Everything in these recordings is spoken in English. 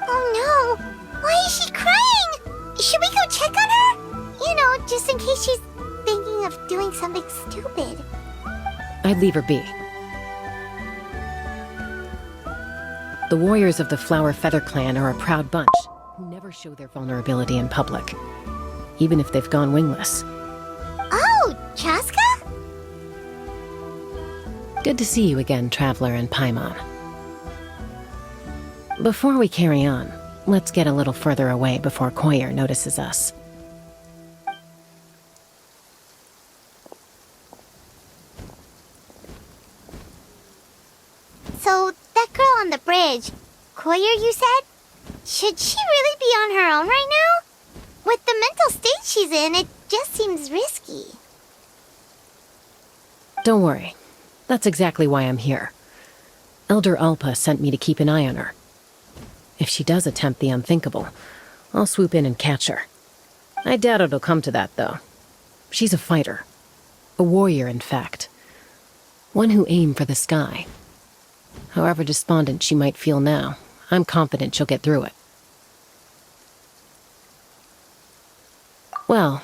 Oh no! Why is she crying? Should we go check on her? You know, just in case she's thinking of doing something stupid. I'd leave her be. The warriors of the Flower Feather clan are a proud bunch who never show their vulnerability in public, even if they've gone wingless. Oh, Chaska? Good to see you again, Traveler and Paimon. Before we carry on, let's get a little further away before Koyer notices us. So, that girl on the bridge, Koyer, you said? Should she really be on her own right now? With the mental state she's in, it just seems risky. Don't worry. That's exactly why I'm here. Elder Alpa sent me to keep an eye on her. If she does attempt the unthinkable, I'll swoop in and catch her. I doubt it'll come to that, though. She's a fighter. A warrior, in fact. One who aimed for the sky. However despondent she might feel now, I'm confident she'll get through it. Well,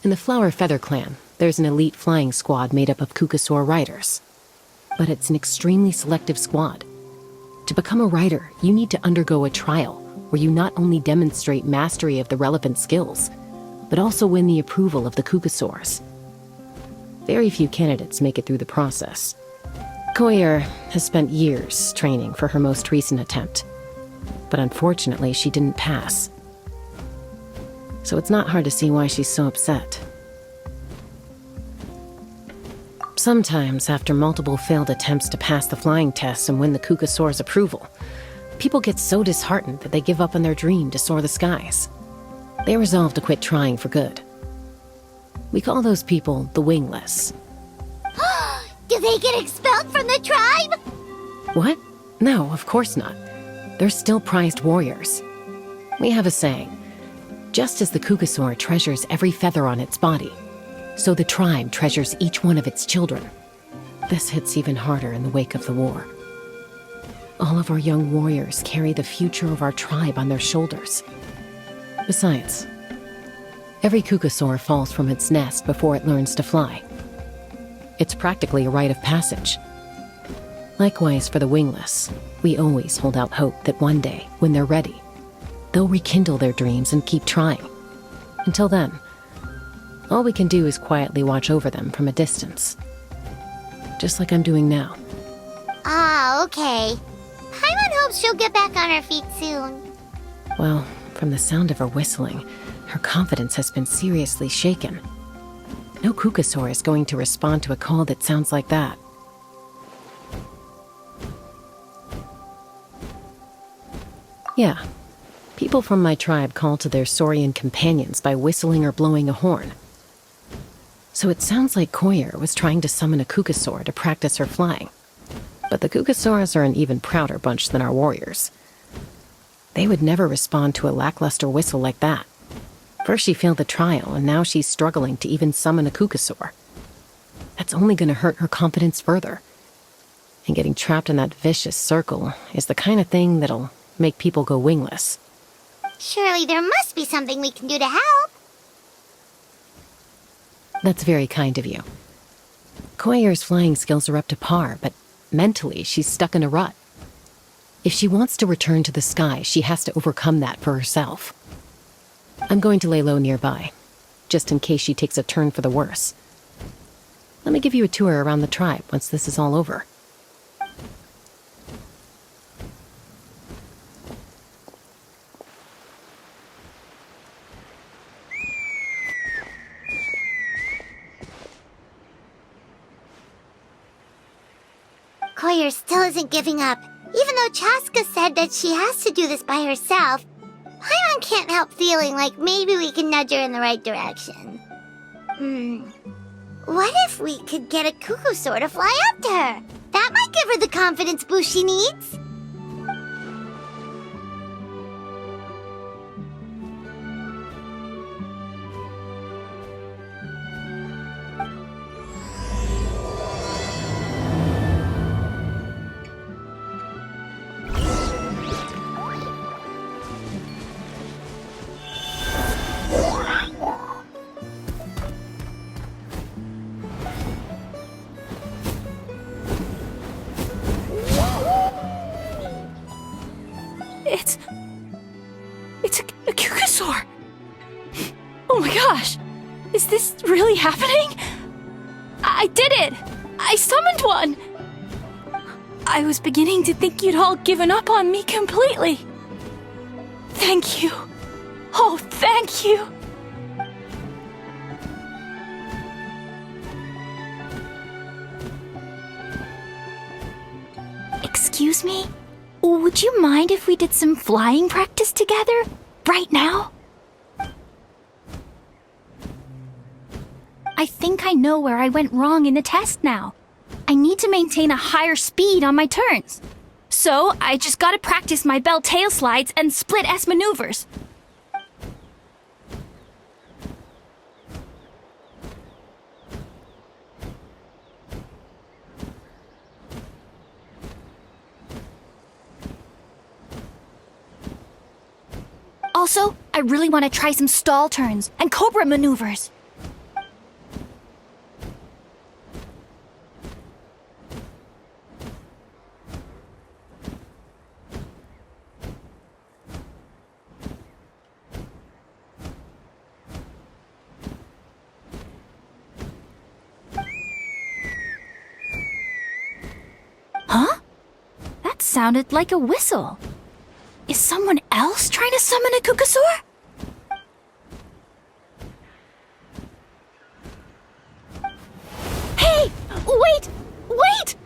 in the Flower Feather clan, there's an elite flying squad made up of Kukasaur riders. But it's an extremely selective squad. To become a rider, you need to undergo a trial where you not only demonstrate mastery of the relevant skills, but also win the approval of the Kukasaurs. Very few candidates make it through the process. Koyer has spent years training for her most recent attempt, but unfortunately she didn't pass. So it's not hard to see why she's so upset. Sometimes, after multiple failed attempts to pass the flying tests and win the Kukasaur's approval, people get so disheartened that they give up on their dream to soar the skies. They resolve to quit trying for good. We call those people the wingless. Do they get expelled from the tribe? What? No, of course not. They're still prized warriors. We have a saying, just as the Kukasaur treasures every feather on its body, so the tribe treasures each one of its children. This hits even harder in the wake of the war. All of our young warriors carry the future of our tribe on their shoulders. Besides, every Kukasaur falls from its nest before it learns to fly. It's practically a rite of passage. Likewise for the wingless, we always hold out hope that one day, when they're ready, they'll rekindle their dreams and keep trying. Until then, all we can do is quietly watch over them from a distance. Just like I'm doing now. Ah, okay. Paimon hopes she'll get back on her feet soon. Well, from the sound of her whistling, her confidence has been seriously shaken. No Kukasaur is going to respond to a call that sounds like that. Yeah, people from my tribe call to their Saurian companions by whistling or blowing a horn. So it sounds like Koyer was trying to summon a Kukasaur to practice her flying. But the Kukasaurs are an even prouder bunch than our warriors. They would never respond to a lackluster whistle like that. First she failed the trial, and now she's struggling to even summon a Kukasaur. That's only going to hurt her confidence further. And getting trapped in that vicious circle is the kind of thing that'll make people go wingless. Surely there must be something we can do to help. That's very kind of you. Koyer's flying skills are up to par, but mentally she's stuck in a rut. If she wants to return to the sky, she has to overcome that for herself. I'm going to lay low nearby, just in case she takes a turn for the worse. Let me give you a tour around the tribe once this is all over. Koyer still isn't giving up, even though Chaska said that she has to do this by herself. Paimon can't help feeling like maybe we can nudge her in the right direction. What if we could get a Kukasaur to fly up to her? That might give her the confidence boost she needs. Is this really happening? I did it! I summoned one! I was beginning to think you'd all given up on me completely. Thank you. Oh, thank you. Excuse me? Would you mind if we did some flying practice together? Right now? I think I know where I went wrong in the test now. I need to maintain a higher speed on my turns. So, I just gotta practice my bell tail slides and split S maneuvers. Also, I really want to try some stall turns and cobra maneuvers. Huh? That sounded like a whistle. Is someone else trying to summon a Kukasaur? Hey! Wait! Wait!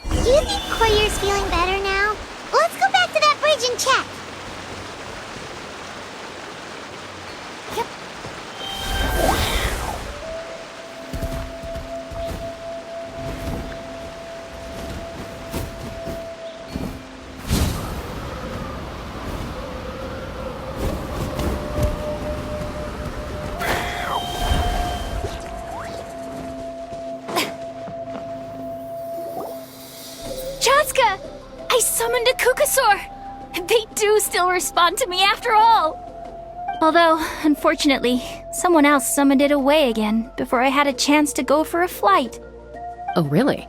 Do you think Koyer's feeling better now? Let's go back to that bridge and check. Chaska! I summoned a Kukasaur! They do still respond to me after all! Although, unfortunately, someone else summoned it away again before I had a chance to go for a flight. Oh, really?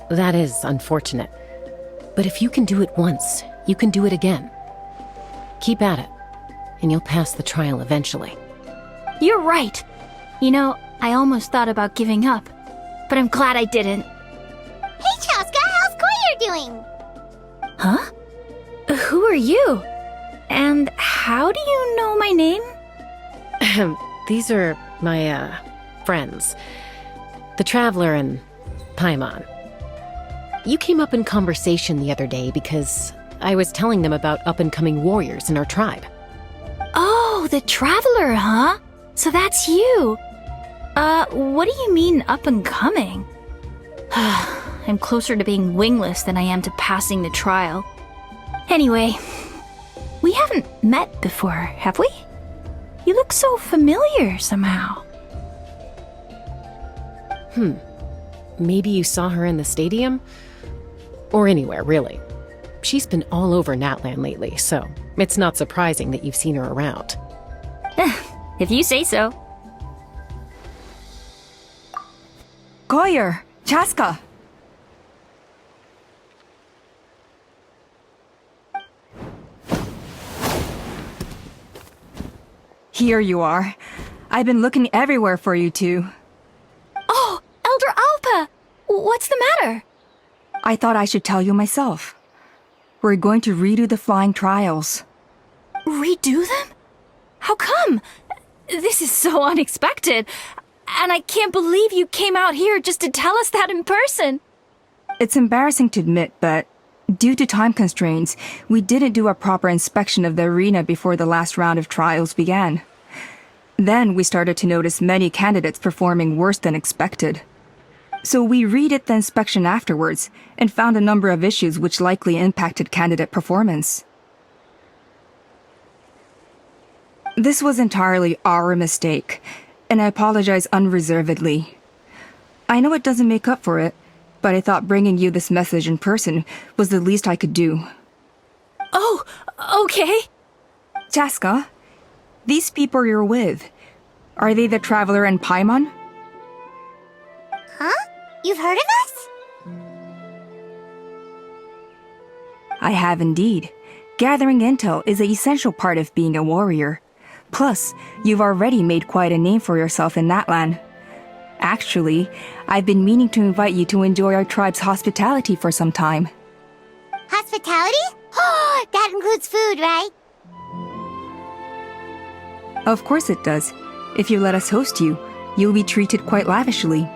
That is unfortunate. But if you can do it once, you can do it again. Keep at it, and you'll pass the trial eventually. You're right. You know, I almost thought about giving up, but I'm glad I didn't. Hey, Chaska, how's Koyer doing? Huh? Who are you? And how do you know my name? These are my, friends. The Traveler and Paimon. You came up in conversation the other day because I was telling them about up-and-coming warriors in our tribe. Oh, the Traveler, huh? So that's you. What do you mean up-and-coming? I'm closer to being wingless than I am to passing the trial. Anyway, we haven't met before, have we? You look so familiar somehow. Maybe you saw her in the stadium? Or anywhere, really. She's been all over Natlan lately, so it's not surprising that you've seen her around. If you say so. Koyer! Chaska! Here you are. I've been looking everywhere for you two. Oh, Elder Alpa! What's the matter? I thought I should tell you myself. We're going to redo the flying trials. Redo them? How come? This is so unexpected. And I can't believe you came out here just to tell us that in person. It's embarrassing to admit, but due to time constraints, we didn't do a proper inspection of the arena before the last round of trials began. Then we started to notice many candidates performing worse than expected. So we redid the inspection afterwards and found a number of issues which likely impacted candidate performance. This was entirely our mistake, and I apologize unreservedly. I know it doesn't make up for it, but I thought bringing you this message in person was the least I could do. Oh, okay. Chaska, these people you're with, are they the Traveler and Paimon? Huh? You've heard of us? I have indeed. gathering intel is an essential part of being a warrior. Plus, you've already made quite a name for yourself in that land. Actually, I've been meaning to invite you to enjoy our tribe's hospitality for some time. Hospitality? Oh, that includes food, right? Of course it does. If you let us host you, you'll be treated quite lavishly.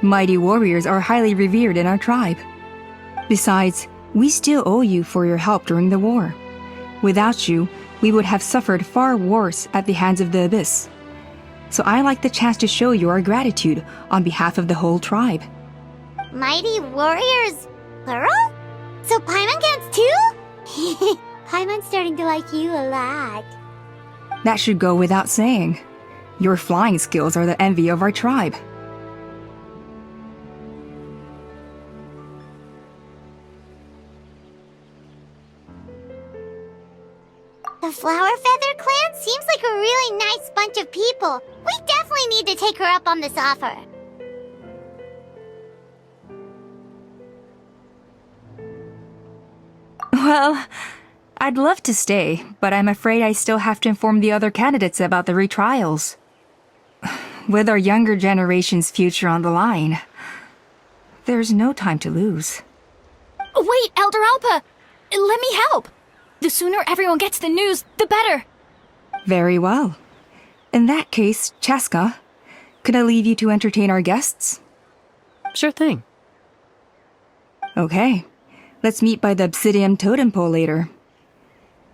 Mighty warriors are highly revered in our tribe. Besides, we still owe you for your help during the war. Without you, we would have suffered far worse at the hands of the Abyss. So I like the chance to show you our gratitude on behalf of the whole tribe. Mighty warriors, plural? So Paimon gets too? Paimon's starting to like you a lot. That should go without saying. Your flying skills are the envy of our tribe. The Flower Feather clan seems like a really nice bunch of people. We definitely need to take her up on this offer. Well, I'd love to stay, but I'm afraid I still have to inform the other candidates about the retrials. With our younger generation's future on the line, there's no time to lose. Wait, Elder Alpa! Let me help! The sooner everyone gets the news, the better! Very well. In that case, Chaska, could I leave you to entertain our guests? Sure thing. Okay, let's meet by the Obsidian Totem Pole later.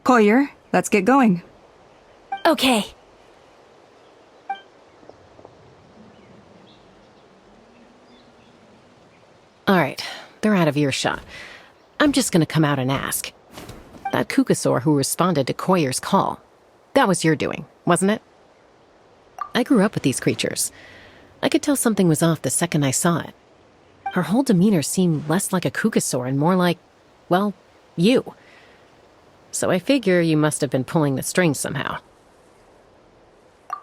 Collier, let's get going. Okay. All right, they're out of earshot. I'm just gonna come out and ask. That Kukasaur who responded to Koyer's call, that was your doing, wasn't it? I grew up with these creatures. I could tell something was off the second I saw it. Her whole demeanor seemed less like a Kukasaur and more like, well, you. So I figure you must have been pulling the strings somehow.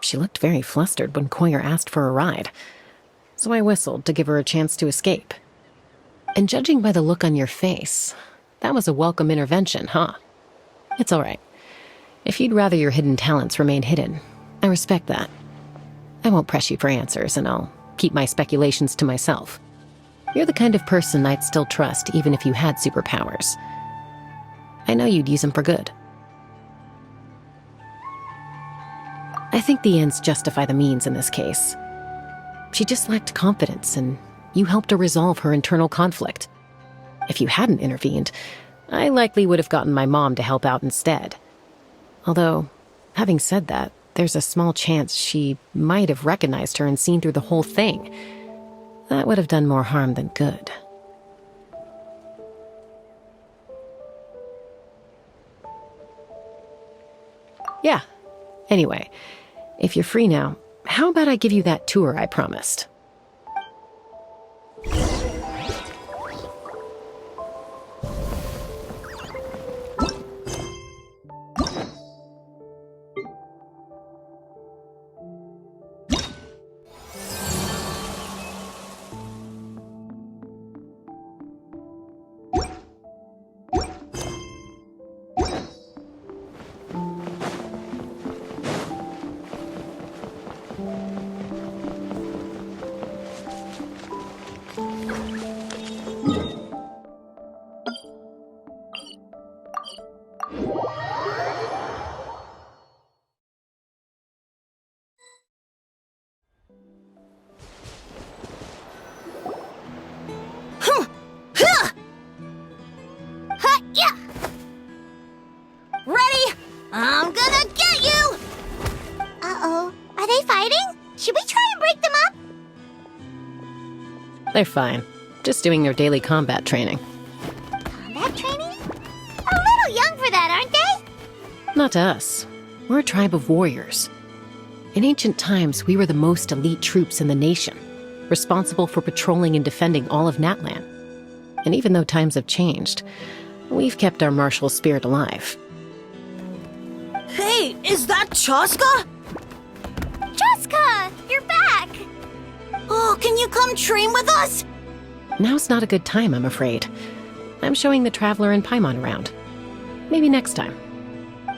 She looked very flustered when Koyer asked for a ride, so I whistled to give her a chance to escape. And judging by the look on your face, that was a welcome intervention, huh? It's all right. If you'd rather your hidden talents remain hidden, I respect that. I won't press you for answers, and I'll keep my speculations to myself. You're the kind of person I'd still trust even if you had superpowers. I know you'd use them for good. I think the ends justify the means in this case. She just lacked confidence, and you helped her resolve her internal conflict. If you hadn't intervened, I likely would have gotten my mom to help out instead. Although, having said that, there's a small chance she might have recognized her and seen through the whole thing. That would have done more harm than good. Yeah. Anyway, if you're free now, how about I give you that tour I promised? Ready? I'm gonna get you! Uh-oh. Are they fighting? Should we try and break them up? They're fine. Just doing their daily combat training. Combat training? A little young for that, aren't they? Not to us. We're a tribe of warriors. In ancient times, we were the most elite troops in the nation, responsible for patrolling and defending all of Natlan. And even though times have changed, we've kept our martial spirit alive. Hey, is that Chaska? Jessica, you're back! Oh, can you come train with us? Now's not a good time, I'm afraid. I'm showing the Traveler and Paimon around. Maybe next time.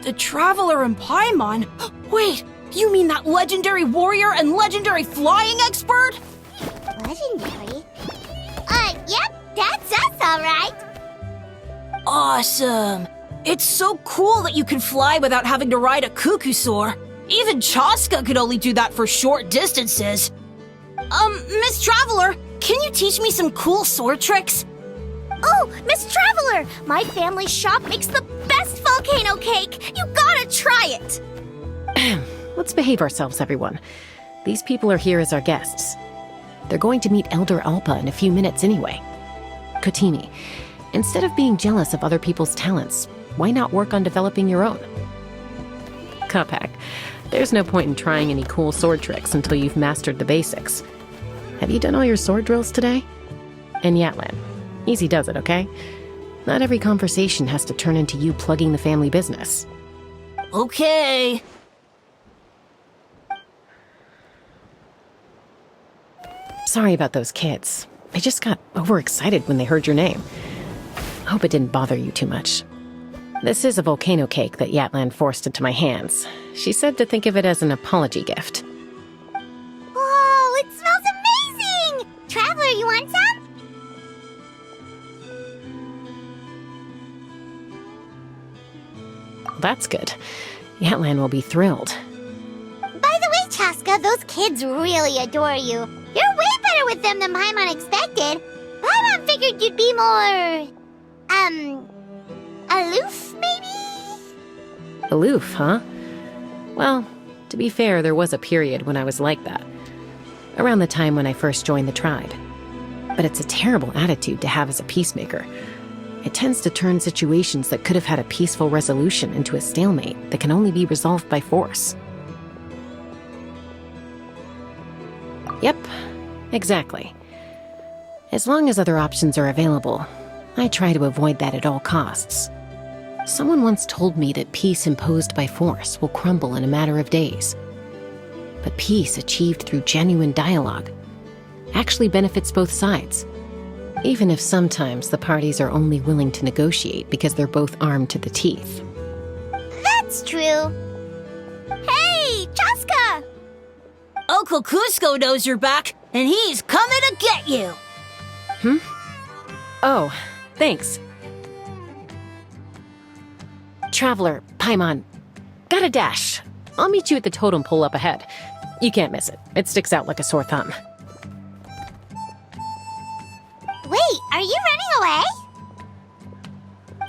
The Traveler and Paimon? Wait, you mean that legendary warrior and legendary flying expert? Legendary? Yep, that's us, alright. Awesome. It's so cool that you can fly without having to ride a cuckoosaur. Even Chaska could only do that for short distances. Miss Traveler, can you teach me some cool sword tricks? Oh, Miss Traveler! My family shop makes the best volcano cake! You gotta try it! Let's behave ourselves, everyone. These people are here as our guests. They're going to meet Elder Alpa in a few minutes anyway. Kotimi, instead of being jealous of other people's talents, why not work on developing your own? Kapak, there's no point in trying any cool sword tricks until you've mastered the basics. Have you done all your sword drills today? And Yatlan, easy does it, okay? Not every conversation has to turn into you plugging the family business. Okay. Sorry about those kids. I just got overexcited when they heard your name. Hope it didn't bother you too much. This is a volcano cake that Yatlan forced into my hands. She said to think of it as an apology gift. Whoa, it smells amazing! Traveler, you want some? That's good. Yatlan will be thrilled. By the way, Chaska, those kids really adore you. You're way better with them than Paimon expected. Paimon figured you'd be more... aloof, maybe? Aloof, huh? Well, to be fair, there was a period when I was like that. Around the time when I first joined the tribe. But it's a terrible attitude to have as a peacemaker. It tends to turn situations that could have had a peaceful resolution into a stalemate that can only be resolved by force. Yep, exactly. As long as other options are available, I try to avoid that at all costs. Someone once told me that peace imposed by force will crumble in a matter of days. But peace achieved through genuine dialogue actually benefits both sides, even if sometimes the parties are only willing to negotiate because they're both armed to the teeth. That's true. Hey, Chaska! Uncle Cusco knows you're back, and he's coming to get you. Oh, thanks. Traveler, Paimon, got a dash. I'll meet you at the totem pole up ahead. You can't miss it. It sticks out like a sore thumb. Wait, are you running away?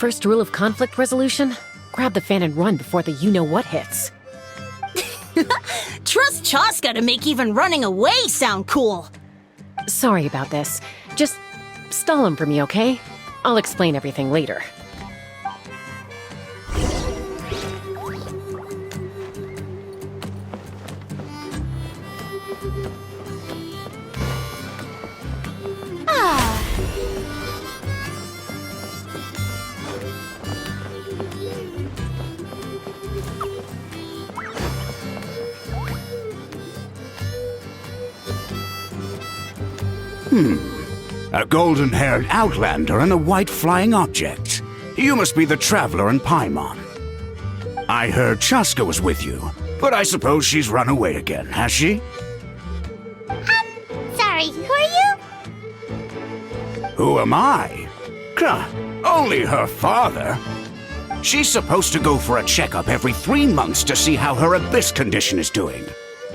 First rule of conflict resolution? Grab the fan and run before the you-know-what hits. Trust Chaska to make even running away sound cool. Sorry about this. Just stall him for me, okay? I'll explain everything later. A golden-haired outlander and a white flying object. You must be the Traveler and Paimon. I heard Chaska was with you, but I suppose she's run away again, has she? Sorry, who are you? Who am I? Only her father. She's supposed to go for a checkup every 3 months to see how her abyss condition is doing.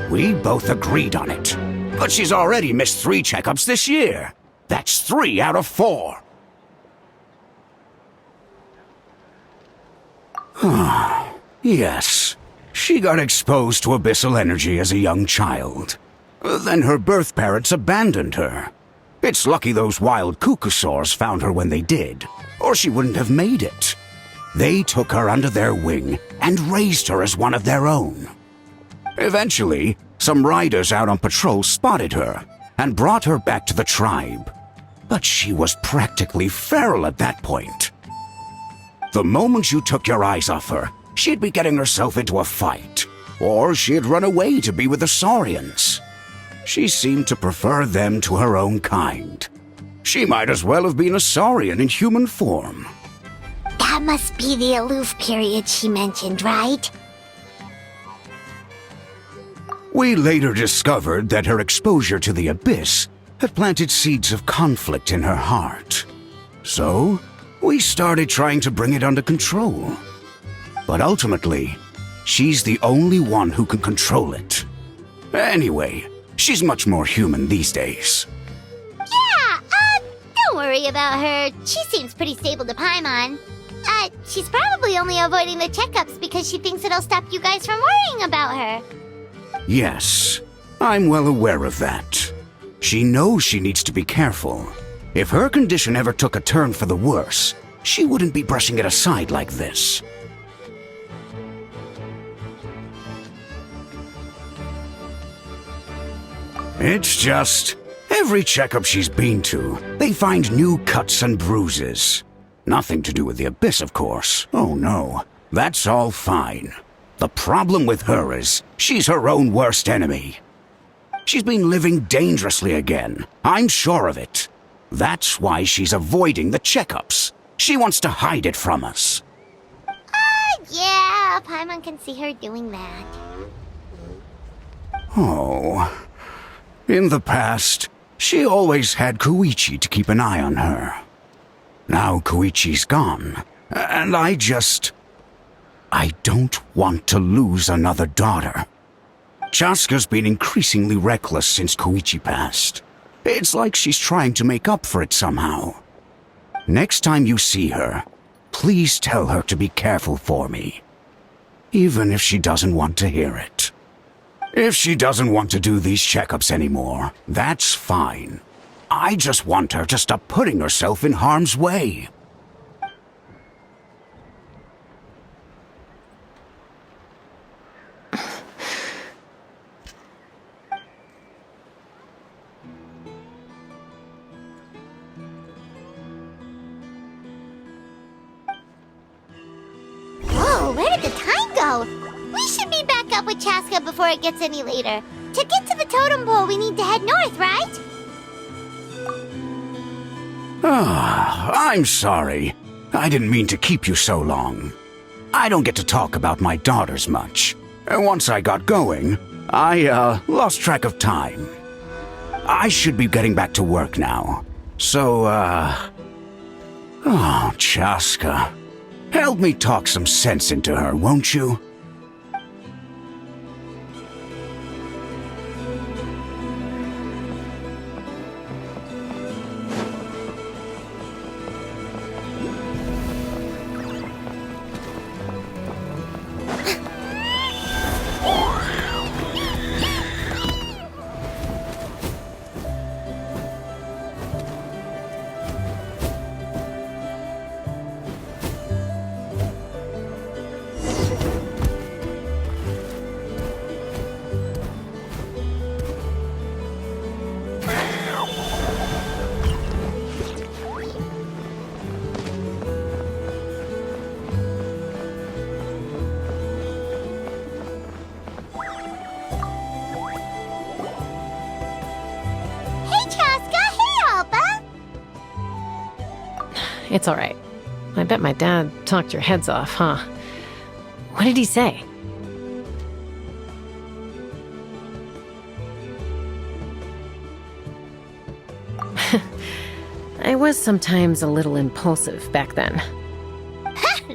We both agreed on it. But she's already missed 3 checkups this year. That's 3 out of 4. Yes. She got exposed to abyssal energy as a young child. Then her birth parents abandoned her. It's lucky those wild cuckosaurs found her when they did, or she wouldn't have made it. They took her under their wing and raised her as one of their own. Eventually, some riders out on patrol spotted her and brought her back to the tribe. But she was practically feral at that point. The moment you took your eyes off her, she'd be getting herself into a fight, or she'd run away to be with the Saurians. She seemed to prefer them to her own kind. She might as well have been a Saurian in human form. That must be the aloof period she mentioned, right? We later discovered that her exposure to the abyss had planted seeds of conflict in her heart. So, we started trying to bring it under control. But ultimately, she's the only one who can control it. Anyway, she's much more human these days. Yeah, don't worry about her. She seems pretty stable to Paimon. She's probably only avoiding the checkups because she thinks it'll stop you guys from worrying about her. Yes, I'm well aware of that. She knows she needs to be careful. If her condition ever took a turn for the worse, she wouldn't be brushing it aside like this. It's just, every checkup she's been to, they find new cuts and bruises. Nothing to do with the abyss, of course. Oh no, that's all fine. The problem with her is, she's her own worst enemy. She's been living dangerously again. I'm sure of it. That's why she's avoiding the checkups. She wants to hide it from us. Yeah, Paimon can see her doing that. Oh. In the past, she always had Koichi to keep an eye on her. Now Koichi's gone, and I don't want to lose another daughter. Chaska's been increasingly reckless since Koichi passed. It's like she's trying to make up for it somehow. Next time you see her, please tell her to be careful for me. Even if she doesn't want to hear it. If she doesn't want to do these checkups anymore, that's fine. I just want her to stop putting herself in harm's way. Whoa, where did the time go? We should be back up with Chaska before it gets any later. To get to the totem pole, we need to head north, right? I'm sorry. I didn't mean to keep you so long. I don't get to talk about my daughters much. Once I got going, I lost track of time. I should be getting back to work now. So, oh, Chaska. Help me talk some sense into her, won't you? It's all right. I bet my dad talked your heads off, huh? What did he say? I was sometimes a little impulsive back then.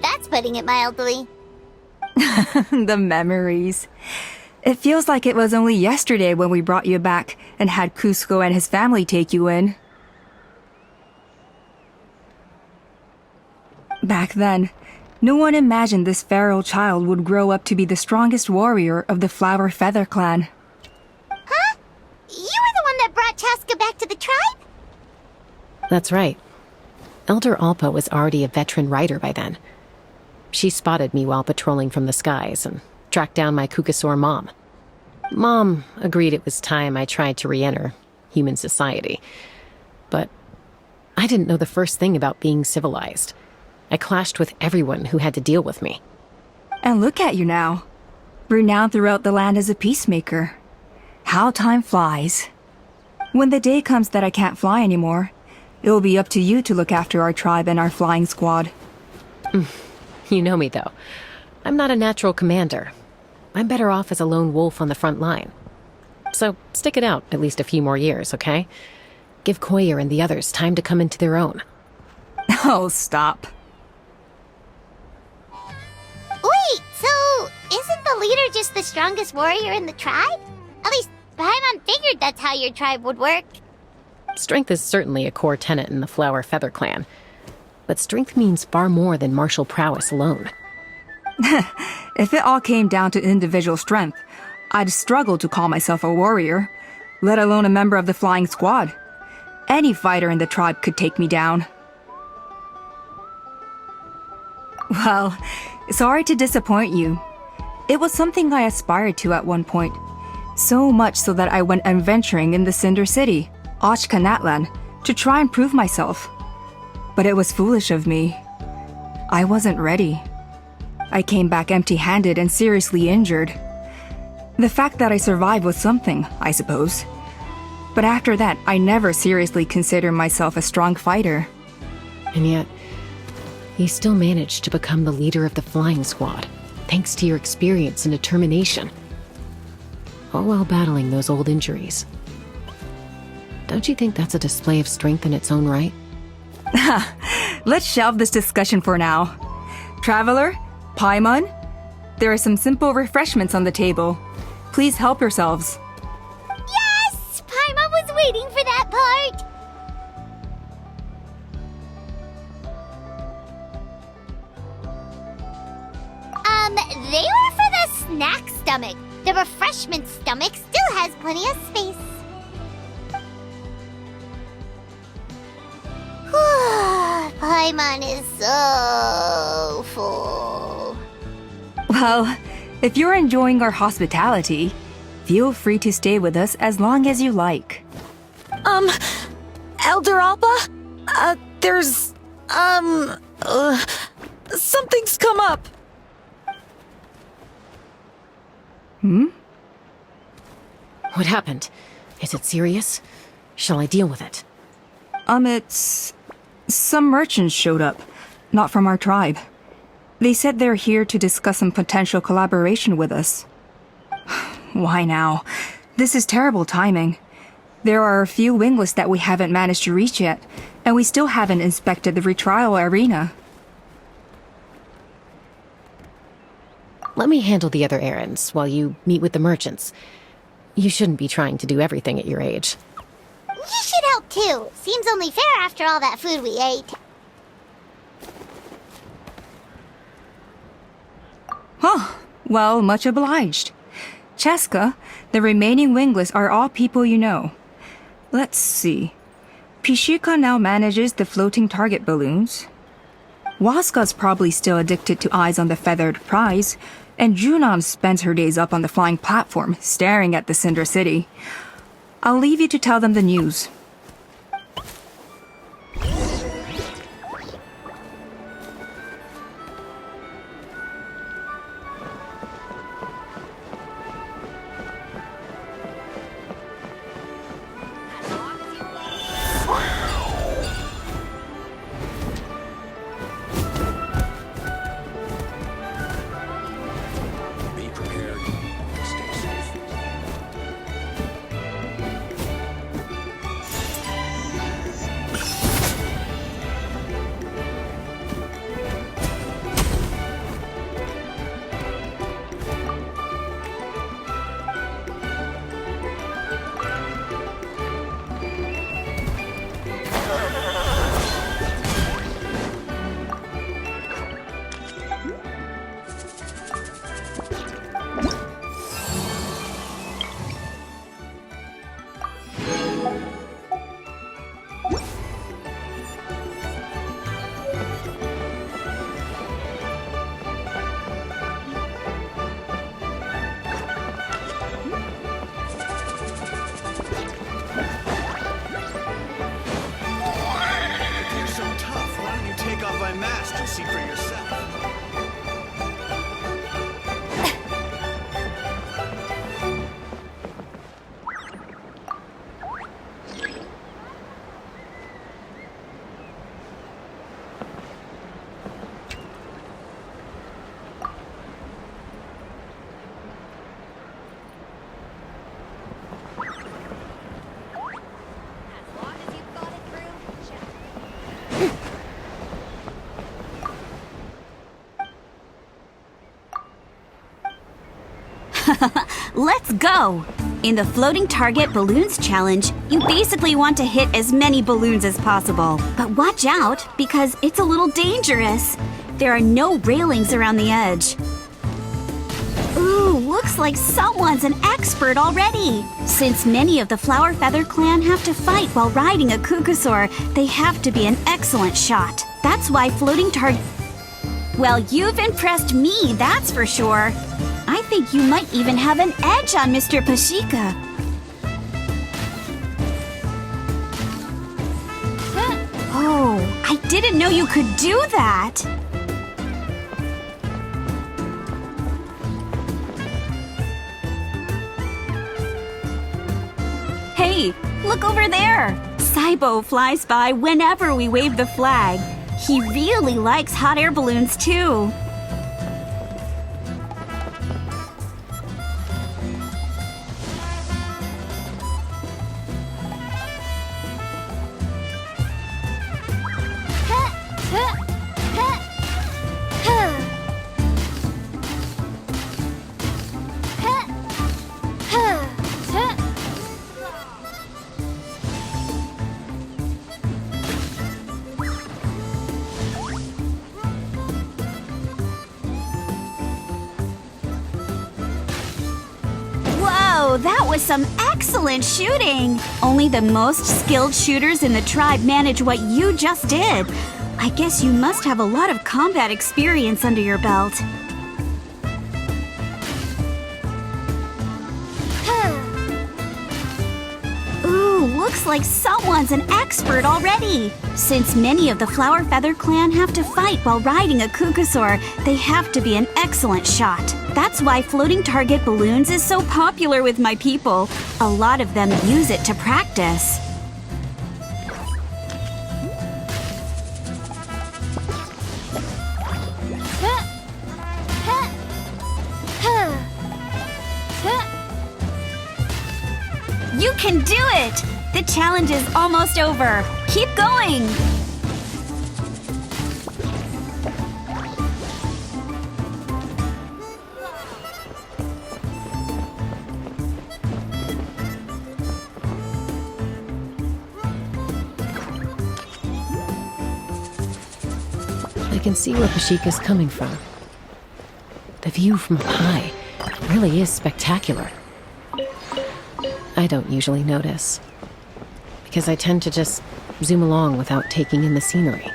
That's putting it mildly. The memories. It feels like it was only yesterday when we brought you back and had Cusco and his family take you in. Back then, no one imagined this feral child would grow up to be the strongest warrior of the Flower Feather clan. Huh? You were the one that brought Chaska back to the tribe? That's right. Elder Alpa was already a veteran rider by then. She spotted me while patrolling from the skies and tracked down my Kukasaur mom. Mom agreed it was time I tried to re-enter human society. But I didn't know the first thing about being civilized. I clashed with everyone who had to deal with me. And look at you now, renowned throughout the land as a peacemaker. How time flies. When the day comes that I can't fly anymore, it will be up to you to look after our tribe and our flying squad. You know me, though. I'm not a natural commander. I'm better off as a lone wolf on the front line. So stick it out at least a few more years, okay? Give Koyer and the others time to come into their own. Oh, stop. Wait, so isn't the leader just the strongest warrior in the tribe? At least Paimon figured that's how your tribe would work. Strength is certainly a core tenet in the Flower Feather clan. But strength means far more than martial prowess alone. If it all came down to individual strength, I'd struggle to call myself a warrior, let alone a member of the flying squad. Any fighter in the tribe could take me down. Well, sorry to disappoint you. It was something I aspired to at one point. So much so that I went adventuring in the Cinder City, Ashkanatlan, to try and prove myself. But it was foolish of me. I wasn't ready. I came back empty-handed and seriously injured. The fact that I survived was something, I suppose. But after that, I never seriously considered myself a strong fighter. And yet, you still managed to become the leader of the flying squad, thanks to your experience and determination. All while battling those old injuries. Don't you think that's a display of strength in its own right? Let's shelve this discussion for now. Traveler, Paimon, there are some simple refreshments on the table. Please help yourselves. Yes! Paimon was waiting for that part! They were for the snack stomach. The refreshment stomach still has plenty of space. Paimon is so full. Well, if you're enjoying our hospitality, feel free to stay with us as long as you like. Elder Alpa? Something's come up. What happened? Is it serious? Shall I deal with it? It's... Some merchants showed up, not from our tribe. They said they're here to discuss some potential collaboration with us. Why now? This is terrible timing. There are a few wingless that we haven't managed to reach yet, and we still haven't inspected the retrial arena. Let me handle the other errands while you meet with the merchants. You shouldn't be trying to do everything at your age. You should help too. Seems only fair after all that food we ate. Huh. Well, much obliged. Cheska, the remaining wingless are all people you know. Let's see. Pishika now manages the floating target balloons. Waska's probably still addicted to eyes on the feathered prize, and Junon spends her days up on the flying platform, staring at the Cinder City. I'll leave you to tell them the news. Be prepared. Stay safe. See for yourself. Let's go! In the Floating Target Balloons Challenge, you basically want to hit as many balloons as possible. But watch out, because it's a little dangerous. There are no railings around the edge. Ooh, looks like someone's an expert already. Since many of the Flower Feather clan have to fight while riding a Kukusaur, they have to be an excellent shot. That's why Floating Target... Well, you've impressed me, that's for sure. I think you might even have an edge on Mr. Pashika. Oh, I didn't know you could do that. Hey, look over there! Saibo flies by whenever we wave the flag. He really likes hot air balloons, too. Whoa, that was some excellent shooting! Only the most skilled shooters in the tribe manage what you just did. I guess you must have a lot of combat experience under your belt. Ooh, looks like someone's an expert already. Since many of the Flower Feather clan have to fight while riding a Kukusaur, they have to be an excellent shot. That's why Floating Target Balloons is so popular with my people. A lot of them use it to practice. You can do it! The challenge is almost over. Keep going! I can see where Pashika's coming from. The view from up high really is spectacular. I don't usually notice, because I tend to just zoom along without taking in the scenery.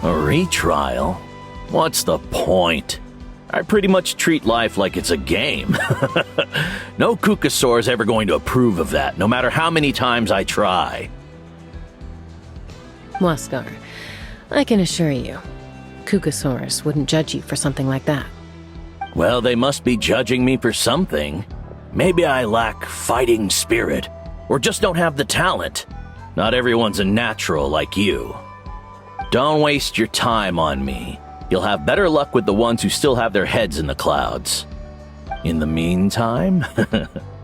A retrial? What's the point? I pretty much treat life like it's a game. No Kukusaur's ever going to approve of that, no matter how many times I try. Waskar, I can assure you, Kukusaurus wouldn't judge you for something like that. Well, they must be judging me for something. Maybe I lack fighting spirit, or just don't have the talent. Not everyone's a natural like you. Don't waste your time on me. You'll have better luck with the ones who still have their heads in the clouds. In the meantime,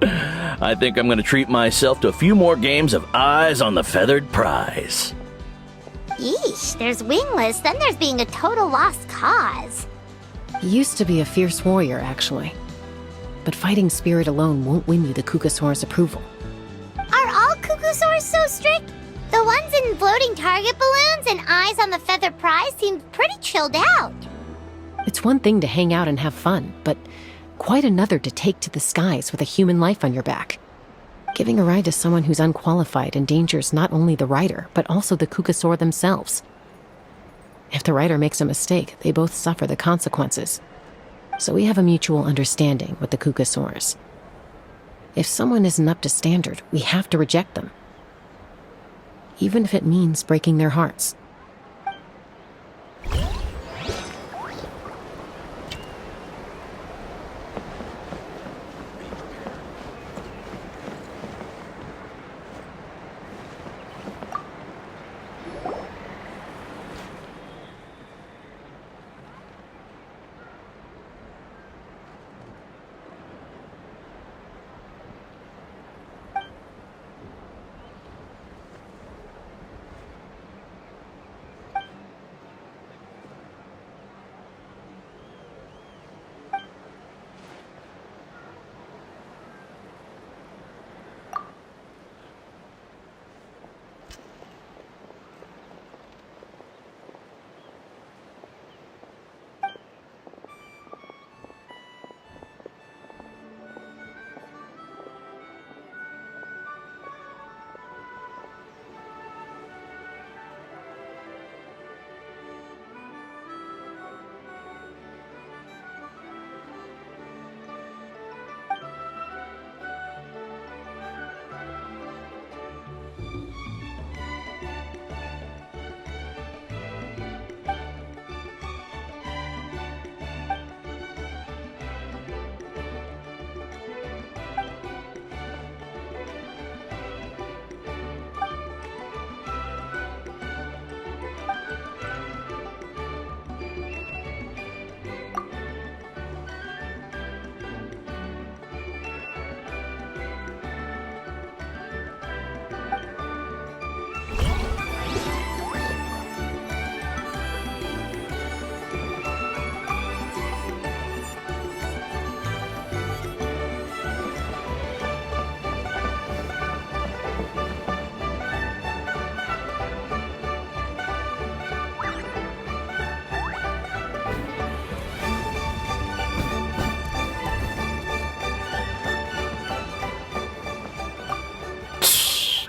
I think I'm going to treat myself to a few more games of Eyes on the Feathered Prize. Yeesh, there's wingless, then there's being a total lost cause. You used to be a fierce warrior, actually. But fighting spirit alone won't win you the Kukusaur's approval. Are all Kukusaurs so strict? The ones in Floating Target Balloons and Eyes on the Feathered Prize seem pretty chilled out. It's one thing to hang out and have fun, but quite another to take to the skies with a human life on your back. Giving a ride to someone who's unqualified endangers not only the rider, but also the Kukusaur themselves. If the rider makes a mistake, they both suffer the consequences. So we have a mutual understanding with the Kukusaurs. If someone isn't up to standard, we have to reject them. Even if it means breaking their hearts.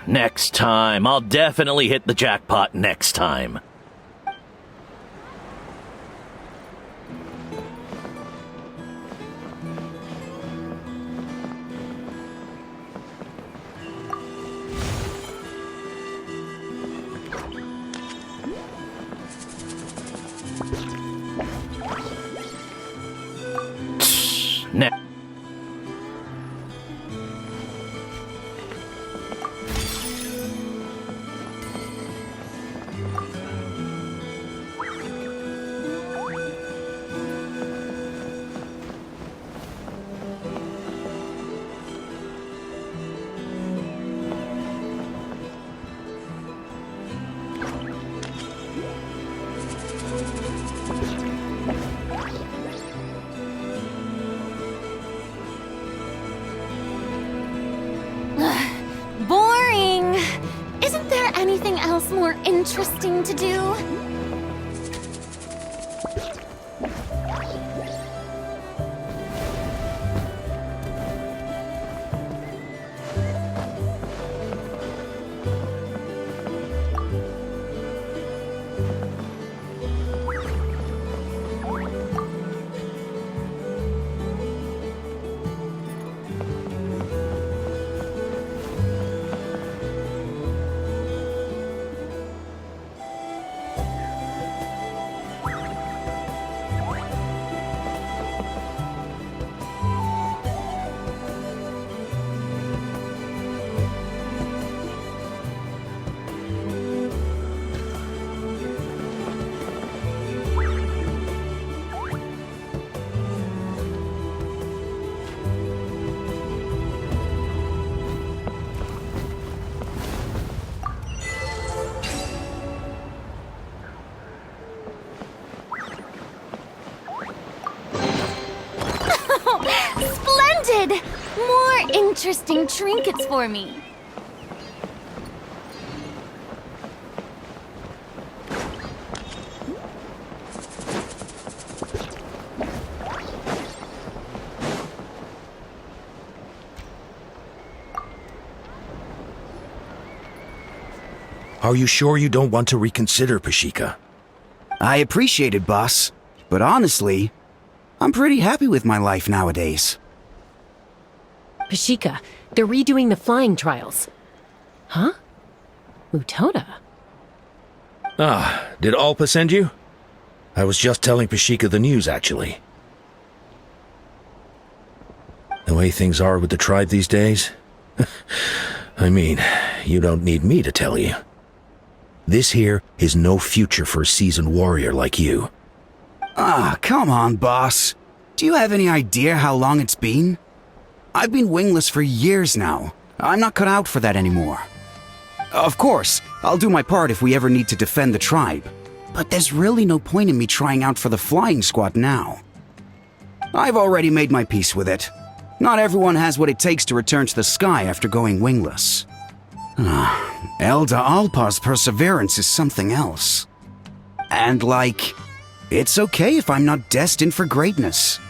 Next time. I'll definitely hit the jackpot next time. Ne- Boring! Isn't there anything else more interesting to do? Splendid! More interesting trinkets for me. Are you sure you don't want to reconsider, Pashika? I appreciate it, boss. But honestly, I'm pretty happy with my life nowadays. Pashika, they're redoing the flying trials. Huh? Mutoda? Ah, did Alpa send you? I was just telling Pashika the news, actually. The way things are with the tribe these days? I mean, you don't need me to tell you. This here is no future for a seasoned warrior like you. Ah, come on, boss. Do you have any idea how long it's been? I've been wingless for years now. I'm not cut out for that anymore. Of course, I'll do my part if we ever need to defend the tribe. But there's really no point in me trying out for the flying squad now. I've already made my peace with it. Not everyone has what it takes to return to the sky after going wingless. Elda Alpa's perseverance is something else. And it's okay if I'm not destined for greatness.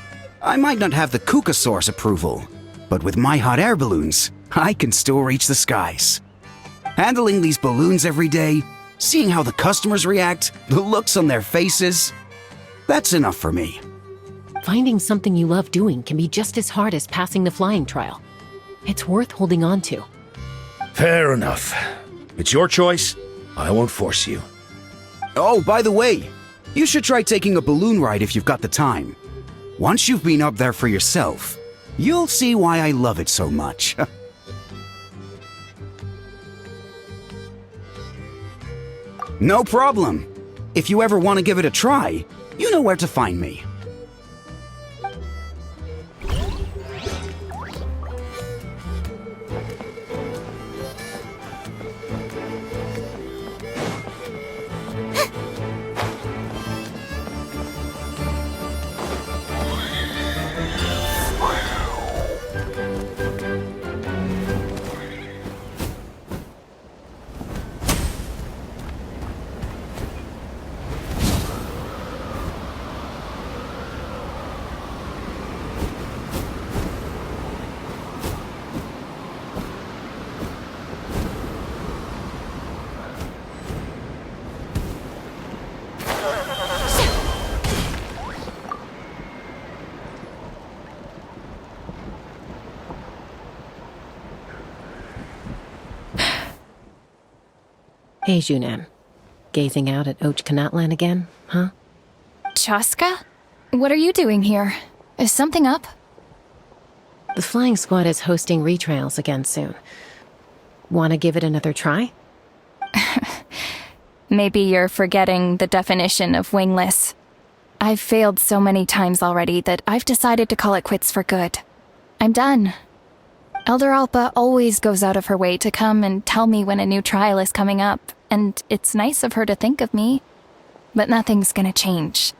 I might not have the Kukasaur's approval, but with my hot air balloons, I can still reach the skies. Handling these balloons every day, seeing how the customers react, the looks on their faces, that's enough for me. Finding something you love doing can be just as hard as passing the flying trial. It's worth holding on to. Fair enough. It's your choice. I won't force you. Oh, by the way, you should try taking a balloon ride if you've got the time. Once you've been up there for yourself, you'll see why I love it so much. No problem. If you ever want to give it a try, you know where to find me. Hey, Junan. Gazing out at Ochkanatlan again, huh? Chaska? What are you doing here? Is something up? The flying squad is hosting retrials again soon. Want to give it another try? Maybe you're forgetting the definition of wingless. I've failed so many times already that I've decided to call it quits for good. I'm done. Elder Alpa always goes out of her way to come and tell me when a new trial is coming up, and it's nice of her to think of me. But nothing's gonna change.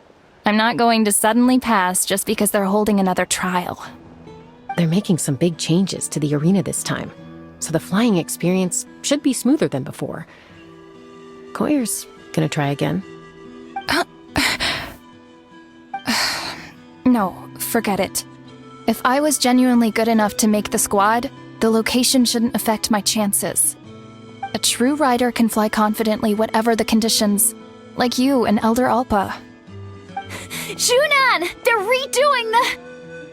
I'm not going to suddenly pass just because they're holding another trial. They're making some big changes to the arena this time, so the flying experience should be smoother than before. Koyer's gonna try again. No, forget it. If I was genuinely good enough to make the squad, the location shouldn't affect my chances. A true rider can fly confidently whatever the conditions, like you and Elder Alpa. Junan! They're redoing the...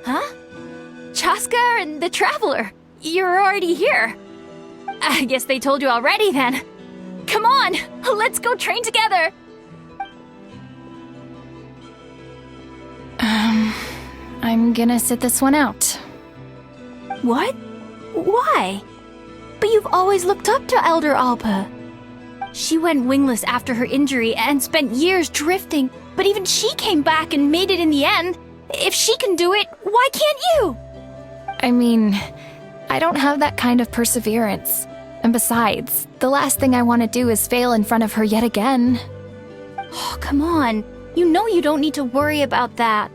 Huh? Chaska and the Traveler. You're already here. I guess they told you already then. Come on, let's go train together. I'm gonna sit this one out. What? Why? But you've always looked up to Elder Alpa. She went wingless after her injury and spent years drifting, but even she came back and made it in the end. If she can do it, why can't you? I mean, I don't have that kind of perseverance. And besides, the last thing I want to do is fail in front of her yet again. Oh, come on. You know you don't need to worry about that.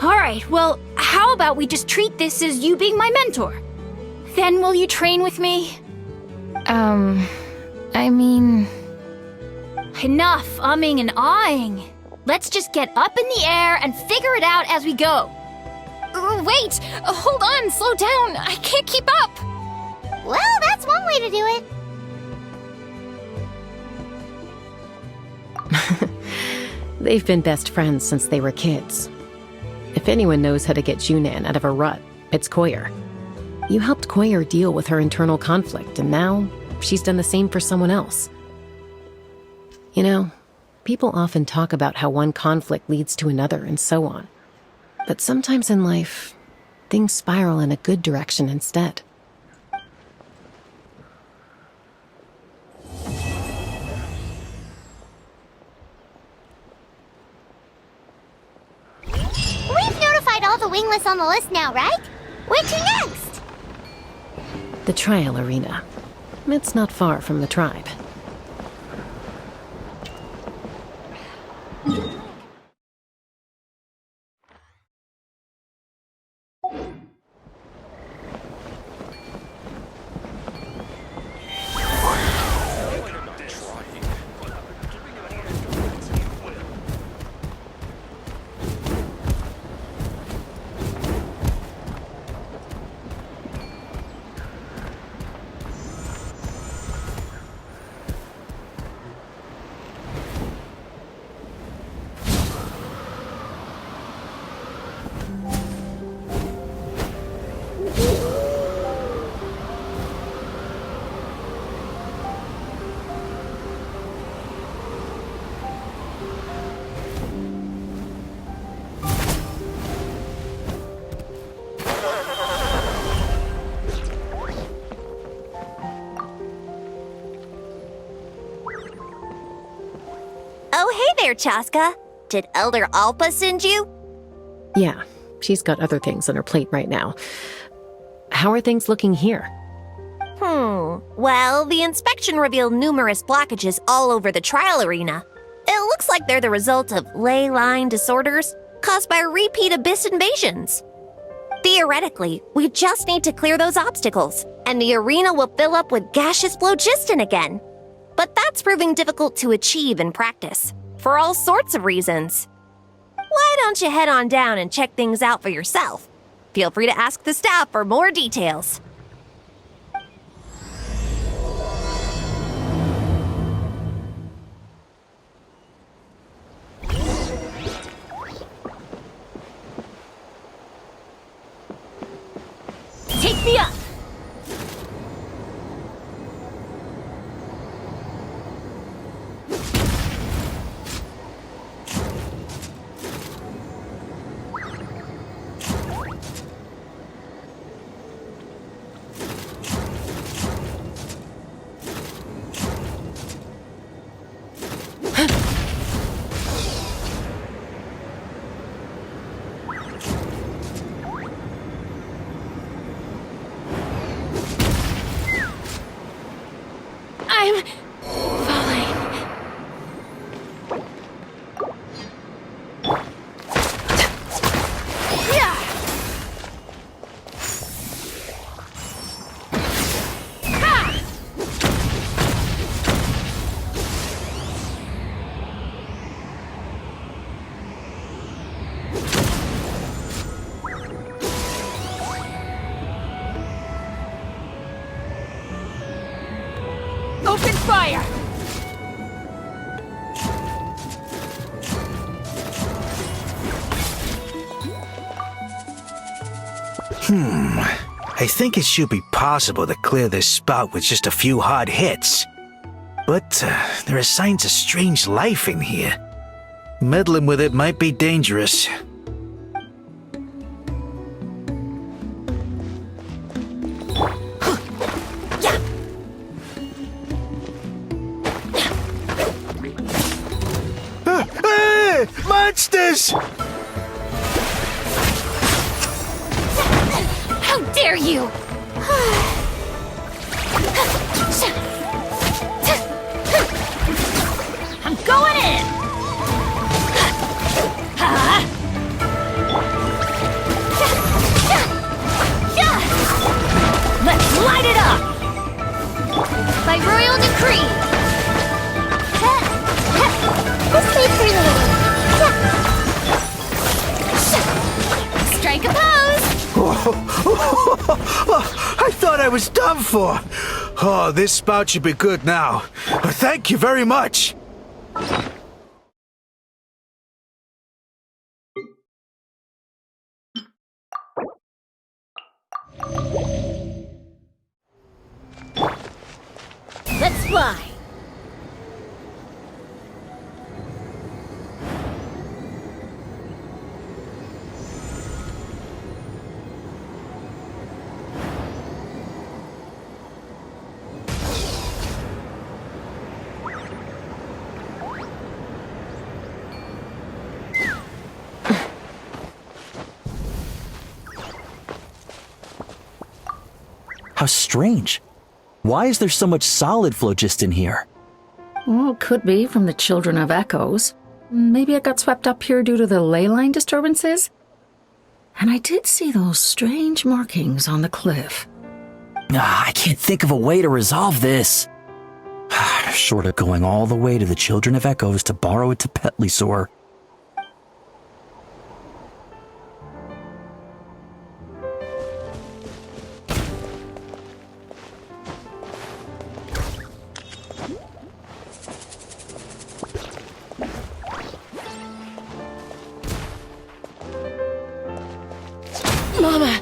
Alright, well, how about we just treat this as you being my mentor? Then will you train with me? I mean... Enough umming and ahhing. Let's just get up in the air and figure it out as we go. Wait! Hold on, slow down! I can't keep up! Well, that's one way to do it. They've been best friends since they were kids. If anyone knows how to get Junan out of a rut, it's Koyer. You helped Koyer deal with her internal conflict, and now she's done the same for someone else. You know, people often talk about how one conflict leads to another and so on. But sometimes in life, things spiral in a good direction instead. We've notified all the wingless on the list now, right? Where to next? The trial arena. It's not far from the tribe. Oh, hey there, Chaska. Did Elder Alpa send you? Yeah, she's got other things on her plate right now. How are things looking here? Well, the inspection revealed numerous blockages all over the trial arena. It looks like they're the result of ley line disorders caused by repeat abyss invasions. Theoretically, we just need to clear those obstacles, and the arena will fill up with gaseous phlogiston again. But that's proving difficult to achieve in practice, for all sorts of reasons. Why don't you head on down and check things out for yourself? Feel free to ask the staff for more details. Take me up! I'm falling. Yeah. Ha! Open fire! I think it should be possible to clear this spout with just a few hard hits. But there are signs of strange life in here. Meddling with it might be dangerous. Monsters! How dare you! I'm going in! Let's light it up! By royal decree! Stay free. Strike a pose! I thought I was done for. Oh, this spout should be good now. Thank you very much. Let's fly! How strange. Why is there so much solid phlogiston here? Well, could be from the Children of Echoes. Maybe it got swept up here due to the ley line disturbances? And I did see those strange markings on the cliff. I can't think of a way to resolve this. Short of going all the way to the Children of Echoes to borrow it to Petlisaur. Mama!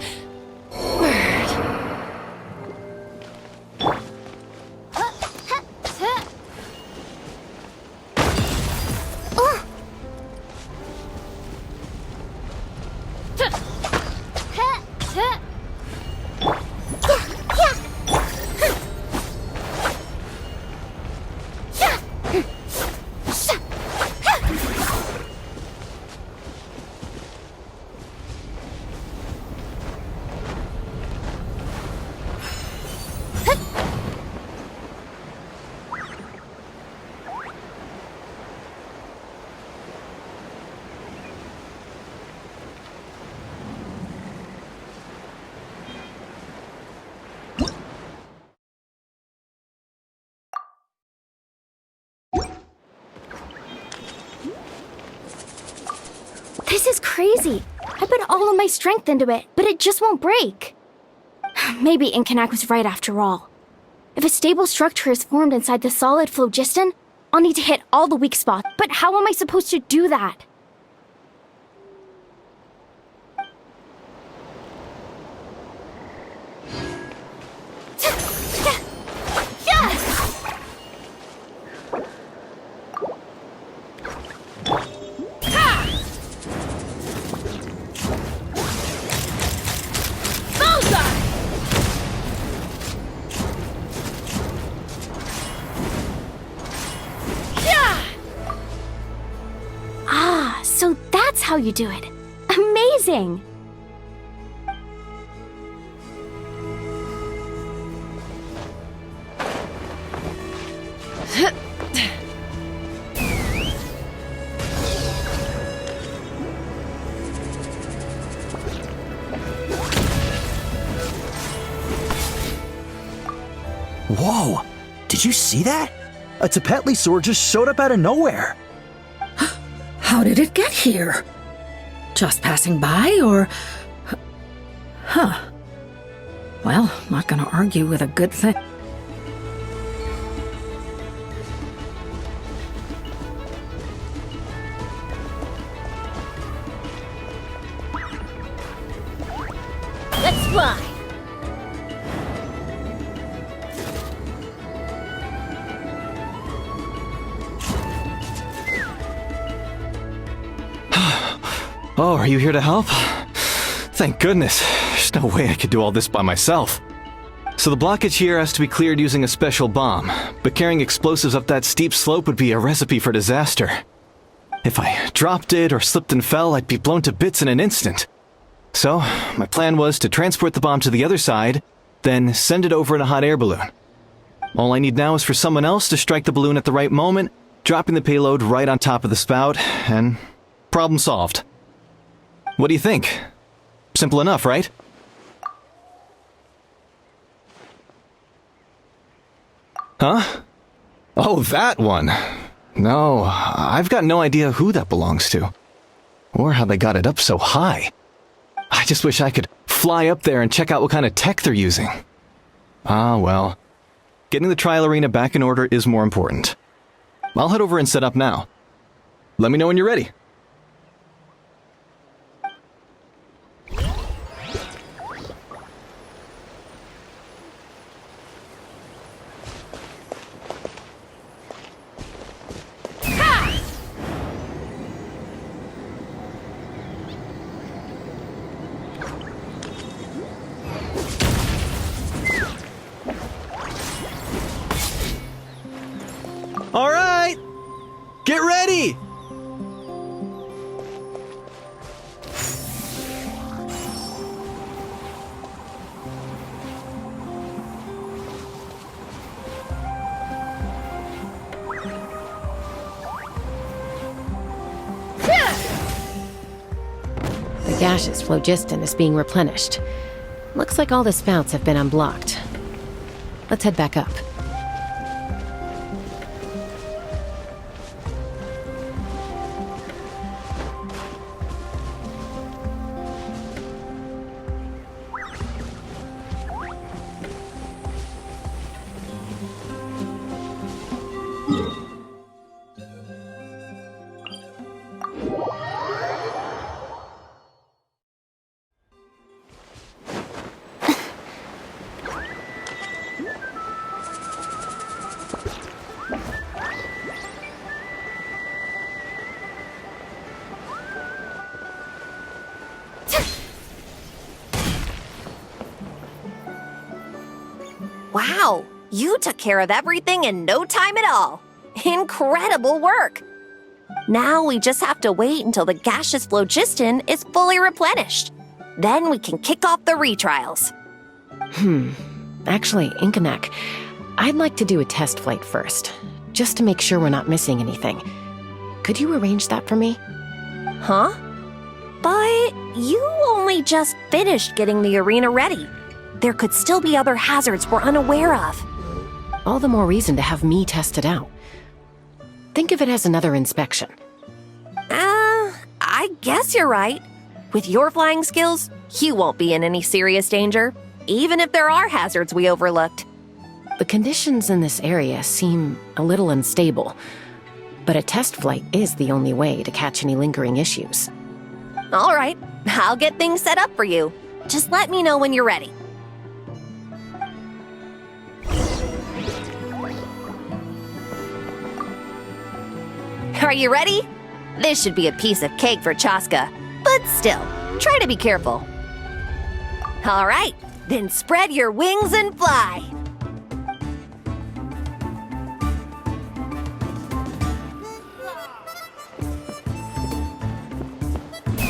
This is crazy. I put all of my strength into it, but it just won't break. Maybe Inkanak was right after all. If a stable structure is formed inside the solid phlogiston, I'll need to hit all the weak spots. But how am I supposed to do that? So that's how you do it. Amazing! Whoa! Did you see that? A Tepetli just showed up out of nowhere. How did it get here? Just passing by, or... Huh. Well, not gonna argue with a good thing. Let's fly! Oh, are you here to help? Thank goodness. There's no way I could do all this by myself. So the blockage here has to be cleared using a special bomb, but carrying explosives up that steep slope would be a recipe for disaster. If I dropped it or slipped and fell, I'd be blown to bits in an instant. So, my plan was to transport the bomb to the other side, then send it over in a hot air balloon. All I need now is for someone else to strike the balloon at the right moment, dropping the payload right on top of the spout, and problem solved. What do you think? Simple enough, right? Huh? Oh, that one. No, I've got no idea who that belongs to. Or how they got it up so high. I just wish I could fly up there and check out what kind of tech they're using. Ah, well. Getting the trial arena back in order is more important. I'll head over and set up now. Let me know when you're ready. All right! Get ready! The gaseous phlogiston is being replenished. Looks like all the spouts have been unblocked. Let's head back up. Wow, you took care of everything in no time at all. Incredible work. Now we just have to wait until the gaseous phlogiston is fully replenished. Then we can kick off the retrials. Actually, Inkanek, I'd like to do a test flight first, just to make sure we're not missing anything. Could you arrange that for me? Huh? But you only just finished getting the arena ready. There could still be other hazards we're unaware of. All the more reason to have me test it out. Think of it as another inspection. I guess you're right. With your flying skills, you won't be in any serious danger, even if there are hazards we overlooked. The conditions in this area seem a little unstable, but a test flight is the only way to catch any lingering issues. All right, I'll get things set up for you. Just let me know when you're ready. Are you ready? This should be a piece of cake for Chaska, but still, try to be careful. All right, then spread your wings and fly.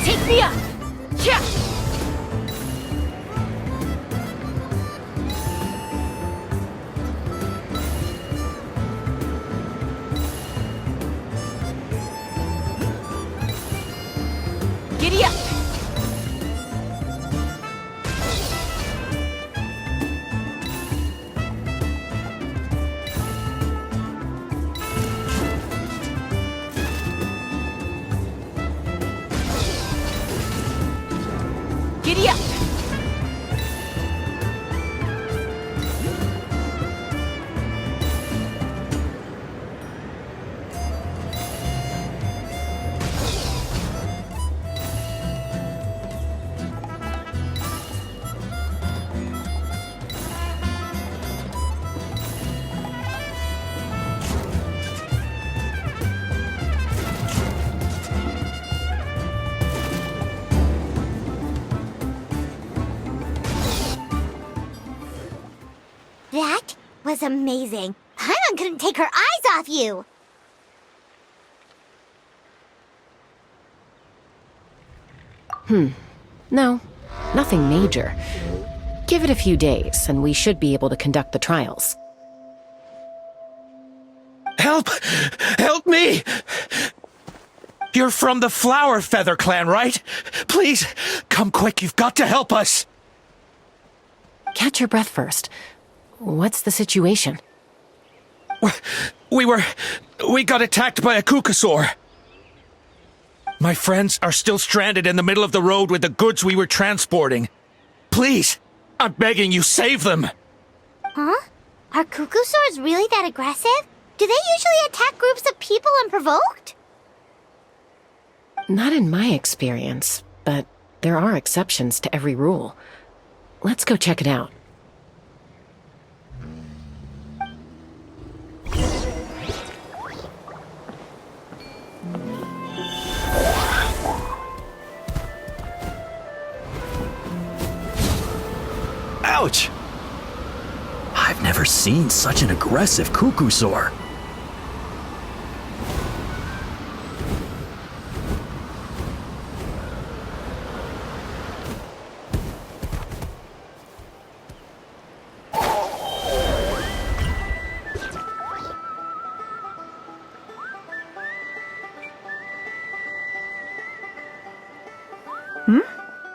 Take me up! Yeah! That was amazing. Paimon couldn't take her eyes off you. No, nothing major. Give it a few days, and we should be able to conduct the trials. Help! Help me! You're from the Flower Feather clan, right? Please, come quick, you've got to help us! Catch your breath first. What's the situation? We got attacked by a Kukasaur. My friends are still stranded in the middle of the road with the goods we were transporting. Please, I'm begging you, save them! Huh? Are Kukusaurs really that aggressive? Do they usually attack groups of people unprovoked? Not in my experience, but there are exceptions to every rule. Let's go check it out. Ouch! I've never seen such an aggressive Kukusaur.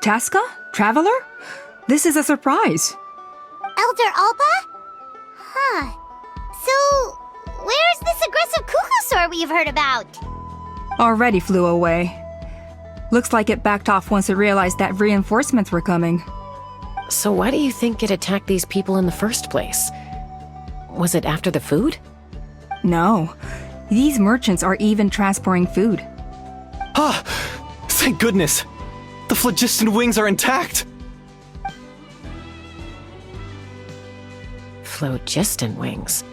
Chaska? Traveler? This is a surprise. Elder Alpa? Huh. So, where's this aggressive Kukusaur we've heard about? Already flew away. Looks like it backed off once it realized that reinforcements were coming. So why do you think it attacked these people in the first place? Was it after the food? No. These merchants are even transporting food. Ah! Thank goodness! The phlogiston wings are intact! Phlogiston wings.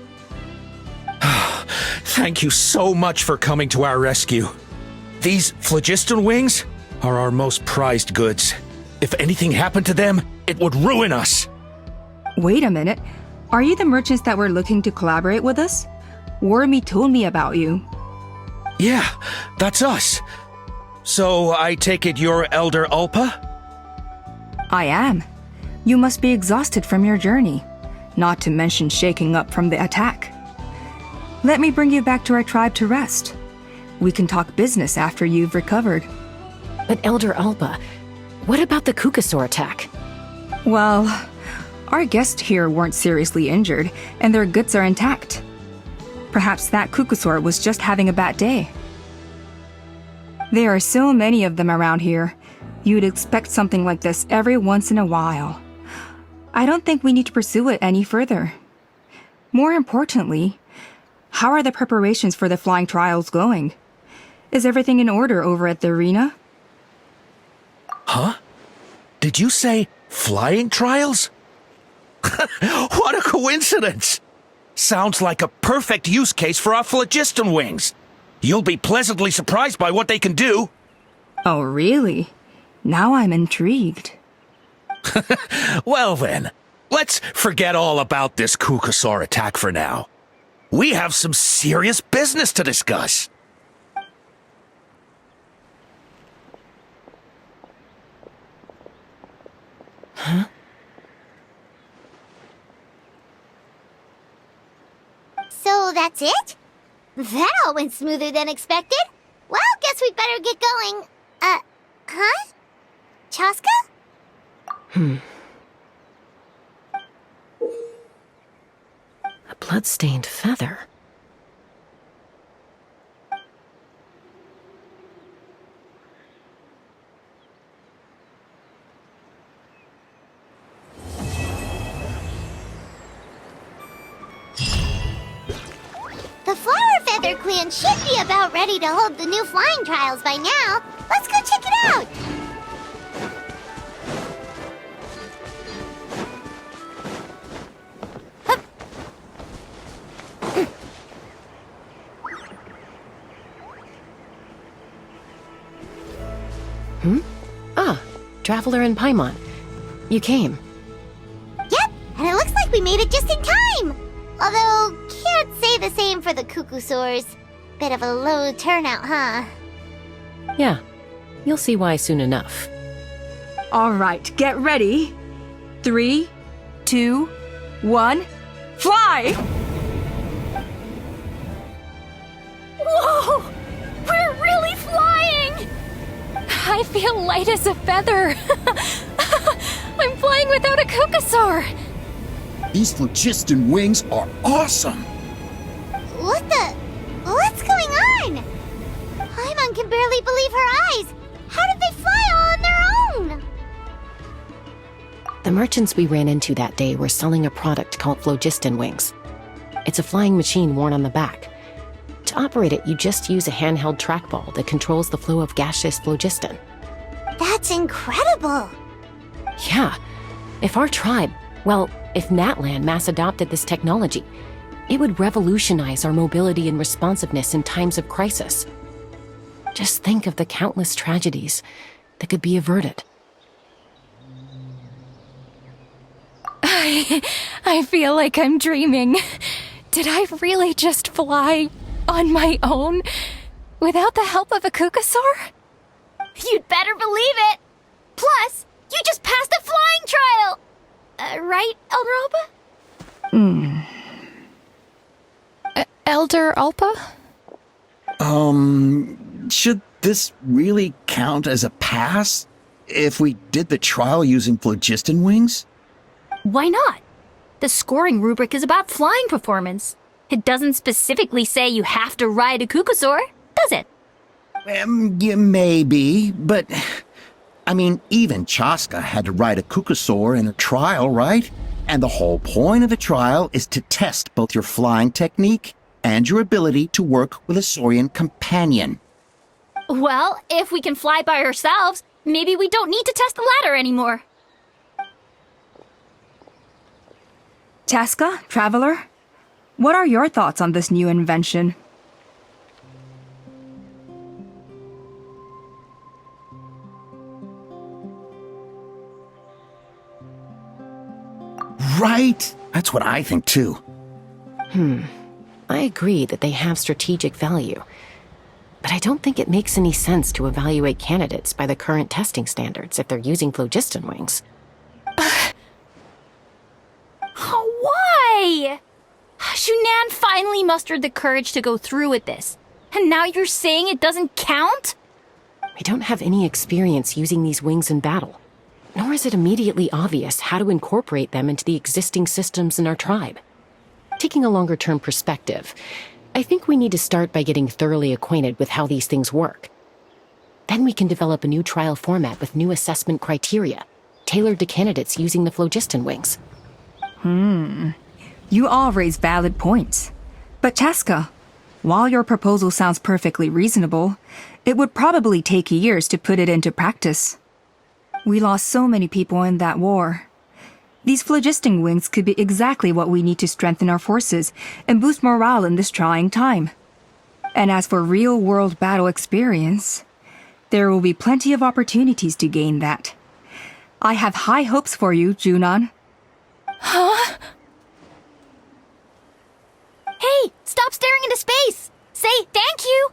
Thank you so much for coming to our rescue. These phlogiston wings are our most prized goods. If anything happened to them, it would ruin us. Wait a minute. Are you the merchants that were looking to collaborate with us? Wormy told me about you. Yeah, that's us. So I take it you're Elder Alpa? I am. You must be exhausted from your journey, not to mention shaking up from the attack. Let me bring you back to our tribe to rest. We can talk business after you've recovered. But Elder Alpa, what about the Kukusaur attack? Well, our guests here weren't seriously injured, and their goods are intact. Perhaps that Kukusaur was just having a bad day. There are so many of them around here. You'd expect something like this every once in a while. I don't think we need to pursue it any further. More importantly, how are the preparations for the flying trials going? Is everything in order over at the arena? Huh? Did you say flying trials? What a coincidence! Sounds like a perfect use case for our phlogiston wings. You'll be pleasantly surprised by what they can do. Oh, really? Now I'm intrigued. Well then, let's forget all about this Kukusaur attack for now. We have some serious business to discuss. Huh? So that's it? That all went smoother than expected. Well, guess we'd better get going. Huh? Chaska? A blood-stained feather. The Flower Feather Clan should be about ready to hold the new flying trials by now. Let's go check it out! Ah, Traveler and Paimon. You came. Yep, and it looks like like we made it just in time! Although, can't say the same for the Cuckoosaurs. Bit of a low turnout, huh? Yeah, you'll see why soon enough. All right, get ready. 3, 2, 1, fly! Whoa! We're really flying! I feel light as a feather. I'm flying without a Cuckoosaur. These phlogiston wings are awesome! What's going on? Paimon can barely believe her eyes. How did they fly all on their own? The merchants we ran into that day were selling a product called phlogiston wings. It's a flying machine worn on the back. To operate it, you just use a handheld trackball that controls the flow of gaseous phlogiston. That's incredible! Yeah, if Natlan mass adopted this technology, it would revolutionize our mobility and responsiveness in times of crisis. Just think of the countless tragedies that could be averted. I feel like I'm dreaming. Did I really just fly on my own without the help of a Cuckoosaur? You'd better believe it! Plus, you just passed a flying trial! Right, Elder Alpa? Elder Alpa? Should this really count as a pass? If we did the trial using phlogiston wings? Why not? The scoring rubric is about flying performance. It doesn't specifically say you have to ride a Cuckoosaur, does it? Yeah, maybe, but... I mean, even Chaska had to ride a Cuckoosaur in her trial, right? And the whole point of the trial is to test both your flying technique and your ability to work with a Saurian companion. Well, if we can fly by ourselves, maybe we don't need to test the ladder anymore. Chaska, Traveler, what are your thoughts on this new invention? Right? That's what I think too. I agree that they have strategic value, but I don't think it makes any sense to evaluate candidates by the current testing standards if they're using phlogiston wings. Why? Shunan finally mustered the courage to go through with this, and now you're saying it doesn't count? We don't have any experience using these wings in battle, nor is it immediately obvious how to incorporate them into the existing systems in our tribe. Taking a longer-term perspective, I think we need to start by getting thoroughly acquainted with how these things work. Then we can develop a new trial format with new assessment criteria, tailored to candidates using the phlogiston wings. You all raise valid points. But Chaska, while your proposal sounds perfectly reasonable, it would probably take years to put it into practice. We lost so many people in that war. These phlogiston wings could be exactly what we need to strengthen our forces and boost morale in this trying time. And as for real-world battle experience, there will be plenty of opportunities to gain that. I have high hopes for you, Junon. Huh? Hey, stop staring into space! Say thank you!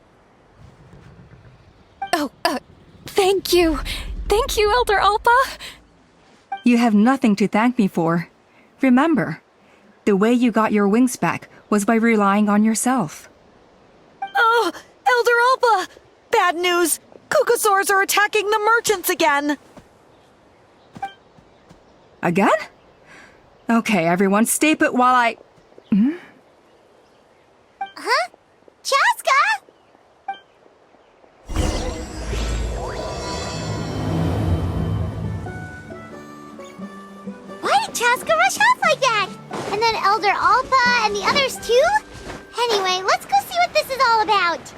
Oh, thank you. Thank you, Elder Alpa. You have nothing to thank me for. Remember, the way you got your wings back was by relying on yourself. Oh, Elder Alpa! Bad news! Cuckoosaurs are attacking the merchants again! Again? Okay, everyone, stay put while I... Huh? Chaska? Why did Chaska rush off like that? And then Elder Alpa and the others too? Anyway, let's go see what this is all about.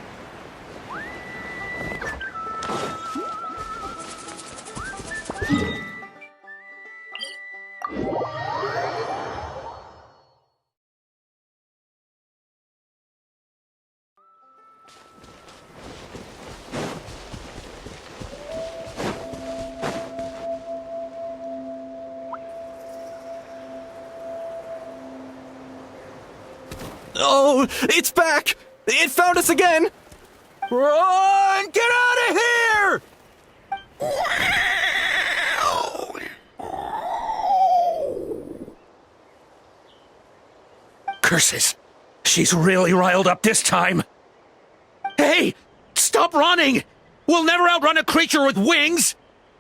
Oh, it's back! It found us again! Run! Get out of here! Curses! She's really riled up this time. Hey! Stop running! We'll never outrun a creature with wings!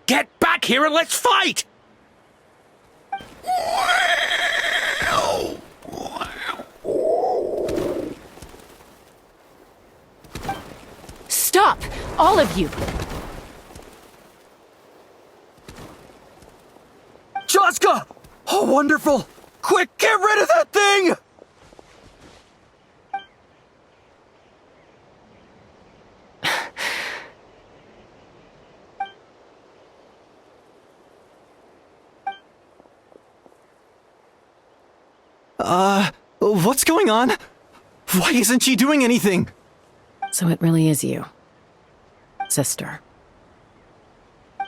Get back here and let's fight! Stop! All of you! Chaska! Oh, wonderful! Quick, get rid of that thing! What's going on? Why isn't she doing anything? So it really is you. Sister.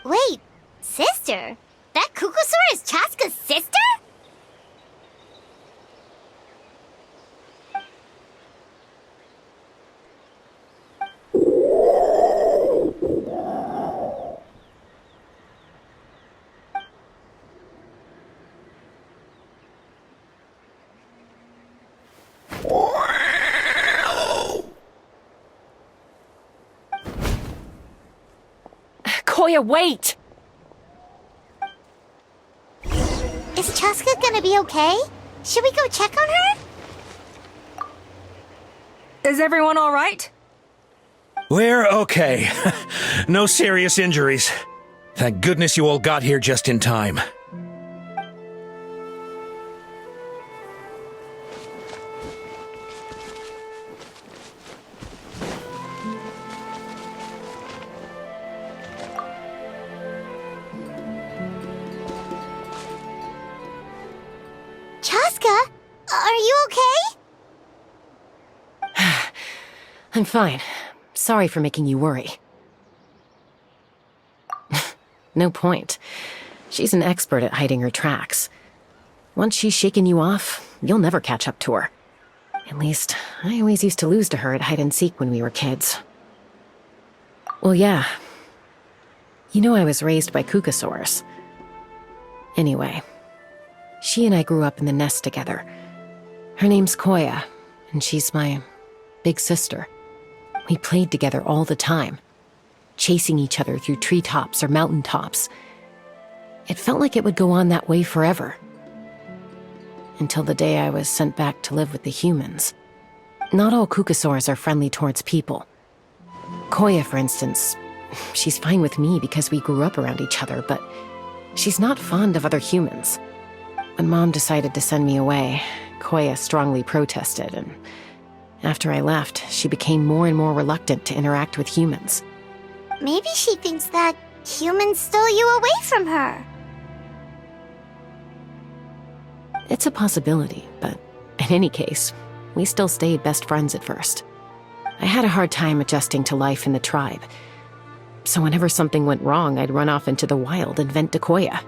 Wait, sister? That Kukusaur is Chaska's sister? Koya, wait! Is Chaska gonna be okay? Should we go check on her? Is everyone all right? We're okay. No serious injuries. Thank goodness you all got here just in time. Chaska, are you okay? I'm fine. Sorry for making you worry. No point. She's an expert at hiding her tracks. Once she's shaken you off, you'll never catch up to her. At least, I always used to lose to her at hide-and-seek when we were kids. Well, yeah. You know I was raised by Kukusaurs. Anyway, she and I grew up in the nest together. Her name's Koya, and she's my big sister. We played together all the time, chasing each other through treetops or mountaintops. It felt like it would go on that way forever. Until the day I was sent back to live with the humans. Not all Kukusaurs are friendly towards people. Koya, for instance, she's fine with me because we grew up around each other, but she's not fond of other humans. When Mom decided to send me away, Koya strongly protested, and after I left, she became more and more reluctant to interact with humans. Maybe she thinks that humans stole you away from her. It's a possibility, but in any case, we still stayed best friends at first. I had a hard time adjusting to life in the tribe, so whenever something went wrong, I'd run off into the wild and vent to Koya.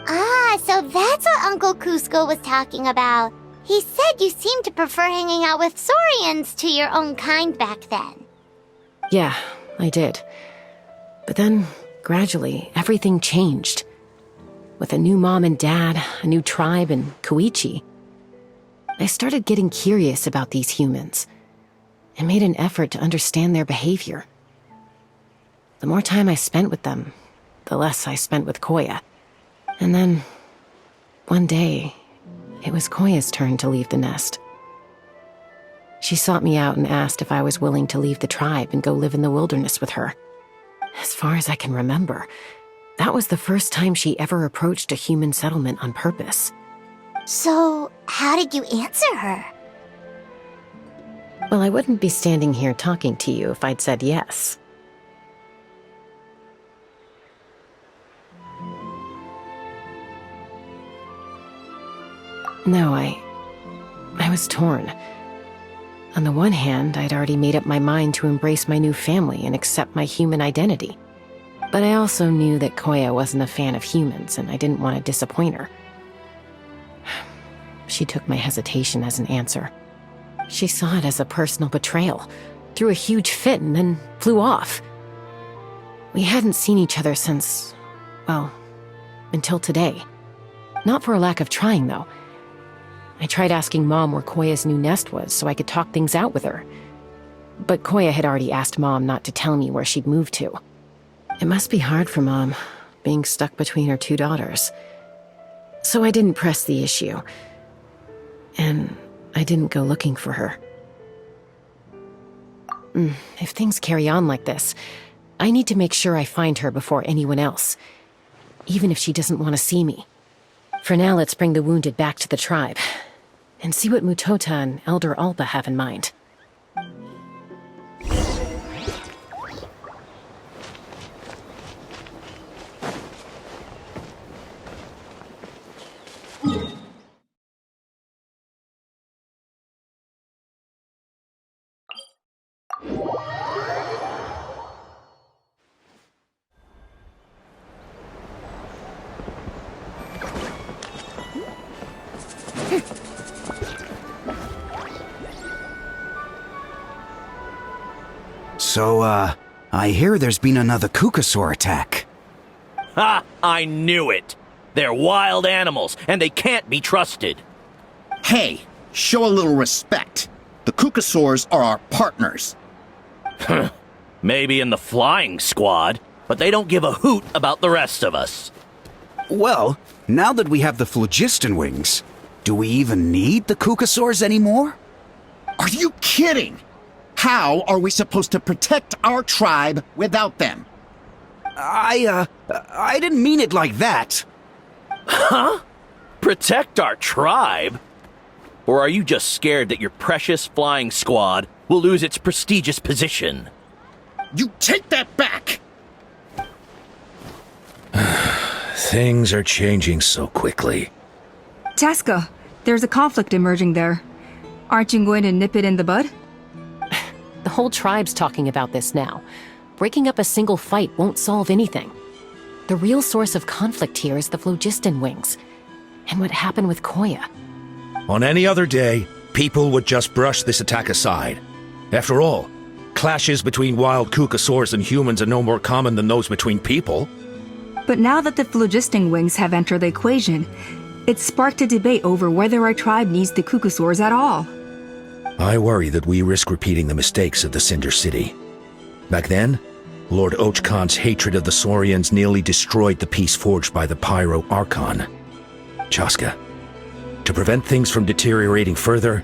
Ah, so that's what Uncle Cusco was talking about. He said you seemed to prefer hanging out with Saurians to your own kind back then. Yeah, I did. But then, gradually, everything changed. With a new mom and dad, a new tribe, and Koichi, I started getting curious about these humans and made an effort to understand their behavior. The more time I spent with them, the less I spent with Koya. And then, one day, it was Koya's turn to leave the nest. She sought me out and asked if I was willing to leave the tribe and go live in the wilderness with her. As far as I can remember, that was the first time she ever approached a human settlement on purpose. So, how did you answer her? Well, I wouldn't be standing here talking to you if I'd said yes. No, I was torn. On the one hand, I'd already made up my mind to embrace my new family and accept my human identity. But I also knew that Koya wasn't a fan of humans, and I didn't want to disappoint her. She took my hesitation as an answer. She saw it as a personal betrayal, threw a huge fit, and then flew off. We hadn't seen each other since, well, until today. Not for a lack of trying, though. I tried asking Mom where Koya's new nest was so I could talk things out with her. But Koya had already asked Mom not to tell me where she'd moved to. It must be hard for Mom, being stuck between her two daughters. So I didn't press the issue. And I didn't go looking for her. If things carry on like this, I need to make sure I find her before anyone else, even if she doesn't want to see me. For now, let's bring the wounded back to the tribe, and see what Mutota and Elder Alba have in mind. So, I hear there's been another Kukasaur attack. Ha! I knew it! They're wild animals, and they can't be trusted. Hey, show a little respect. The Kukasaurs are our partners. Maybe in the flying squad, but they don't give a hoot about the rest of us. Well, now that we have the phlogiston wings, do we even need the Kukasaurs anymore? Are you kidding? How are we supposed to protect our tribe without them? I didn't mean it like that. Huh? Protect our tribe? Or are you just scared that your precious flying squad will lose its prestigious position? You take that back! Things are changing so quickly. Chaska, there's a conflict emerging there. Aren't you going to nip it in the bud? The whole tribe's talking about this now. Breaking up a single fight won't solve anything. The real source of conflict here is the phlogiston wings, and what happened with Koya. On any other day, people would just brush this attack aside. After all, clashes between wild Kukasaurs and humans are no more common than those between people. But now that the phlogiston wings have entered the equation, it's sparked a debate over whether our tribe needs the Kukasaurs at all. I worry that we risk repeating the mistakes of the Cinder City. Back then, Lord Ochkon's hatred of the Saurians nearly destroyed the peace forged by the Pyro Archon. Chaska, to prevent things from deteriorating further,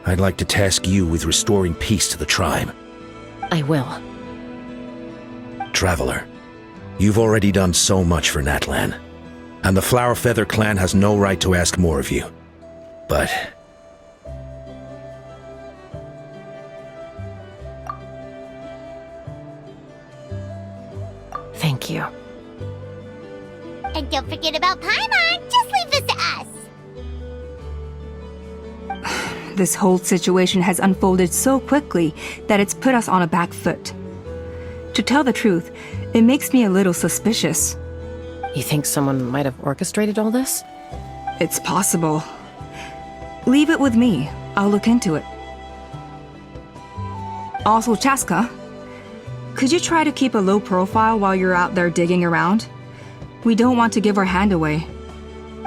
I'd like to task you with restoring peace to the tribe. I will. Traveler, you've already done so much for Natlan, and the Flower Feather clan has no right to ask more of you. But thank you. And don't forget about Paimon. Just leave this to us. This whole situation has unfolded so quickly that it's put us on a back foot. To tell the truth, it makes me a little suspicious. You think someone might have orchestrated all this? It's possible. Leave it with me. I'll look into it. Also, Chaska, could you try to keep a low profile while you're out there digging around? We don't want to give our hand away.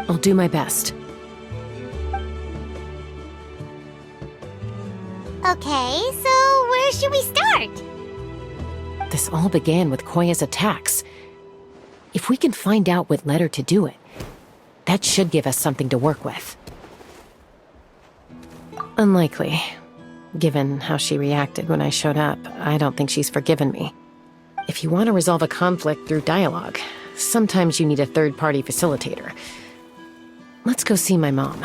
I'll do my best. Okay, so where should we start? This all began with Koya's attacks. If we can find out what led her to do it, that should give us something to work with. Unlikely. Given how she reacted when I showed up, I don't think she's forgiven me. If you want to resolve a conflict through dialogue, sometimes you need a third-party facilitator. Let's go see my mom.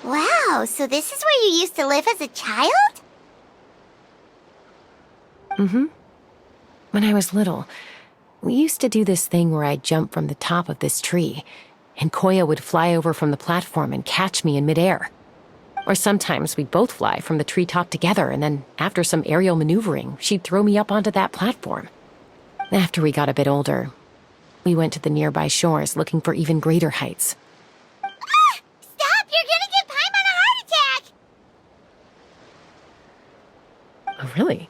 Wow, so this is where you used to live as a child? Mm-hmm. When I was little, we used to do this thing where I'd jump from the top of this tree, and Koya would fly over from the platform and catch me in midair. Or sometimes we'd both fly from the treetop together, and then after some aerial maneuvering, she'd throw me up onto that platform. After we got a bit older, we went to the nearby shores looking for even greater heights. Stop! You're gonna give Paimon a heart attack! Oh, really?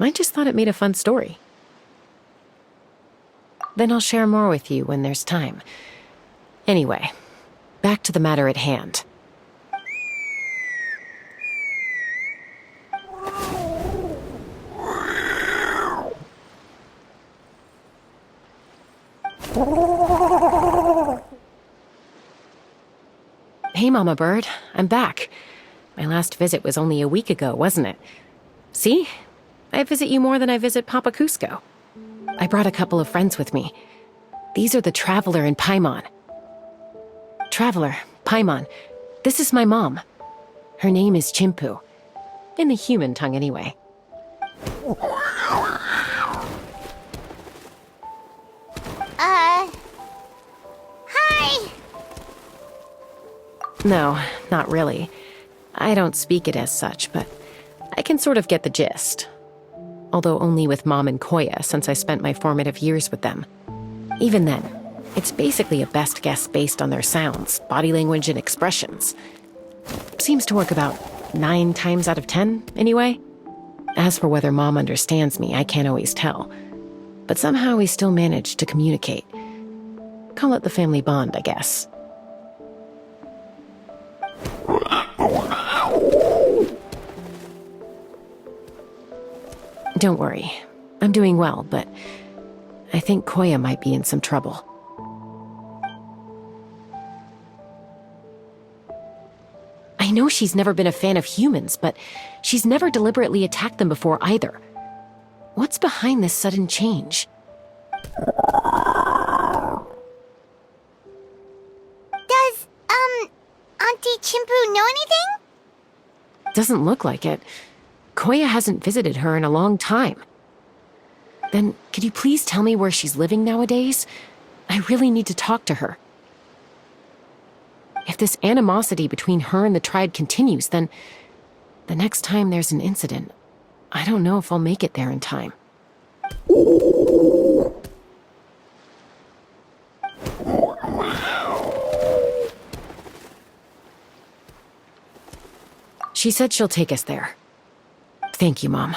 I just thought it made a fun story. Then I'll share more with you when there's time. Anyway, back to the matter at hand. Hey, Mama Bird, I'm back. My last visit was only a week ago, wasn't it? See? I visit you more than I visit Papa Cusco. I brought a couple of friends with me. These are the Traveler and Paimon. Traveler, Paimon, this is my mom. Her name is Chimpu. In the human tongue, anyway. Hi! No, not really. I don't speak it as such, but I can sort of get the gist. Although only with Mom and Koya, since I spent my formative years with them. Even then, it's basically a best guess based on their sounds, body language, and expressions. Seems to work about 9 times out of 10, anyway. As for whether Mom understands me, I can't always tell. But somehow we still manage to communicate. Call it the family bond, I guess. Don't worry. I'm doing well, but I think Koya might be in some trouble. I know she's never been a fan of humans, but she's never deliberately attacked them before either. What's behind this sudden change? Does, Auntie Chimpu know anything? Doesn't look like it. Koya hasn't visited her in a long time. Then, could you please tell me where she's living nowadays? I really need to talk to her. If this animosity between her and the tribe continues, then the next time there's an incident, I don't know if I'll make it there in time. She said she'll take us there. Thank you, Mom.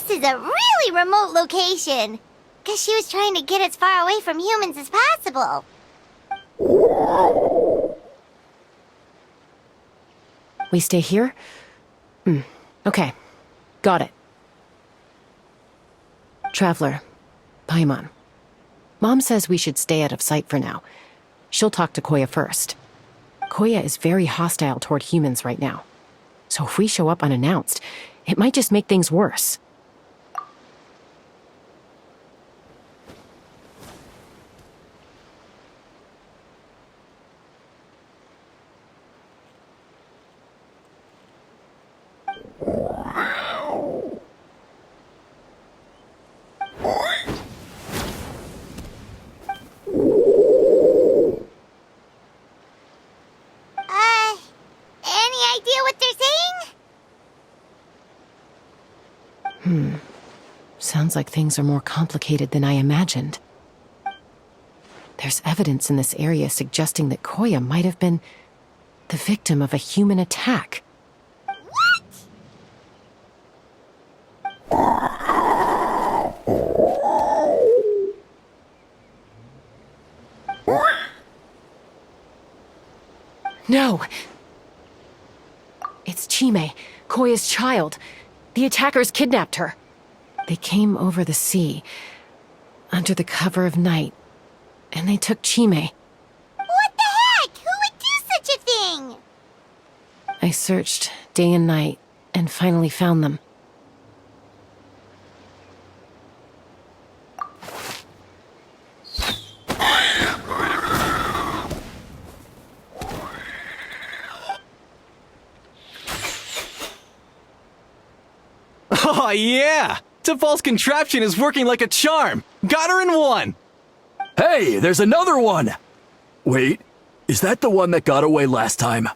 this is a really remote location. Because she was trying to get as far away from humans as possible. We stay here? Okay. Got it. Traveler, Paimon. Mom says we should stay out of sight for now. She'll talk to Koya first. Koya is very hostile toward humans right now. So if we show up unannounced, it might just make things worse. Any idea what they're saying? Sounds like things are more complicated than I imagined. There's evidence in this area suggesting that Koya might have been the victim of a human attack. No! It's Chime, Koya's child. The attackers kidnapped her. They came over the sea, under the cover of night, and they took Chime. What the heck? Who would do such a thing? I searched day and night, and finally found them. Oh, yeah! T'Pol's contraption is working like a charm! Got her in one! Hey, there's another one! Wait, is that the one that got away last time?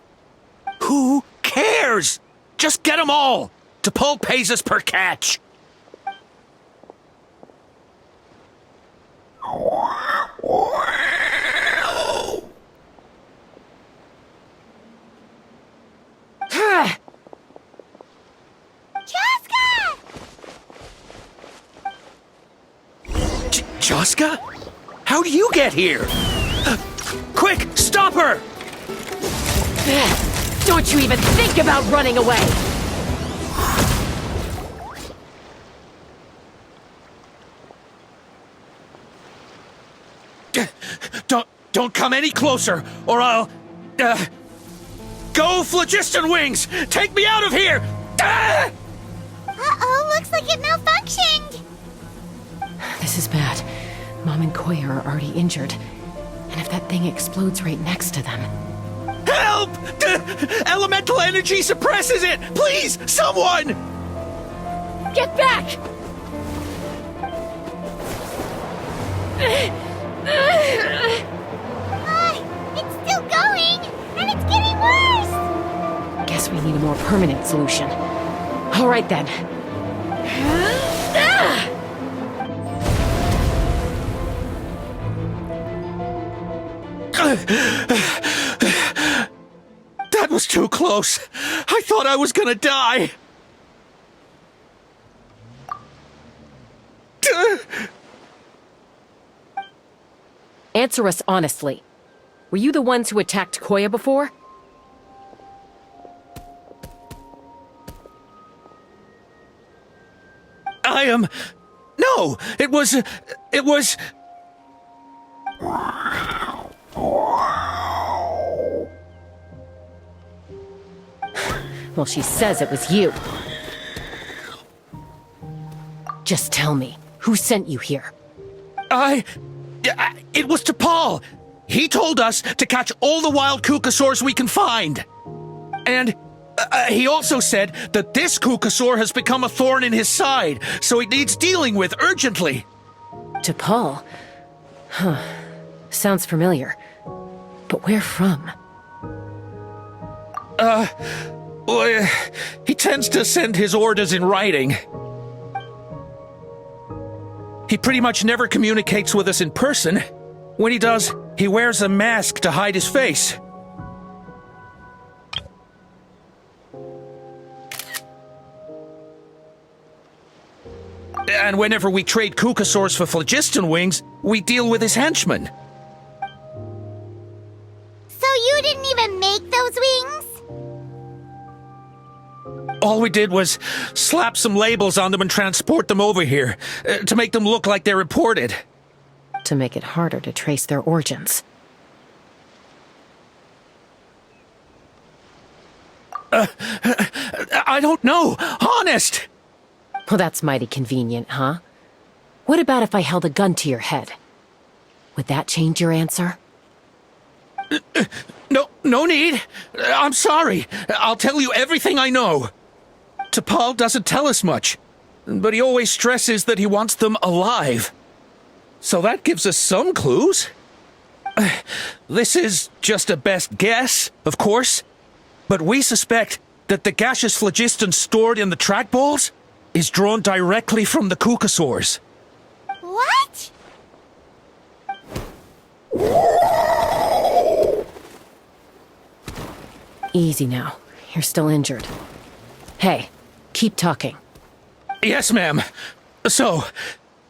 Who cares? Just get them all! T'Pol pays us per catch! Joska? How do you get here? Quick, stop her! Don't you even think about running away! Don't come any closer, or I'll... Go, Phlogiston Wings! Take me out of here! Uh-oh, looks like it malfunctioned! This is bad. Mom and Koya are already injured. And if that thing explodes right next to them... Help! Elemental energy suppresses it! Please, someone! Get back! It's still going! And it's getting worse! Guess we need a more permanent solution. All right then. That was too close. I thought I was gonna die. Answer us honestly. Were you the ones who attacked Koya before? I am... No, it was... Well, she says it was you. Just tell me, who sent you here? It was T'Pol. He told us to catch all the wild Kukasaurs we can find. And he also said that this Kukasaur has become a thorn in his side, so it needs dealing with urgently. T'Pol? Huh. Sounds familiar. But where from? Well, he tends to send his orders in writing. He pretty much never communicates with us in person. When he does, he wears a mask to hide his face. And whenever we trade Kukasaurs for phlogiston wings, we deal with his henchmen. So you didn't even make those wings? All we did was slap some labels on them and transport them over here, to make them look like they're imported. To make it harder to trace their origins. I don't know, honest! Well, that's mighty convenient, huh? What about if I held a gun to your head? Would that change your answer? No need. I'm sorry. I'll tell you everything I know. T'Pol doesn't tell us much, but he always stresses that he wants them alive. So that gives us some clues. This is just a best guess, of course, but we suspect that the gaseous phlogiston stored in the trackballs is drawn directly from the Kukasaurs. What? Easy now. You're still injured. Hey, keep talking. Yes, ma'am. So,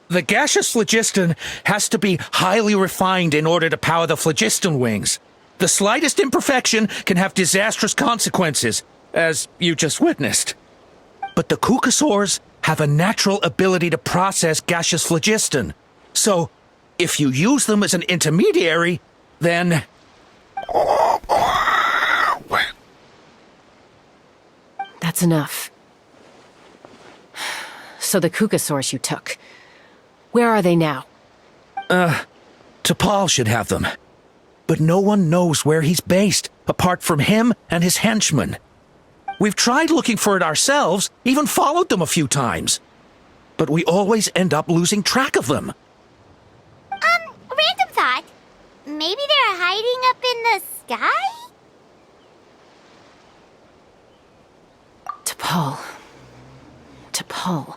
the gaseous phlogiston has to be highly refined in order to power the phlogiston wings. The slightest imperfection can have disastrous consequences, as you just witnessed. But the Kukasaurs have a natural ability to process gaseous phlogiston. So, if you use them as an intermediary, then... That's enough. So the Kukasaurs you took, where are they now? T'Pol should have them. But no one knows where he's based, apart from him and his henchmen. We've tried looking for it ourselves, even followed them a few times. But we always end up losing track of them. Random thought. Maybe they're hiding up in the sky? T'Pol.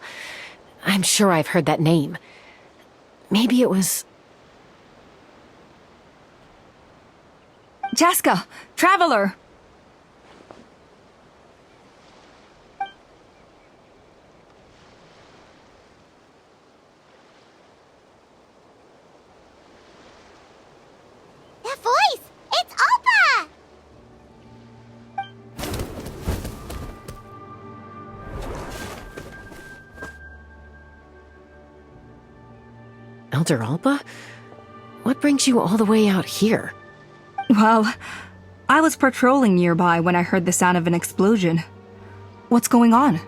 I'm sure I've heard that name. Maybe it was... Chaska! Traveler! That voice! It's Alpa! Elder Alpa? What brings you all the way out here? Well, I was patrolling nearby when I heard the sound of an explosion. What's going on?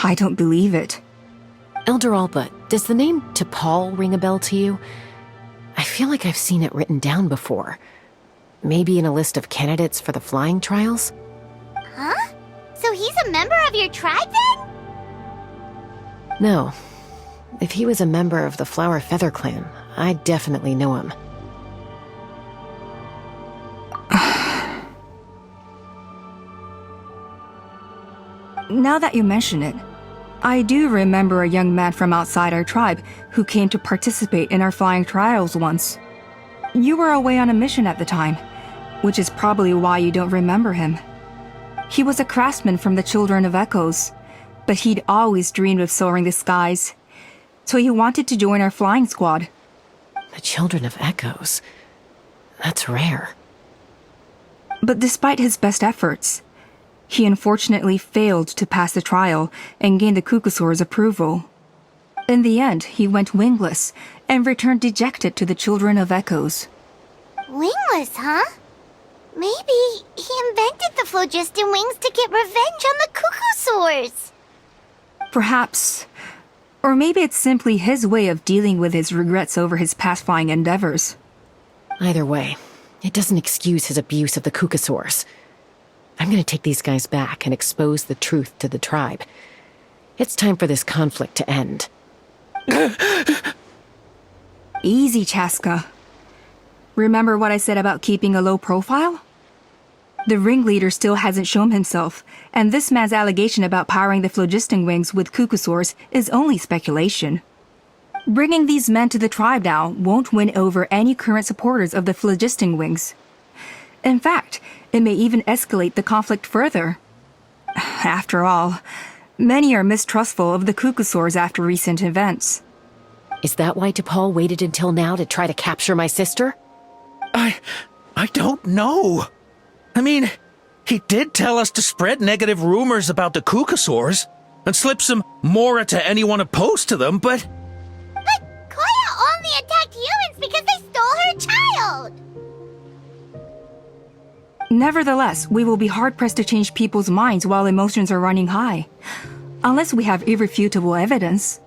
I don't believe it. Elder Alpa, does the name T'Pol ring a bell to you? I feel like I've seen it written down before. Maybe in a list of candidates for the flying trials? Huh? So he's a member of your tribe then? No. If he was a member of the Flower Feather clan, I'd definitely know him. Now that you mention it, I do remember a young man from outside our tribe who came to participate in our flying trials once. You were away on a mission at the time, which is probably why you don't remember him. He was a craftsman from the Children of Echoes, but he'd always dreamed of soaring the skies, so he wanted to join our flying squad. The Children of Echoes? That's rare. But despite his best efforts, he unfortunately failed to pass the trial and gain the Kukasaur's approval. In the end, he went wingless and returned dejected to the Children of Echoes. Wingless, huh? Maybe he invented the phlogiston wings to get revenge on the Kukasaurs. Perhaps. Or maybe it's simply his way of dealing with his regrets over his past flying endeavors. Either way, it doesn't excuse his abuse of the Kukasaurs. I'm gonna take these guys back and expose the truth to the tribe. It's time for this conflict to end. Easy, Chaska. Remember what I said about keeping a low profile? The ringleader still hasn't shown himself, and this man's allegation about powering the phlogiston wings with Kukasaurs is only speculation. Bringing these men to the tribe now won't win over any current supporters of the phlogiston wings. In fact, it may even escalate the conflict further. After all, many are mistrustful of the Cucusaurs after recent events. Is that why T'Pol waited until now to try to capture my sister? I don't know. I mean, he did tell us to spread negative rumors about the Cucusaurs and slip some Mora to anyone opposed to them, but... But Koya only attacked humans because they stole her child! Nevertheless, we will be hard-pressed to change people's minds while emotions are running high. Unless we have irrefutable evidence.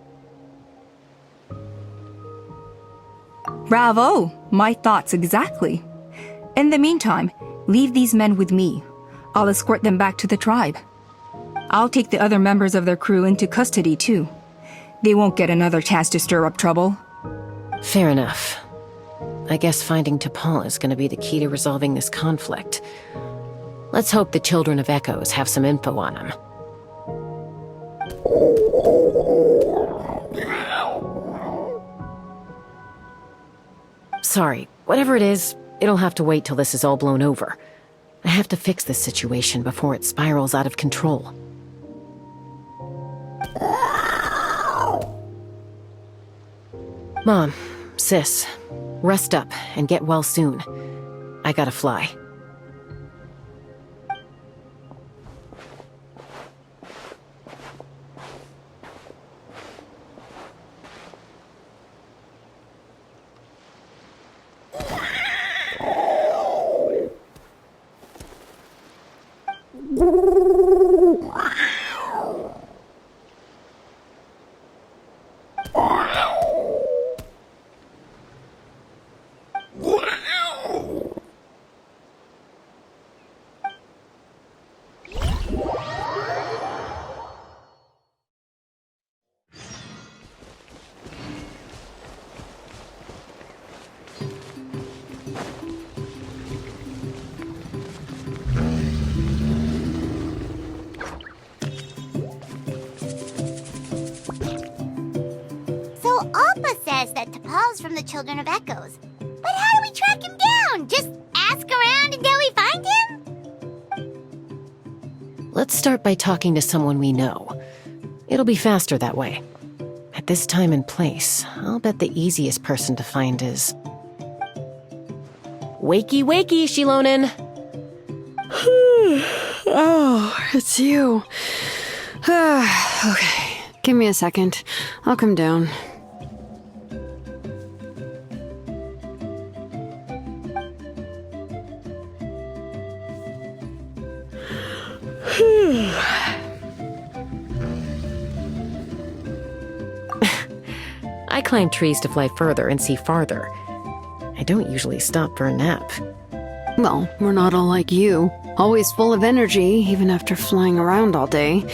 Bravo! My thoughts exactly. In the meantime, leave these men with me. I'll escort them back to the tribe. I'll take the other members of their crew into custody too. They won't get another chance to stir up trouble. Fair enough. I guess finding T'Pol is going to be the key to resolving this conflict. Let's hope the Children of Echoes have some info on him. Sorry, whatever it is, it'll have to wait till this is all blown over. I have to fix this situation before it spirals out of control. Mom, sis, rest up and get well soon. I gotta fly. Says that T'Pol's from the Children of Echoes. But how do we track him down? Just ask around until we find him? Let's start by talking to someone we know. It'll be faster that way. At this time and place, I'll bet the easiest person to find is... Wakey, wakey, Shilonen! Oh, it's you. Okay, give me a second. I'll come down. I climb trees to fly further and see farther. I don't usually stop for a nap. Well, we're not all like you. Always full of energy, even after flying around all day.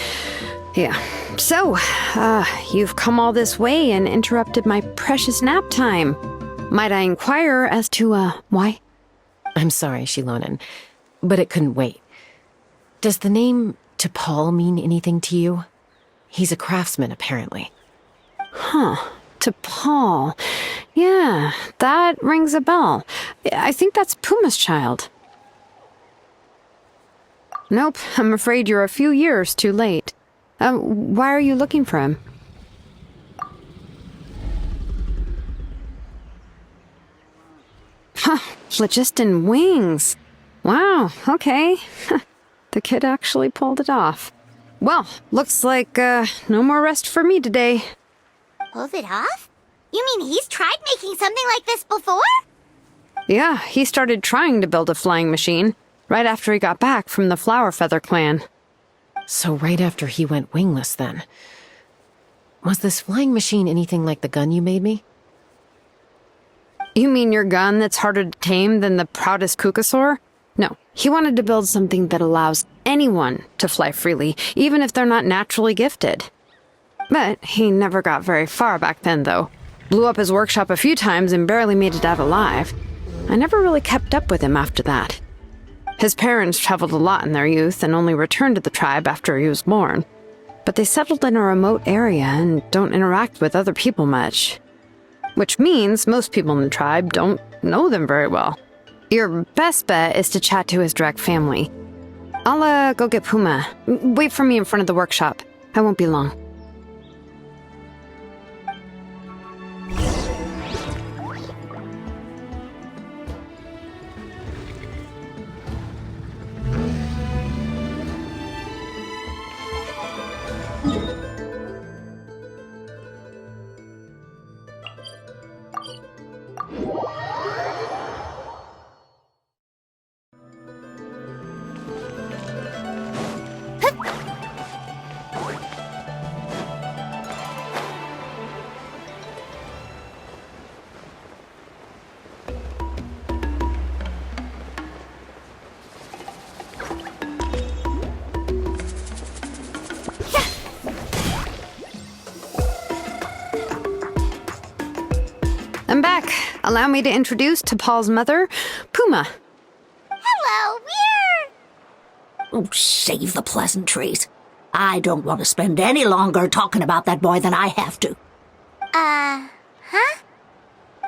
Yeah. So, you've come all this way and interrupted my precious nap time. Might I inquire as to, why? I'm sorry, Shilonen, but it couldn't wait. Does the name T'Pol mean anything to you? He's a craftsman, apparently. Huh. T'Pol. Yeah, that rings a bell. I think that's Puma's child. Nope, I'm afraid you're a few years too late. Why are you looking for him? Huh, phlogiston wings. Wow, okay. The kid actually pulled it off. Well, looks like, no more rest for me today. Pulled it off? You mean he's tried making something like this before? Yeah, he started trying to build a flying machine right after he got back from the Flower Feather clan. So right after he went wingless, then. Was this flying machine anything like the gun you made me? You mean your gun that's harder to tame than the proudest Cucusaur? No, he wanted to build something that allows anyone to fly freely, even if they're not naturally gifted. But he never got very far back then, though. Blew up his workshop a few times and barely made it out alive. I never really kept up with him after that. His parents traveled a lot in their youth and only returned to the tribe after he was born. But they settled in a remote area and don't interact with other people much. Which means most people in the tribe don't know them very well. Your best bet is to chat to his direct family. I'll go get Puma. Wait for me in front of the workshop. I won't be long. I'm back. Allow me to introduce to Paul's mother, Puma. Hello, Oh, save the pleasantries. I don't want to spend any longer talking about that boy than I have to. Huh?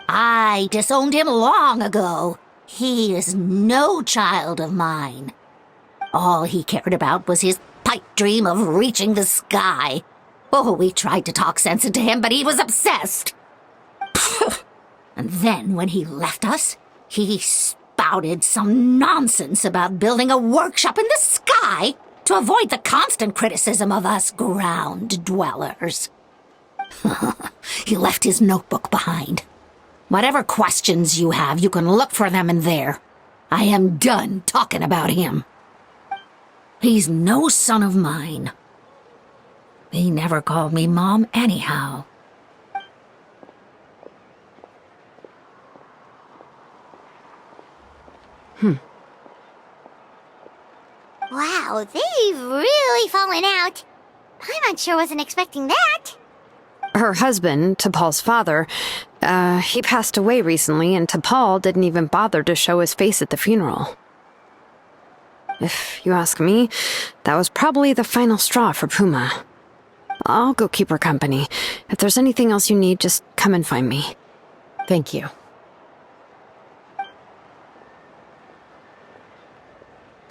I disowned him long ago. He is no child of mine. All he cared about was his pipe dream of reaching the sky. Oh, we tried to talk sense into him, but he was obsessed. And then when he left us, he spouted some nonsense about building a workshop in the sky to avoid the constant criticism of us ground dwellers. He left his notebook behind. Whatever questions you have, you can look for them in there. I am done talking about him. He's no son of mine. He never called me Mom anyhow. Wow, they've really fallen out. Paimon sure wasn't expecting that. Her husband, T'Pol's father, he passed away recently, and T'Pol didn't even bother to show his face at the funeral. If you ask me, that was probably the final straw for Puma. I'll go keep her company. If there's anything else you need, just come and find me. Thank you.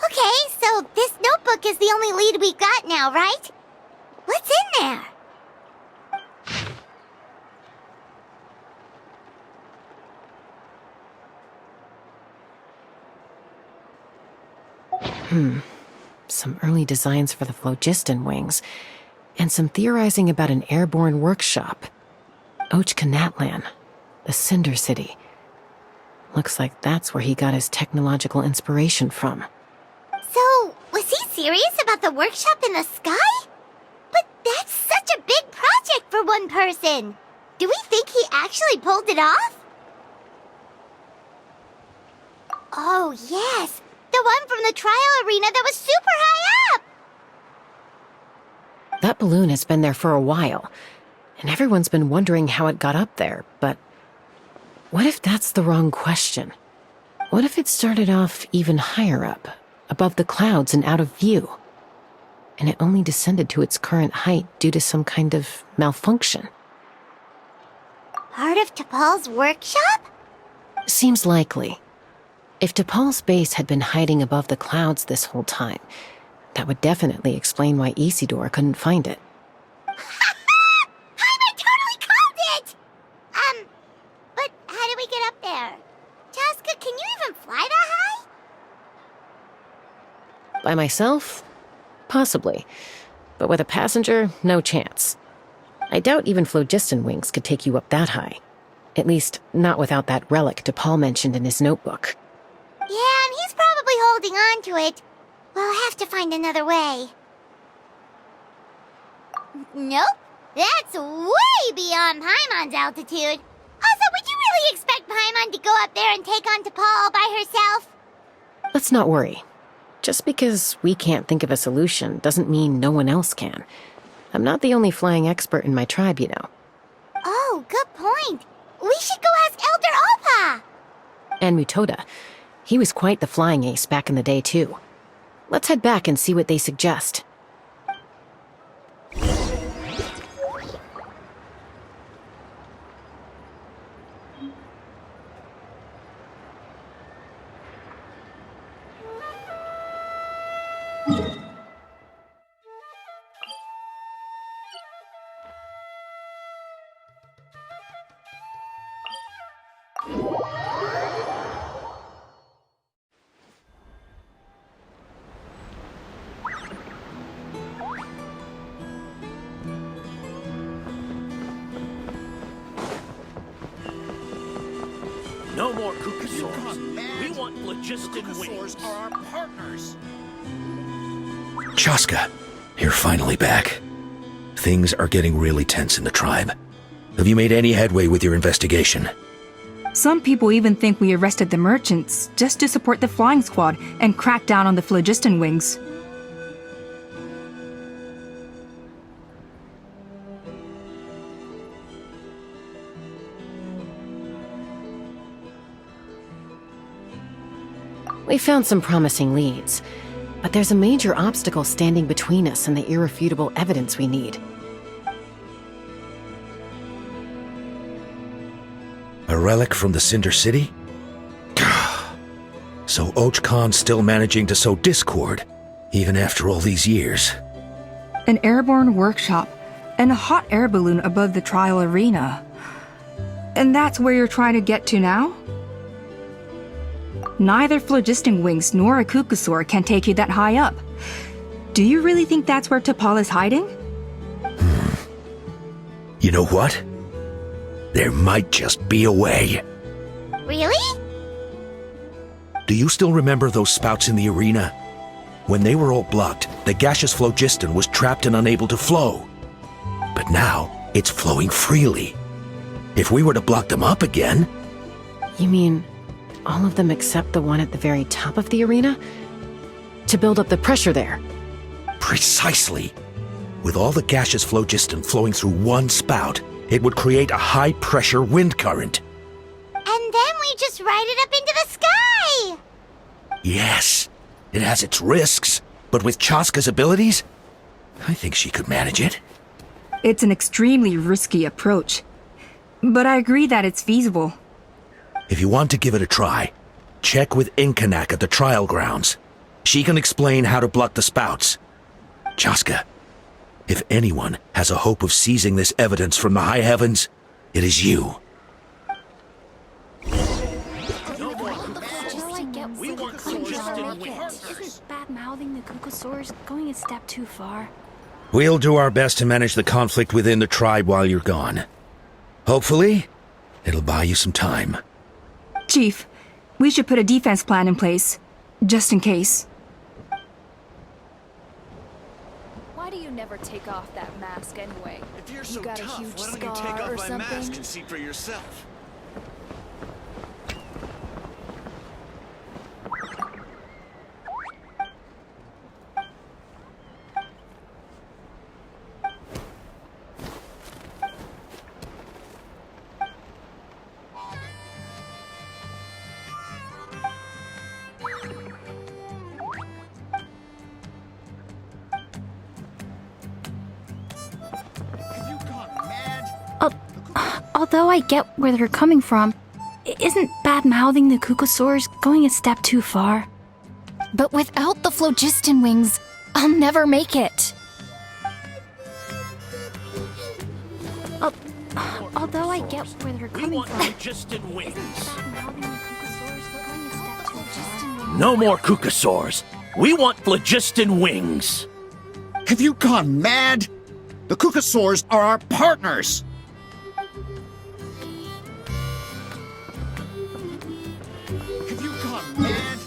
Okay, so this notebook is the only lead we got now, right? What's in there? Some early designs for the phlogiston wings, and some theorizing about an airborne workshop. Ochkanatlan, the Cinder City. Looks like that's where he got his technological inspiration from. So, was he serious about the workshop in the sky? But that's such a big project for one person. Do we think he actually pulled it off? Oh, yes. The one from the trial arena that was super high up! That balloon has been there for a while, and everyone's been wondering how it got up there, but what if that's the wrong question? What if it started off even higher up, above the clouds and out of view, and it only descended to its current height due to some kind of malfunction? Part of T'Pol's workshop? Seems likely. If T'Pol's base had been hiding above the clouds this whole time, that would definitely explain why Isidore couldn't find it. I totally called it! But how do we get up there? Chaska, can you even fly that high? By myself? Possibly. But with a passenger, no chance. I doubt even phlogiston wings could take you up that high. At least, not without that relic T'Pol mentioned in his notebook. Yeah, and he's probably holding on to it. We'll have to find another way. Nope. That's way beyond Paimon's altitude. Also, would you really expect Paimon to go up there and take on T'Pol all by herself? Let's not worry. Just because we can't think of a solution doesn't mean no one else can. I'm not the only flying expert in my tribe, you know. Oh, good point. We should go ask Elder Alpa. And Mutoda. He was quite the flying ace back in the day, too. Let's head back and see what they suggest. No more Kukasaurs. We want phlogiston wings. Are our partners. Chaska, you're finally back. Things are getting really tense in the tribe. Have you made any headway with your investigation? Some people even think we arrested the merchants just to support the flying squad and crack down on the phlogiston wings. We found some promising leads, but there's a major obstacle standing between us and the irrefutable evidence we need. A relic from the Cinder City? So Och Khan's still managing to sow discord, even after all these years. An airborne workshop and a hot air balloon above the trial arena. And that's where you're trying to get to now? Neither phlogiston wings nor a Kukusaur can take you that high up. Do you really think that's where T'Pol is hiding? You know what? There might just be a way. Really? Do you still remember those spouts in the arena? When they were all blocked, the gaseous phlogiston was trapped and unable to flow. But now, it's flowing freely. If we were to block them up again... You mean all of them except the one at the very top of the arena? To build up the pressure there? Precisely. With all the gaseous phlogiston flowing through one spout, it would create a high-pressure wind current. And then we just ride it up into the sky! Yes, it has its risks, but with Chaska's abilities, I think she could manage it. It's an extremely risky approach, but I agree that it's feasible. If you want to give it a try, check with Inkanak at the trial grounds. She can explain how to block the spouts. Chaska, if anyone has a hope of seizing this evidence from the high heavens, it is you. Isn't bad-mouthing the Kukusaurs going a step too far? We'll do our best to manage the conflict within the tribe while you're gone. Hopefully, it'll buy you some time. Chief, we should put a defense plan in place, just in case. Why do you never take off that mask anyway? If you're You so got a tough, huge why don't you scar take or off my something? mask and see for yourself? Although I get where they're coming from, isn't bad-mouthing the Kukusaurs going a step too far? But without the phlogiston wings, I'll never make it. Although I get where they're coming from, Phlogiston wings. bad-mouthing the Kukusaurs going a step too far? No more Kukasaurs. We want phlogiston wings. Have you gone mad? The Kukusaurs are our partners. Have you gone mad?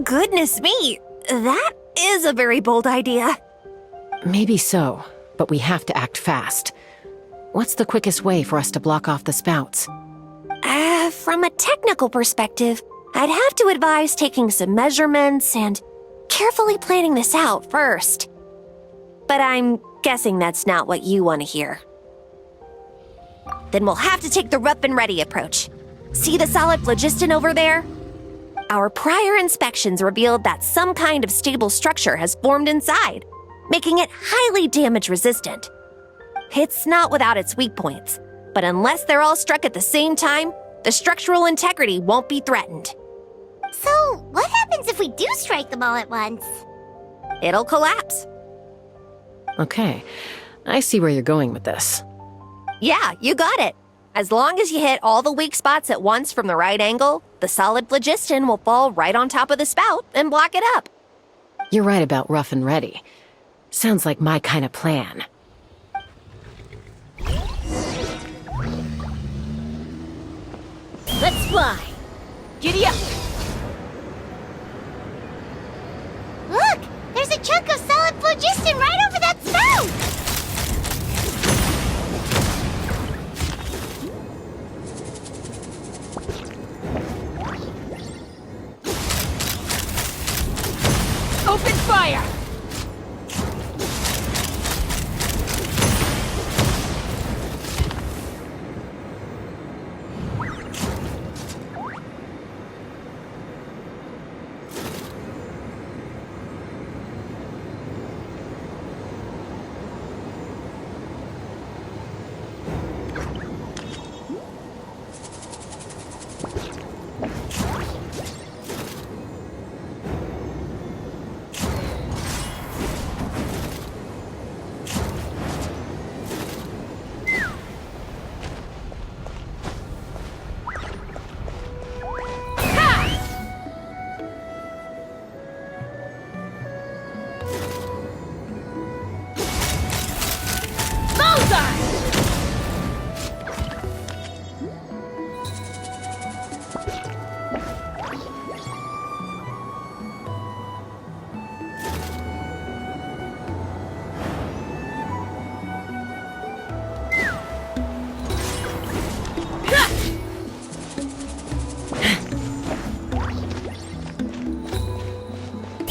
Goodness me, that is a very bold idea. Maybe so, but we have to act fast. What's the quickest way for us to block off the spouts? From a technical perspective, I'd have to advise taking some measurements and carefully planning this out first. But I'm guessing that's not what you want to hear. Then we'll have to take the rough and ready approach. See the solid phlogiston over there? Our prior inspections revealed that some kind of stable structure has formed inside, making it highly damage resistant. It's not without its weak points, but unless they're all struck at the same time, the structural integrity won't be threatened. So, what happens if we do strike them all at once? It'll collapse. Okay, I see where you're going with this. Yeah, you got it. As long as you hit all the weak spots at once from the right angle, the solid phlogiston will fall right on top of the spout and block it up. You're right about rough and ready. Sounds like my kind of plan. Let's fly. Giddy up. Look! There's a chunk of solid phlogiston right over that spout! Open fire!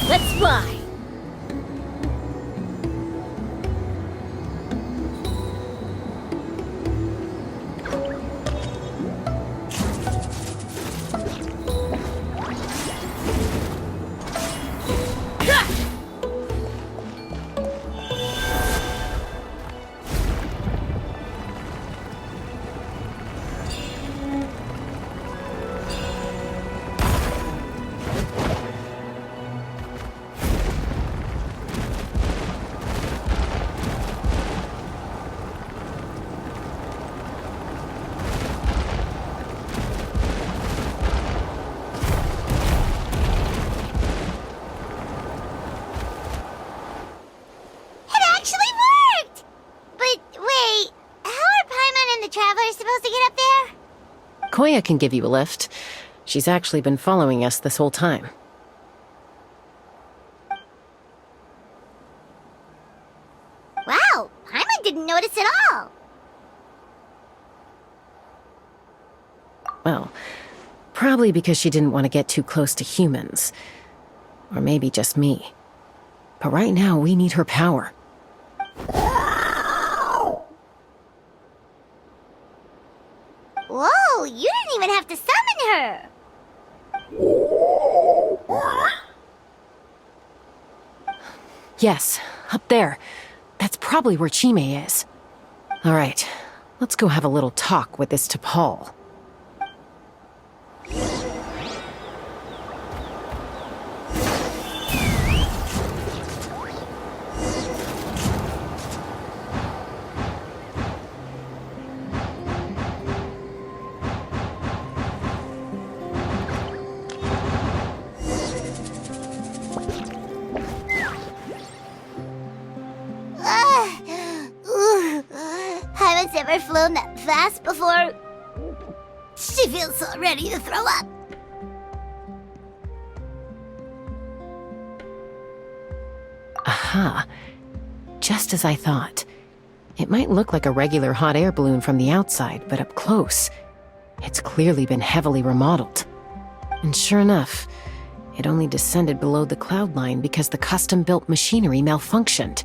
Let's fly. Koya can give you a lift. She's actually been following us this whole time. Wow, Paimon didn't notice at all. Well, probably because she didn't want to get too close to humans. Or maybe just me. But right now, we need her power. Whoa, you didn't even have to summon her! Yes, up there. That's probably where Chime is. All right, let's go have a little talk with this T'Pol. Paimon's never flown that fast before. She feels so ready to throw up. Aha. Just as I thought. It might look like a regular hot air balloon from the outside, but up close, it's clearly been heavily remodeled. And sure enough, it only descended below the cloud line because the custom-built machinery malfunctioned.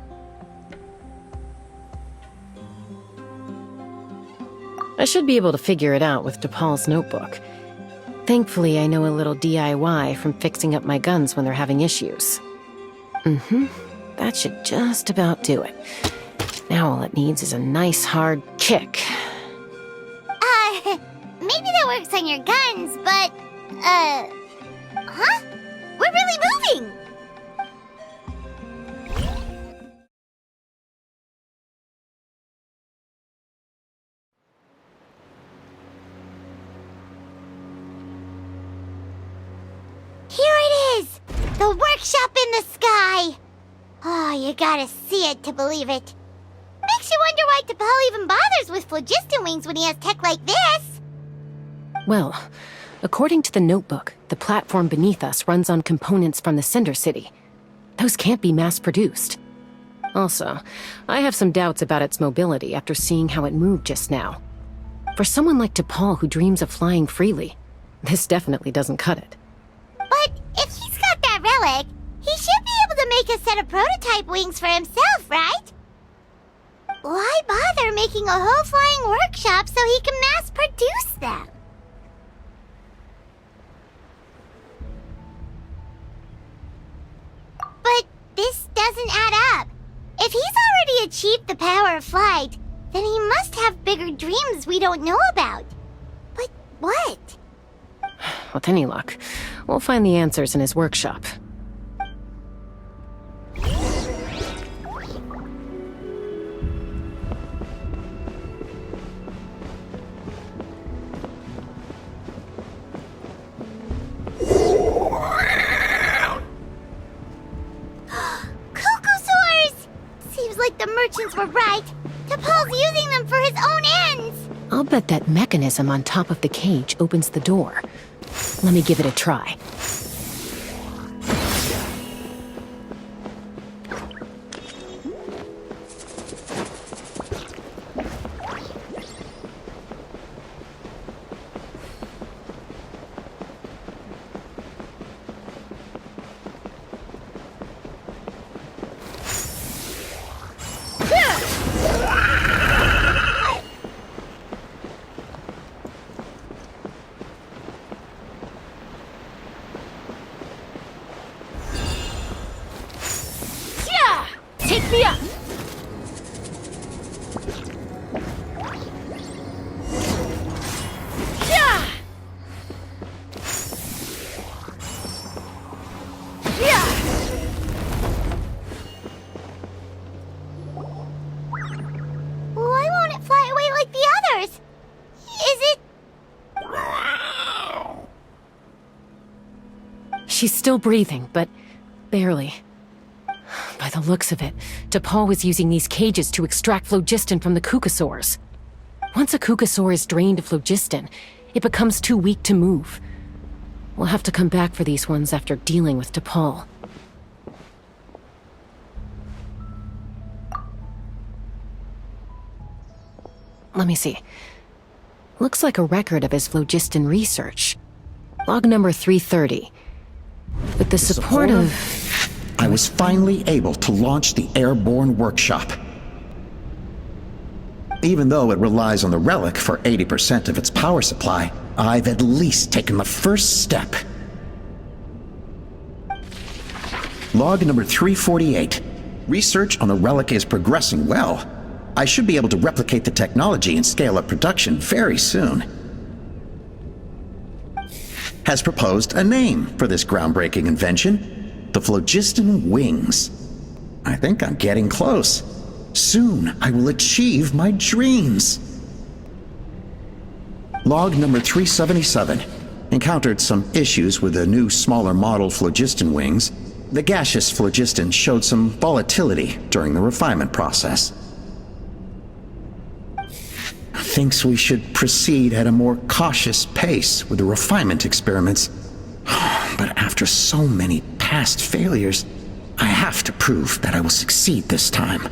I should be able to figure it out with DePaul's notebook. Thankfully, I know a little DIY from fixing up my guns when they're having issues. That should just about do it. Now all it needs is a nice hard kick. Maybe that works on your guns, but, huh? We're really moving! Here it is! The workshop in the sky! Oh, you gotta see it to believe it. Makes you wonder why T'Pol even bothers with phlogiston wings when he has tech like this. Well, according to the notebook, the platform beneath us runs on components from the Cinder City. Those can't be mass-produced. Also, I have some doubts about its mobility after seeing how it moved just now. For someone like T'Pol who dreams of flying freely, this definitely doesn't cut it. But if he's got that relic, he should be able to make a set of prototype wings for himself, right? Why bother making a whole flying workshop so he can mass-produce them? But this doesn't add up. If he's already achieved the power of flight, then he must have bigger dreams we don't know about. But what? With any luck, we'll find the answers in his workshop. The merchants were right. T'Pol's using them for his own ends. I'll bet that mechanism on top of the cage opens the door. Let me give it a try. Take me up! Why won't it fly away like the others? Is it... She's still breathing, but barely. By the looks of it, T'Pol was using these cages to extract phlogiston from the Kukasaurs. Once a Kukasaur is drained of phlogiston, it becomes too weak to move. We'll have to come back for these ones after dealing with T'Pol. Let me see. Looks like a record of his phlogiston research. Log number 330. With the support of... I was finally able to launch the airborne workshop. Even though it relies on the relic for 80% of its power supply, I've at least taken the first step. Log number 348. Research on the relic is progressing well. I should be able to replicate the technology and scale up production very soon. Has proposed a name for this groundbreaking invention. The phlogiston wings. I think I'm getting close. Soon I will achieve my dreams. Log number 377. Encountered some issues with the new smaller model phlogiston wings. The gaseous phlogiston showed some volatility during the refinement process. Thinks we should proceed at a more cautious pace with the refinement experiments. But after so many past failures, I have to prove that I will succeed this time.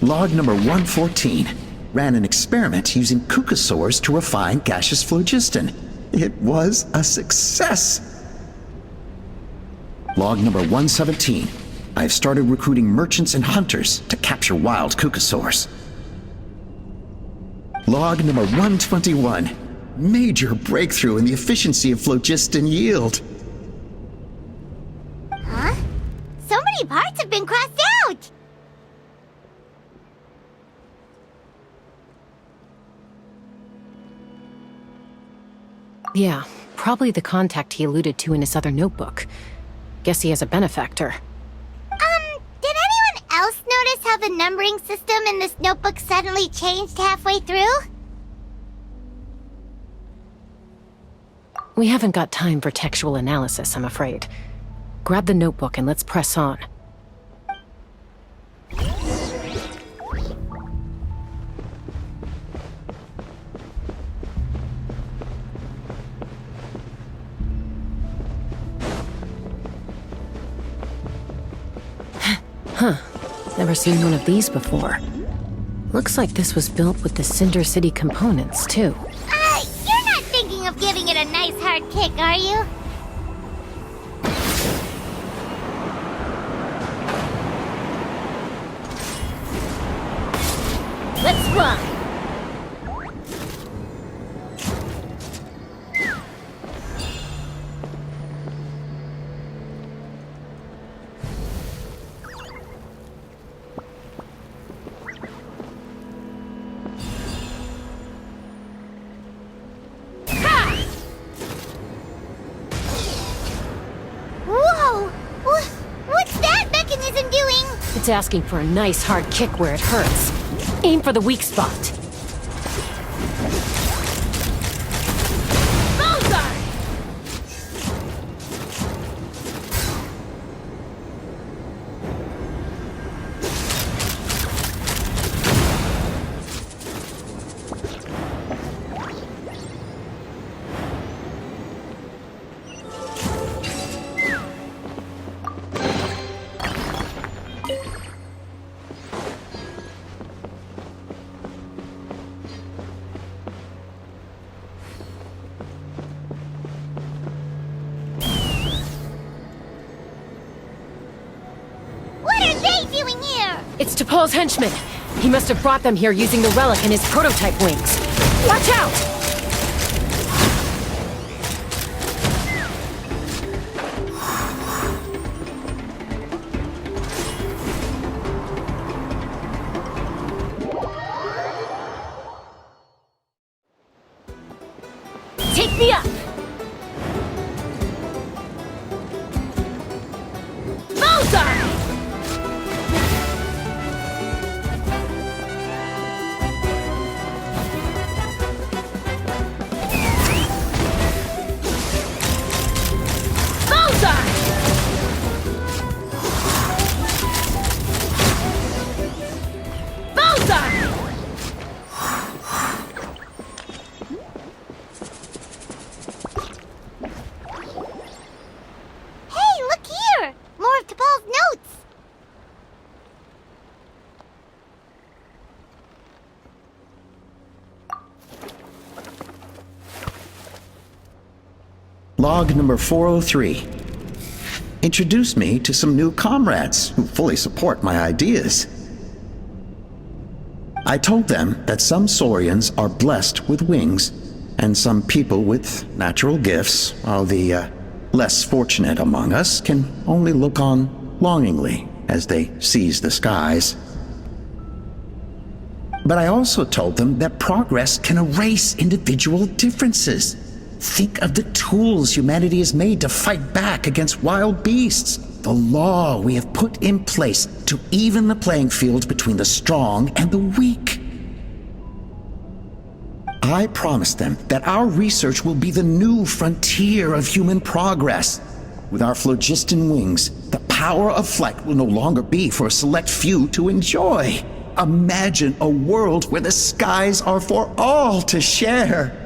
Log number 114. Ran an experiment using Kukasaurs to refine gaseous phlogiston. It was a success. Log number 117. I've started recruiting merchants and hunters to capture wild Kukasaurs. Log number 121. Major breakthrough in the efficiency of phlogiston yield. Huh? So many parts have been crossed out! Yeah, probably the contact he alluded to in his other notebook. Guess he has a benefactor. Did anyone else notice how the numbering system in this notebook suddenly changed halfway through? We haven't got time for textual analysis, I'm afraid. Grab the notebook and let's press on. Huh. Never seen one of these before. Looks like this was built with the Cinder City components, too. You're not thinking of giving it a nice hard kick, are you? Let's fly! It's asking for a nice hard kick where it hurts. Aim for the weak spot. It's T'Pol's henchman. He must have brought them here using the relic in his prototype wings. Watch out! Take me up! Bullseye! Log number 403. Introduced me to some new comrades who fully support my ideas. I told them that some Saurians are blessed with wings, and some people with natural gifts, while the less fortunate among us can only look on longingly as they seize the skies. But I also told them that progress can erase individual differences. Think of the tools humanity has made to fight back against wild beasts. The law we have put in place to even the playing field between the strong and the weak. I promised them that our research will be the new frontier of human progress. With our phlogiston wings, the power of flight will no longer be for a select few to enjoy. Imagine a world where the skies are for all to share.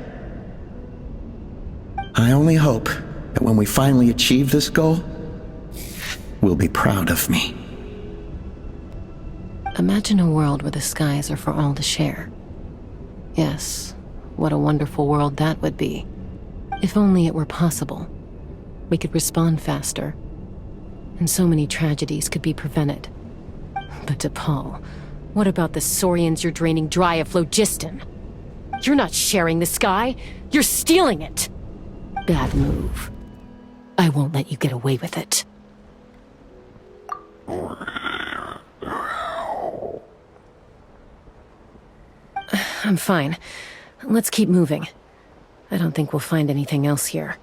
I only hope that when we finally achieve this goal, we'll be proud of me. Imagine a world where the skies are for all to share. Yes, what a wonderful world that would be. If only it were possible. We could respond faster, and so many tragedies could be prevented. But T'Pol, what about the Saurians you're draining dry of phlogiston? You're not sharing the sky. You're stealing it. Bad move. I won't let you get away with it. I'm fine. Let's keep moving. I don't think we'll find anything else here.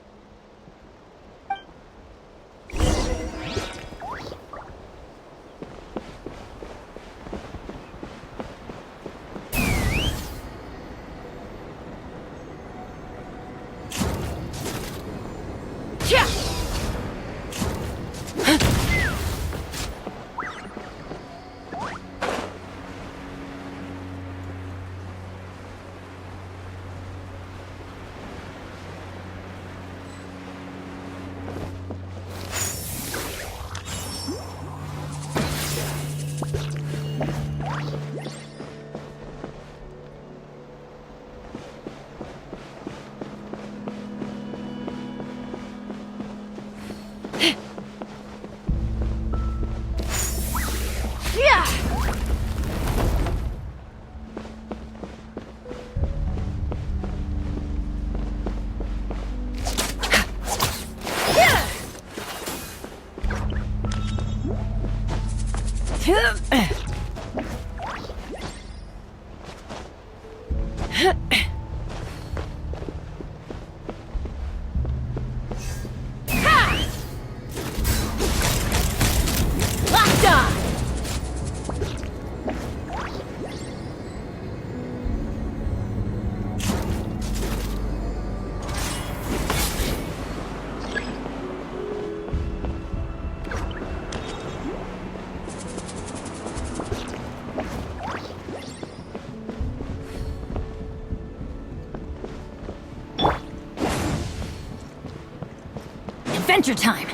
Adventure time!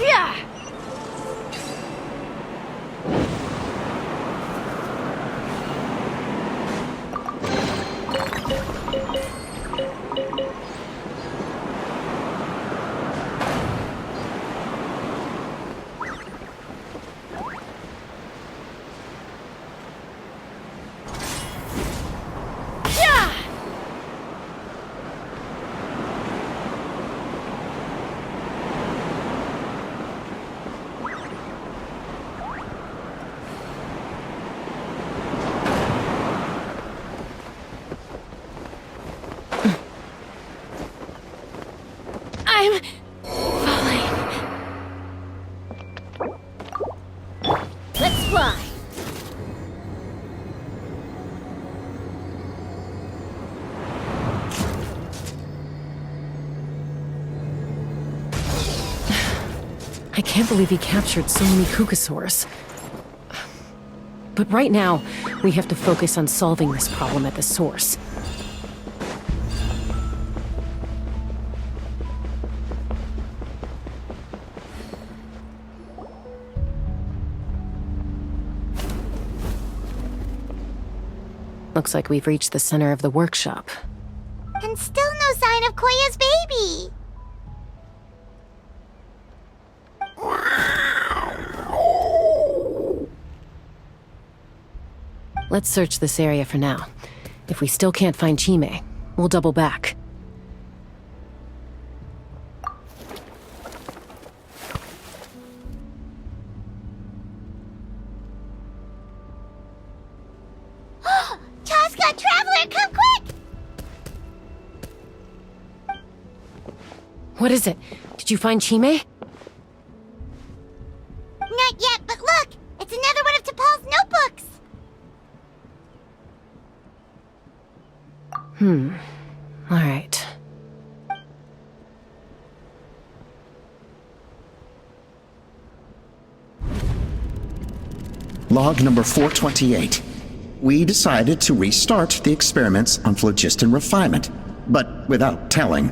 Yeah! I'm falling. Let's fly. I can't believe he captured so many Kukasaurs. But right now, we have to focus on solving this problem at the source. Looks like we've reached the center of the workshop. And still no sign of Koya's baby. Let's search this area for now. If we still can't find Chime, we'll double back. Chaska, Traveler, come quick! What is it? Did you find Chime? Not yet, but look! It's another one of T'Pol's notebooks! All right. Log number 428. We decided to restart the experiments on phlogiston refinement, but without telling.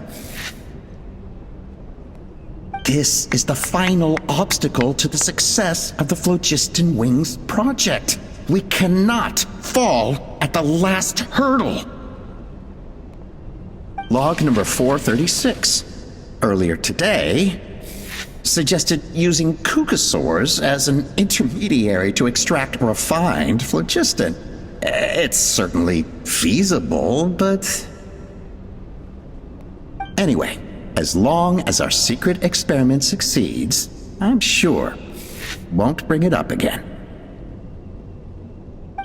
This is the final obstacle to the success of the Phlogiston Wings project. We cannot fall at the last hurdle. Log number 436. Earlier today, suggested using Kukasaurs as an intermediary to extract refined phlogiston. It's certainly feasible, but... Anyway, as long as our secret experiment succeeds, I'm sure won't bring it up again.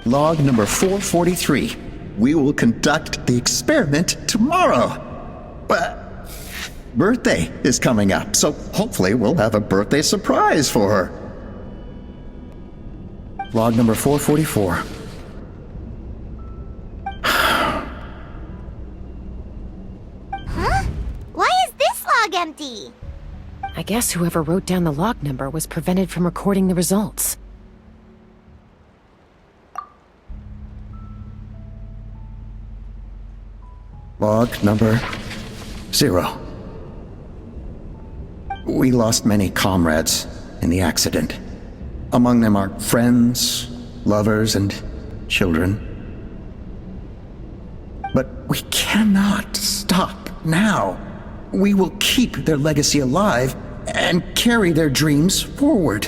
Log number 443. We will conduct the experiment tomorrow. But birthday is coming up, so hopefully we'll have a birthday surprise for her. Log number 444. Huh? Why is this log empty? I guess whoever wrote down the log number was prevented from recording the results. Log number 0. We lost many comrades in the accident. Among them are friends, lovers, and children. But we cannot stop now. We will keep their legacy alive and carry their dreams forward.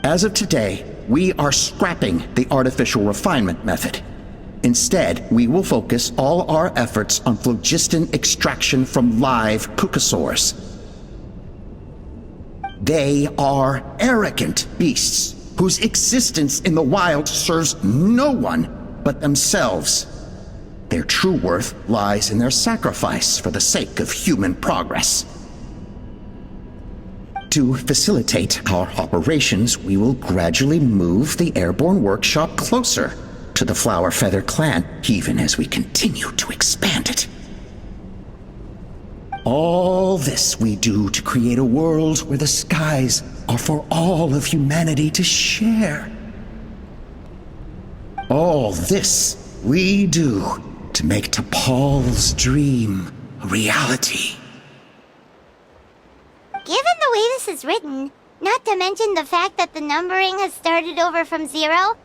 As of today, we are scrapping the artificial refinement method. Instead, we will focus all our efforts on phlogiston extraction from live kukasaurs. They are arrogant beasts whose existence in the wild serves no one but themselves. Their true worth lies in their sacrifice for the sake of human progress. To facilitate our operations, we will gradually move the airborne workshop closer to the Flower Feather clan, even as we continue to expand it. All this we do to create a world where the skies are for all of humanity to share. All this we do to make T'Pol's dream a reality. Given the way this is written, not to mention the fact that the numbering has started over from 0,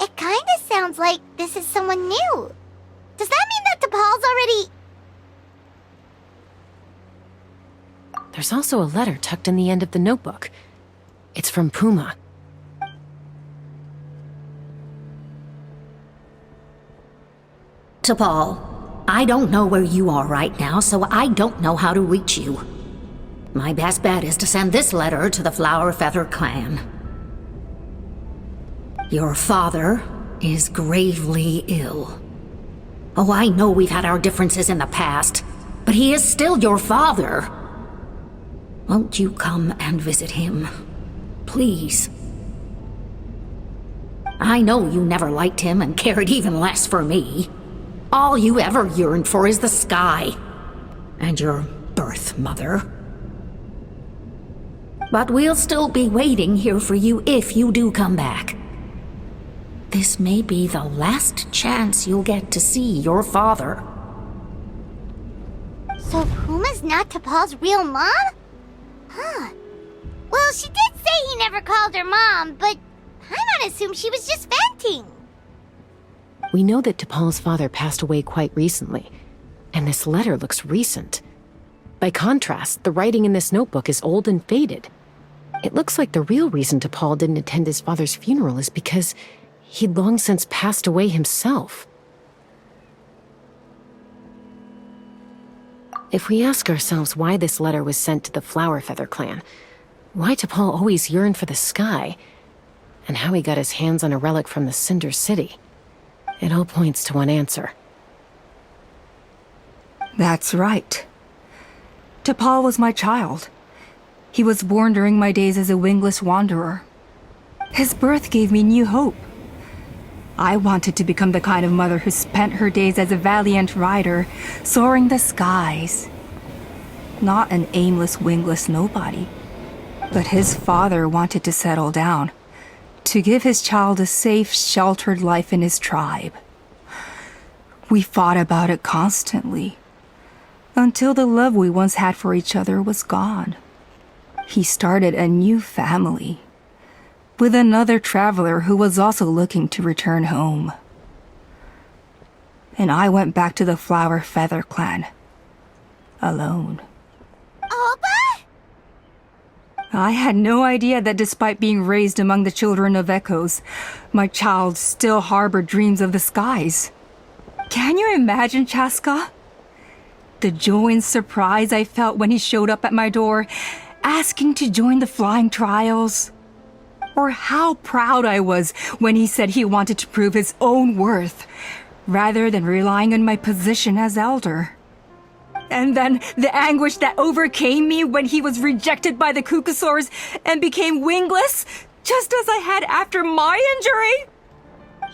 it kinda sounds like this is someone new. Does that mean that T'Pol's already... There's also a letter tucked in the end of the notebook. It's from Puma. T'Pol, I don't know where you are right now, so I don't know how to reach you. My best bet is to send this letter to the Flower Feather clan. Your father is gravely ill. Oh, I know we've had our differences in the past, but he is still your father. Won't you come and visit him? Please. I know you never liked him and cared even less for me. All you ever yearned for is the sky. And your birth mother. But we'll still be waiting here for you if you do come back. This may be the last chance you'll get to see your father. So Puma's not T'Pol's real mom? Huh. Well, she did say he never called her mom, but I might assume she was just venting. We know that T'Pol's father passed away quite recently, and this letter looks recent. By contrast, the writing in this notebook is old and faded. It looks like the real reason T'Pol didn't attend his father's funeral is because he'd long since passed away himself. If we ask ourselves why this letter was sent to the Flower Feather clan, why T'Pol always yearned for the sky, and how he got his hands on a relic from the Cinder City, it all points to one answer. That's right. T'Pol was my child. He was born during my days as a wingless wanderer. His birth gave me new hope. I wanted to become the kind of mother who spent her days as a valiant rider, soaring the skies. Not an aimless, wingless nobody. But his father wanted to settle down, to give his child a safe, sheltered life in his tribe. We fought about it constantly, until the love we once had for each other was gone. He started a new family, with another traveler who was also looking to return home. And I went back to the Flower Feather clan, alone. Alba? I had no idea that despite being raised among the children of echoes, my child still harbored dreams of the skies. Can you imagine, Chaska? The joy and surprise I felt when he showed up at my door, asking to join the flying trials. Or how proud I was when he said he wanted to prove his own worth, rather than relying on my position as elder. And then the anguish that overcame me when he was rejected by the Kukusaurs and became wingless, just as I had after my injury.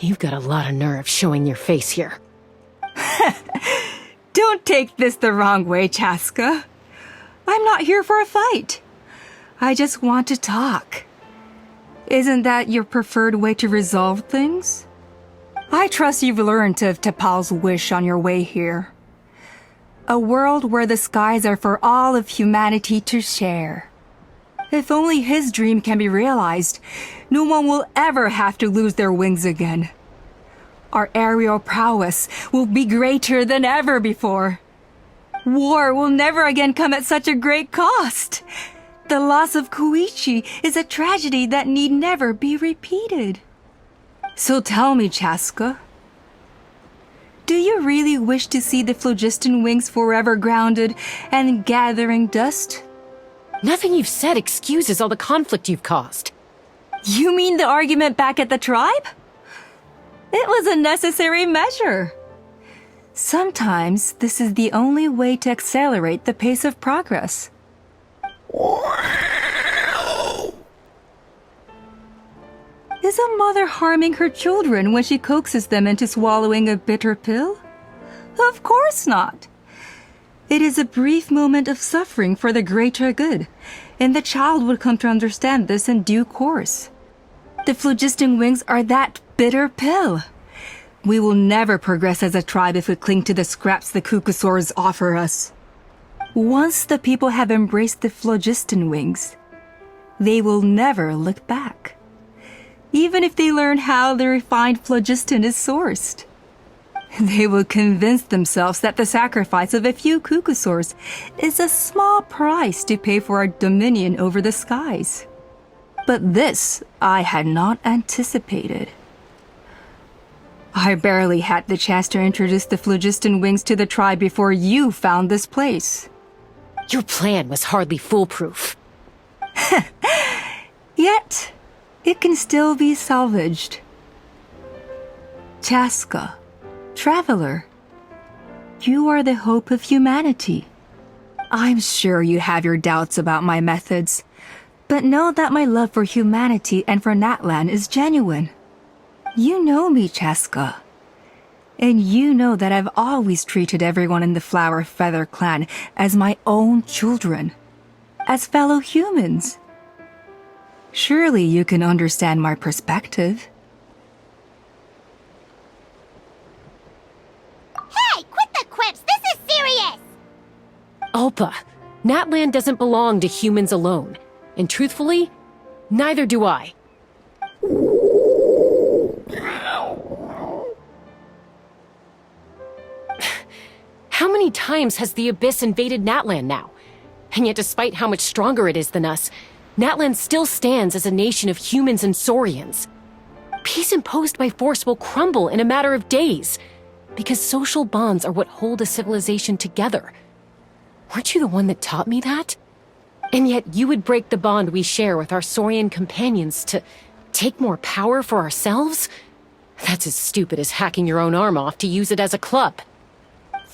You've got a lot of nerve showing your face here. Don't take this the wrong way, Chaska. I'm not here for a fight. I just want to talk. Isn't that your preferred way to resolve things? I trust you've learned of T'Pol's wish on your way here. A world where the skies are for all of humanity to share. If only his dream can be realized, no one will ever have to lose their wings again. Our aerial prowess will be greater than ever before. War will never again come at such a great cost. The loss of Koichi is a tragedy that need never be repeated. So tell me, Chaska, do you really wish to see the phlogiston wings forever grounded and gathering dust? Nothing you've said excuses all the conflict you've caused. You mean the argument back at the tribe? It was a necessary measure. Sometimes this is the only way to accelerate the pace of progress. Is a mother harming her children when she coaxes them into swallowing a bitter pill? Of course not. It is a brief moment of suffering for the greater good, and the child would come to understand this in due course. The phlogiston wings are that bitter pill. We will never progress as a tribe if we cling to the scraps the Kukusaurs offer us. Once the people have embraced the phlogiston wings, they will never look back. Even if they learn how the refined phlogiston is sourced. They will convince themselves that the sacrifice of a few Kukusaurs is a small price to pay for our dominion over the skies. But this I had not anticipated. I barely had the chance to introduce the phlogiston wings to the tribe before you found this place. Your plan was hardly foolproof. Yet, it can still be salvaged. Chaska, traveler, you are the hope of humanity. I'm sure you have your doubts about my methods, but know that my love for humanity and for Natlan is genuine. You know me, Chaska. And you know that I've always treated everyone in the Flower Feather clan as my own children, as fellow humans. Surely you can understand my perspective. Hey, quit the quips! This is serious! Alpa, Natlan doesn't belong to humans alone. And truthfully, neither do I. How many times has the Abyss invaded Natlan now? And yet despite how much stronger it is than us, Natlan still stands as a nation of humans and Saurians. Peace imposed by force will crumble in a matter of days, because social bonds are what hold a civilization together. Weren't you the one that taught me that? And yet you would break the bond we share with our Saurian companions to take more power for ourselves? That's as stupid as hacking your own arm off to use it as a club.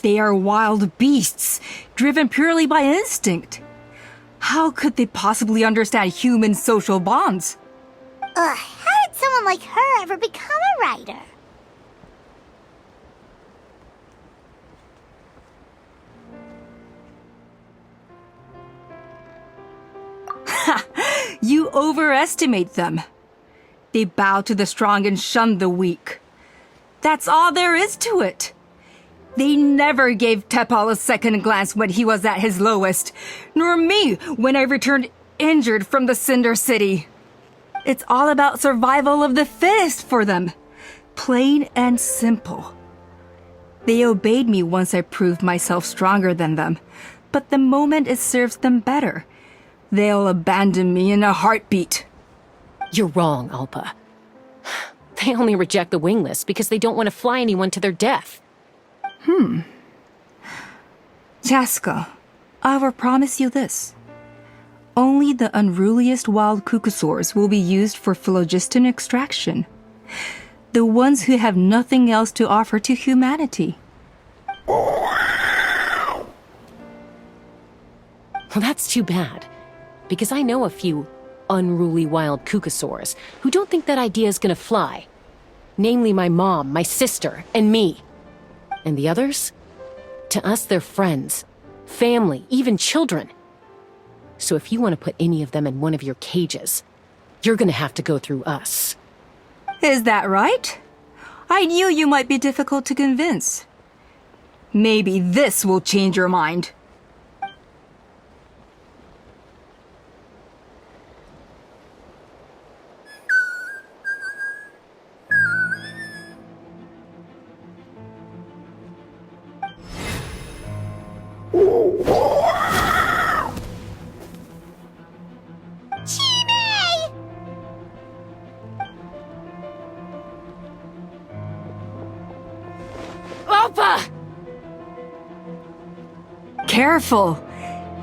They are wild beasts, driven purely by instinct. How could they possibly understand human social bonds? How did someone like her ever become a writer? You overestimate them. They bow to the strong and shun the weak. That's all there is to it. They never gave T'Pol a second glance when he was at his lowest, nor me when I returned injured from the Cinder City. It's all about survival of the fittest for them. Plain and simple. They obeyed me once I proved myself stronger than them, but the moment it serves them better, They'll abandon me in a heartbeat. You're wrong, Alpa. They only reject the wingless because they don't want to fly anyone to their death. Chaska, I will promise you this. Only the unruliest wild cucosaurs will be used for phlogiston extraction. The ones who have nothing else to offer to humanity. Well, that's too bad. Because I know a few unruly wild cucosaurs who don't think that idea is gonna fly. Namely my mom, my sister, and me. And the others? To us, they're friends, family, even children. So if you want to put any of them in one of your cages, you're gonna have to go through us. Is that right? I knew you might be difficult to convince. Maybe this will change your mind. Alpa! Careful!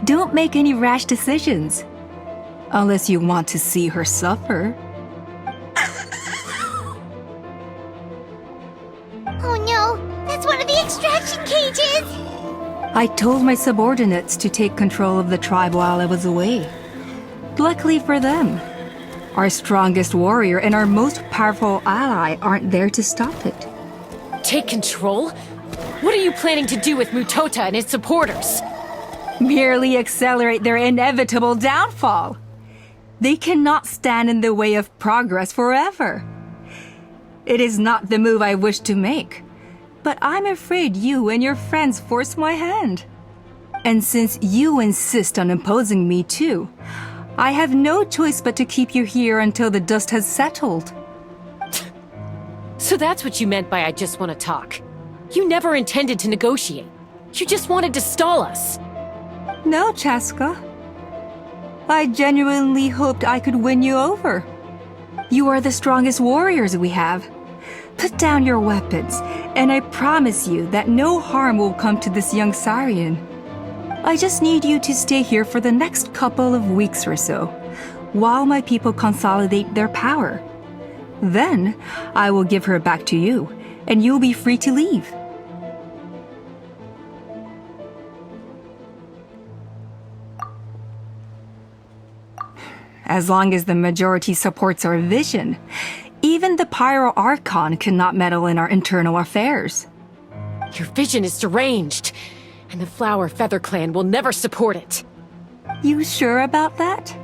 Don't make any rash decisions. Unless you want to see her suffer. Oh no, that's one of the extraction cages! I told my subordinates to take control of the tribe while I was away. Luckily for them, our strongest warrior and our most powerful ally aren't there to stop it. Take control? What are you planning to do with Mutota and his supporters? Merely accelerate their inevitable downfall. They cannot stand in the way of progress forever. It is not the move I wish to make, but I'm afraid you and your friends force my hand. And since you insist on imposing me too, I have no choice but to keep you here until the dust has settled. So that's what you meant by I just want to talk. You never intended to negotiate. You just wanted to stall us. No, Chaska. I genuinely hoped I could win you over. You are the strongest warriors we have. Put down your weapons, and I promise you that no harm will come to this young Saurian. I just need you to stay here for the next couple of weeks or so, while my people consolidate their power. Then, I will give her back to you, and you'll be free to leave. As long as the majority supports our vision, even the Pyro Archon cannot meddle in our internal affairs. Your vision is deranged, and the Flower Feather Clan will never support it. You sure about that?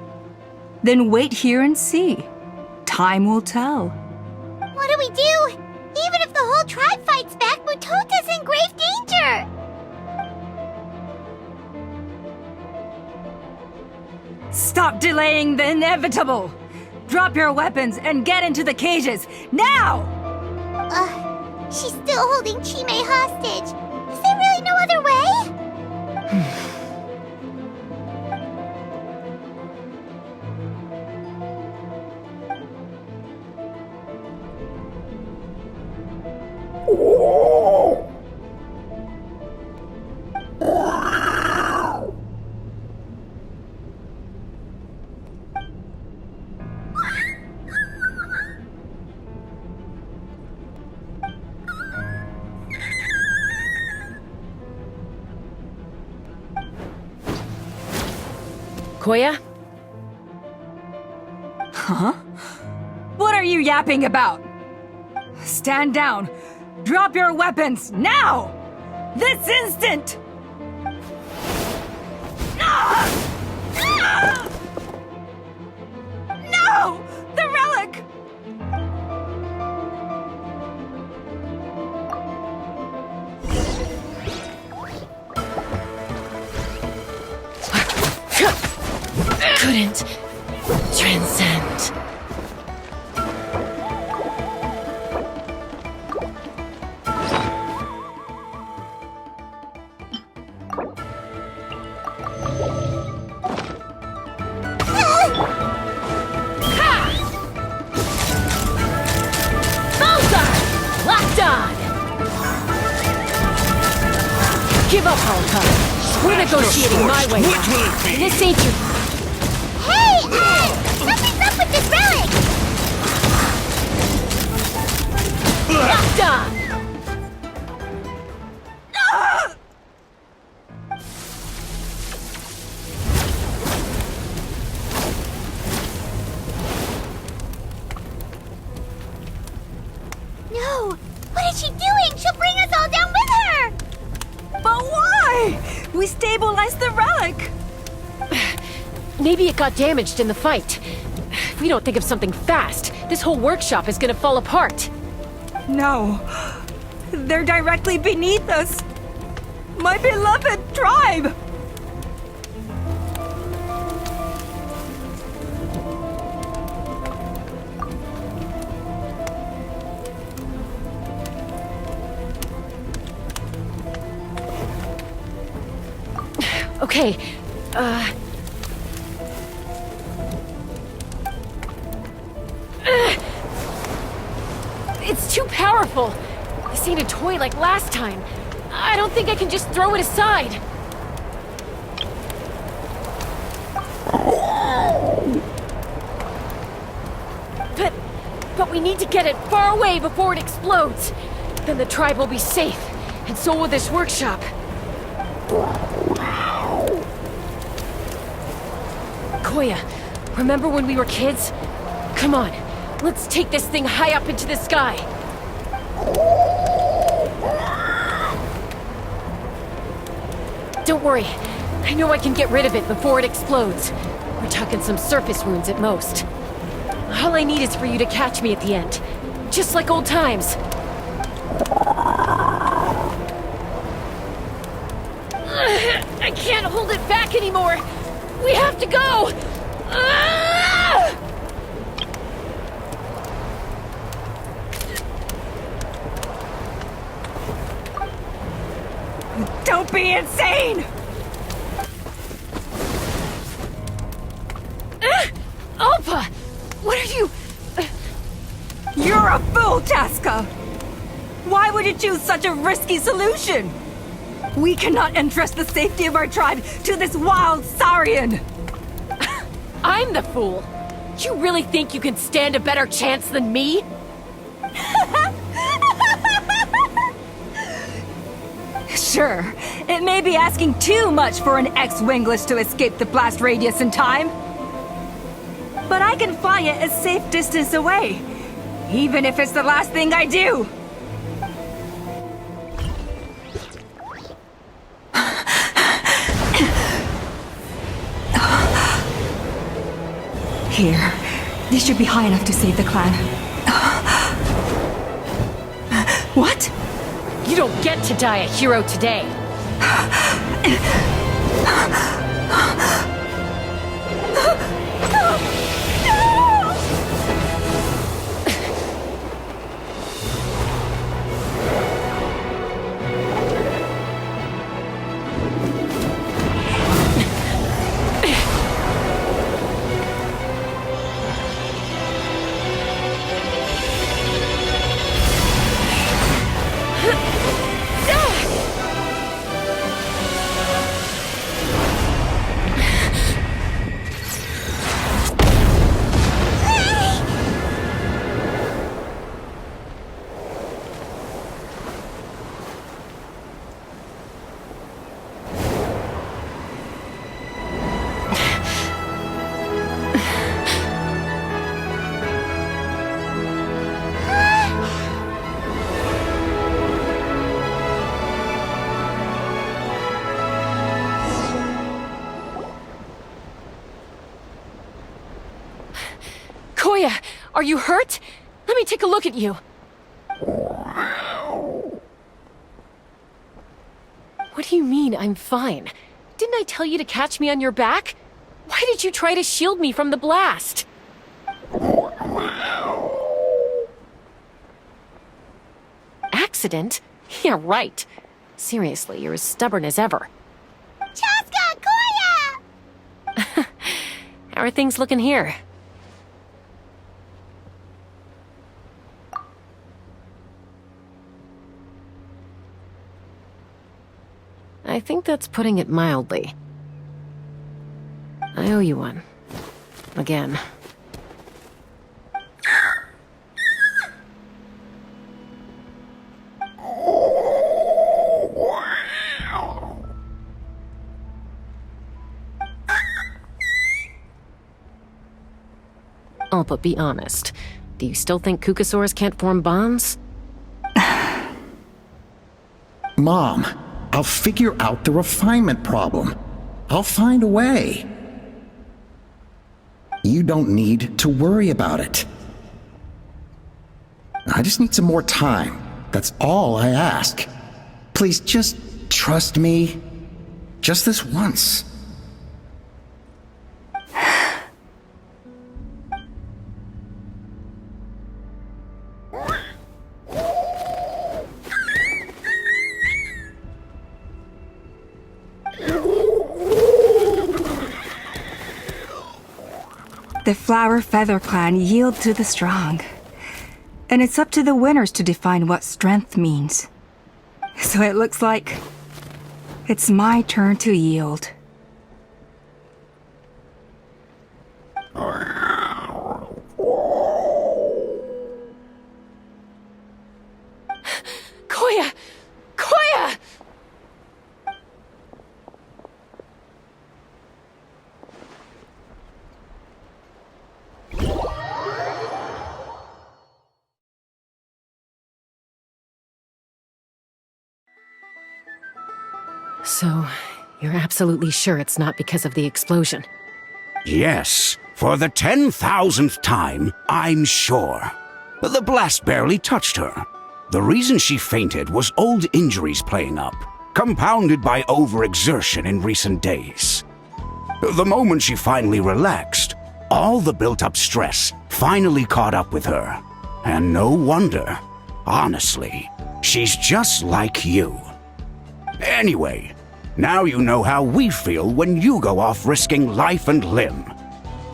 Then wait here and see. Time will tell. What do we do? Even if the whole tribe fights back, Mutota's in grave danger! Stop delaying the inevitable! Drop your weapons and get into the cages, now! She's still holding Chime hostage. Is there really no other way? Koya? Huh? What are you yapping about? Stand down! Drop your weapons, now! This instant! No! The relic! Couldn't transcend. up, Alka. We're negotiating my way now. This ain't your... Hey, something's up with this relic! Basta! No! What is she doing? She'll bring us all down with her! But why? We stabilized the relic! Maybe it got damaged in the fight. If we don't think of something fast, this whole workshop is gonna fall apart. No. They're directly beneath us. My beloved tribe! Okay, it's too powerful. This ain't a toy like last time. I don't think I can just throw it aside. But we need to get it far away before it explodes. Then the tribe will be safe, and so will this workshop. Koya, remember when we were kids? Come on, let's take this thing high up into the sky. Don't worry, I know I can get rid of it before it explodes. We're talking some surface wounds at most. All I need is for you to catch me at the end, just like old times. I can't hold it back anymore. We have to go! Ah! Don't be insane! Alpha! What are you... You're a fool, Chaska! Why would you choose such a risky solution? We cannot entrust the safety of our tribe to this wild Saurian! I'm the fool! You really think you can stand a better chance than me? Sure, it may be asking too much for an ex-wingless to escape the blast radius in time. But I can fly it a safe distance away, even if it's the last thing I do. Here. This should be high enough to save the clan. What? You don't get to die a hero today. Koya, are you hurt? Let me take a look at you. What do you mean, I'm fine? Didn't I tell you to catch me on your back? Why did you try to shield me from the blast? Accident? Yeah, right. Seriously, you're as stubborn as ever. Chaska! Koya! How are things looking here? I think that's putting it mildly. I owe you one. Again. Oh, but be honest. Do you still think Kukasaurs can't form bonds? Mom, I'll figure out the refinement problem. I'll find a way. You don't need to worry about it. I just need some more time. That's all I ask. Please just trust me. Just this once. The Flower Feather clan yield to the strong. And it's up to the winners to define what strength means. So it looks like it's my turn to yield. Koya! Koya! So, you're absolutely sure it's not because of the explosion? Yes, for the 10,000th time, I'm sure. The blast barely touched her. The reason she fainted was old injuries playing up, compounded by overexertion in recent days. The moment she finally relaxed, all the built-up stress finally caught up with her. And no wonder. Honestly, she's just like you. Anyway, now you know how we feel when you go off risking life and limb.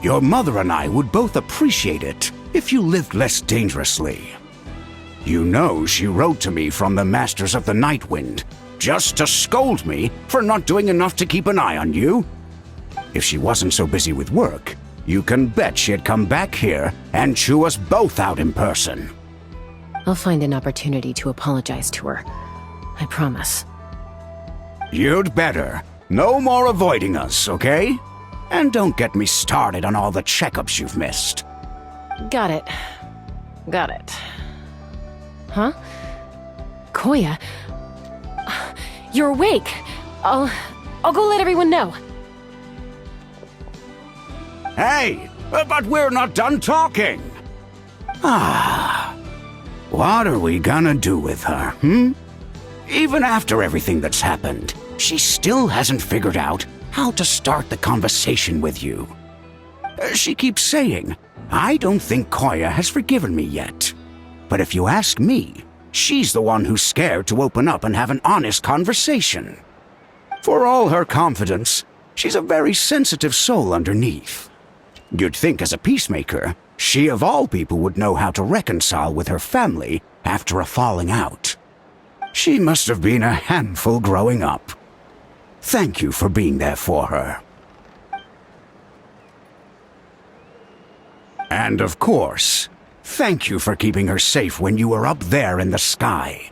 Your mother and I would both appreciate it if you lived less dangerously. You know she wrote to me from the Masters of the Night Wind, just to scold me for not doing enough to keep an eye on you. If she wasn't so busy with work, you can bet she'd come back here and chew us both out in person. I'll find an opportunity to apologize to her. I promise. You'd better. No more avoiding us, okay? And don't get me started on all the checkups you've missed. Got it. Got it. Huh? Koya? You're awake. I'll go let everyone know. Hey, but we're not done talking. What are we gonna do with her, Even after everything that's happened, she still hasn't figured out how to start the conversation with you. She keeps saying, I don't think Koya has forgiven me yet. But if you ask me, she's the one who's scared to open up and have an honest conversation. For all her confidence, she's a very sensitive soul underneath. You'd think as a peacemaker, she of all people would know how to reconcile with her family after a falling out. She must have been a handful growing up. Thank you for being there for her. And of course, thank you for keeping her safe when you were up there in the sky.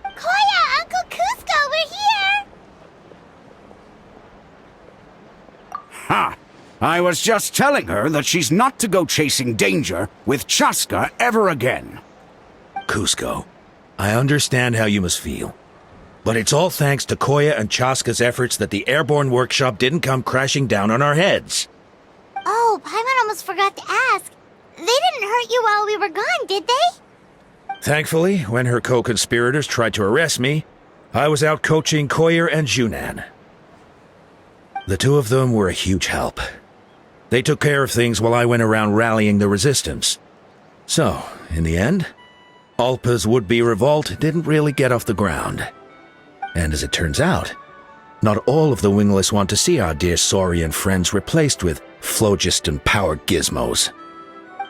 Koya, Uncle Cusco, we're here! Ha! I was just telling her that she's not to go chasing danger with Chaska ever again. Cusco, I understand how you must feel. But it's all thanks to Koya and Chaska's efforts that the airborne workshop didn't come crashing down on our heads. Oh, Paimon almost forgot to ask. They didn't hurt you while we were gone, did they? Thankfully, when her co-conspirators tried to arrest me, I was out coaching Koya and Junan. The two of them were a huge help. They took care of things while I went around rallying the resistance. So, in the end, Alpa's would-be revolt didn't really get off the ground. And as it turns out, not all of the wingless want to see our dear Saurian friends replaced with phlogiston power gizmos.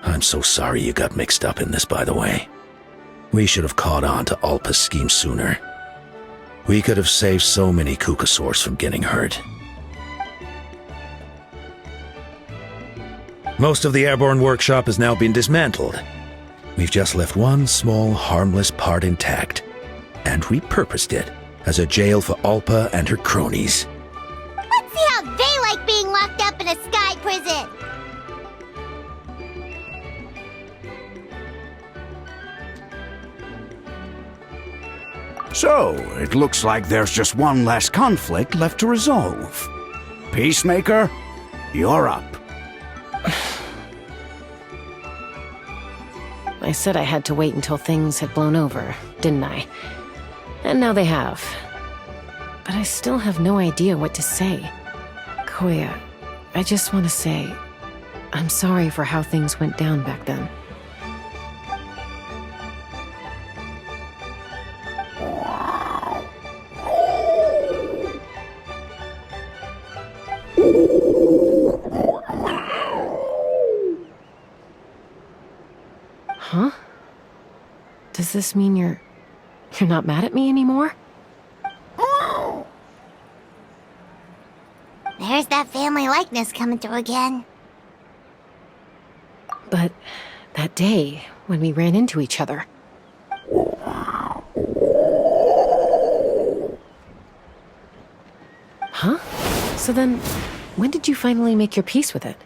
I'm so sorry you got mixed up in this, by the way. We should have caught on to Alpa's scheme sooner. We could have saved so many Kukasaurs from getting hurt. Most of the airborne workshop has now been dismantled. We've just left one small, harmless part intact, and repurposed it as a jail for Alpa and her cronies. Let's see how they like being locked up in a sky prison. So, it looks like there's just one less conflict left to resolve. Peacemaker, you're up. I said I had to wait until things had blown over, didn't I? And now they have. But I still have no idea what to say. Koya, I just want to say, I'm sorry for how things went down back then. Huh? Does this mean you're not mad at me anymore? There's that family likeness coming through again. But that day, when we ran into each other... Huh? So then, when did you finally make your peace with it?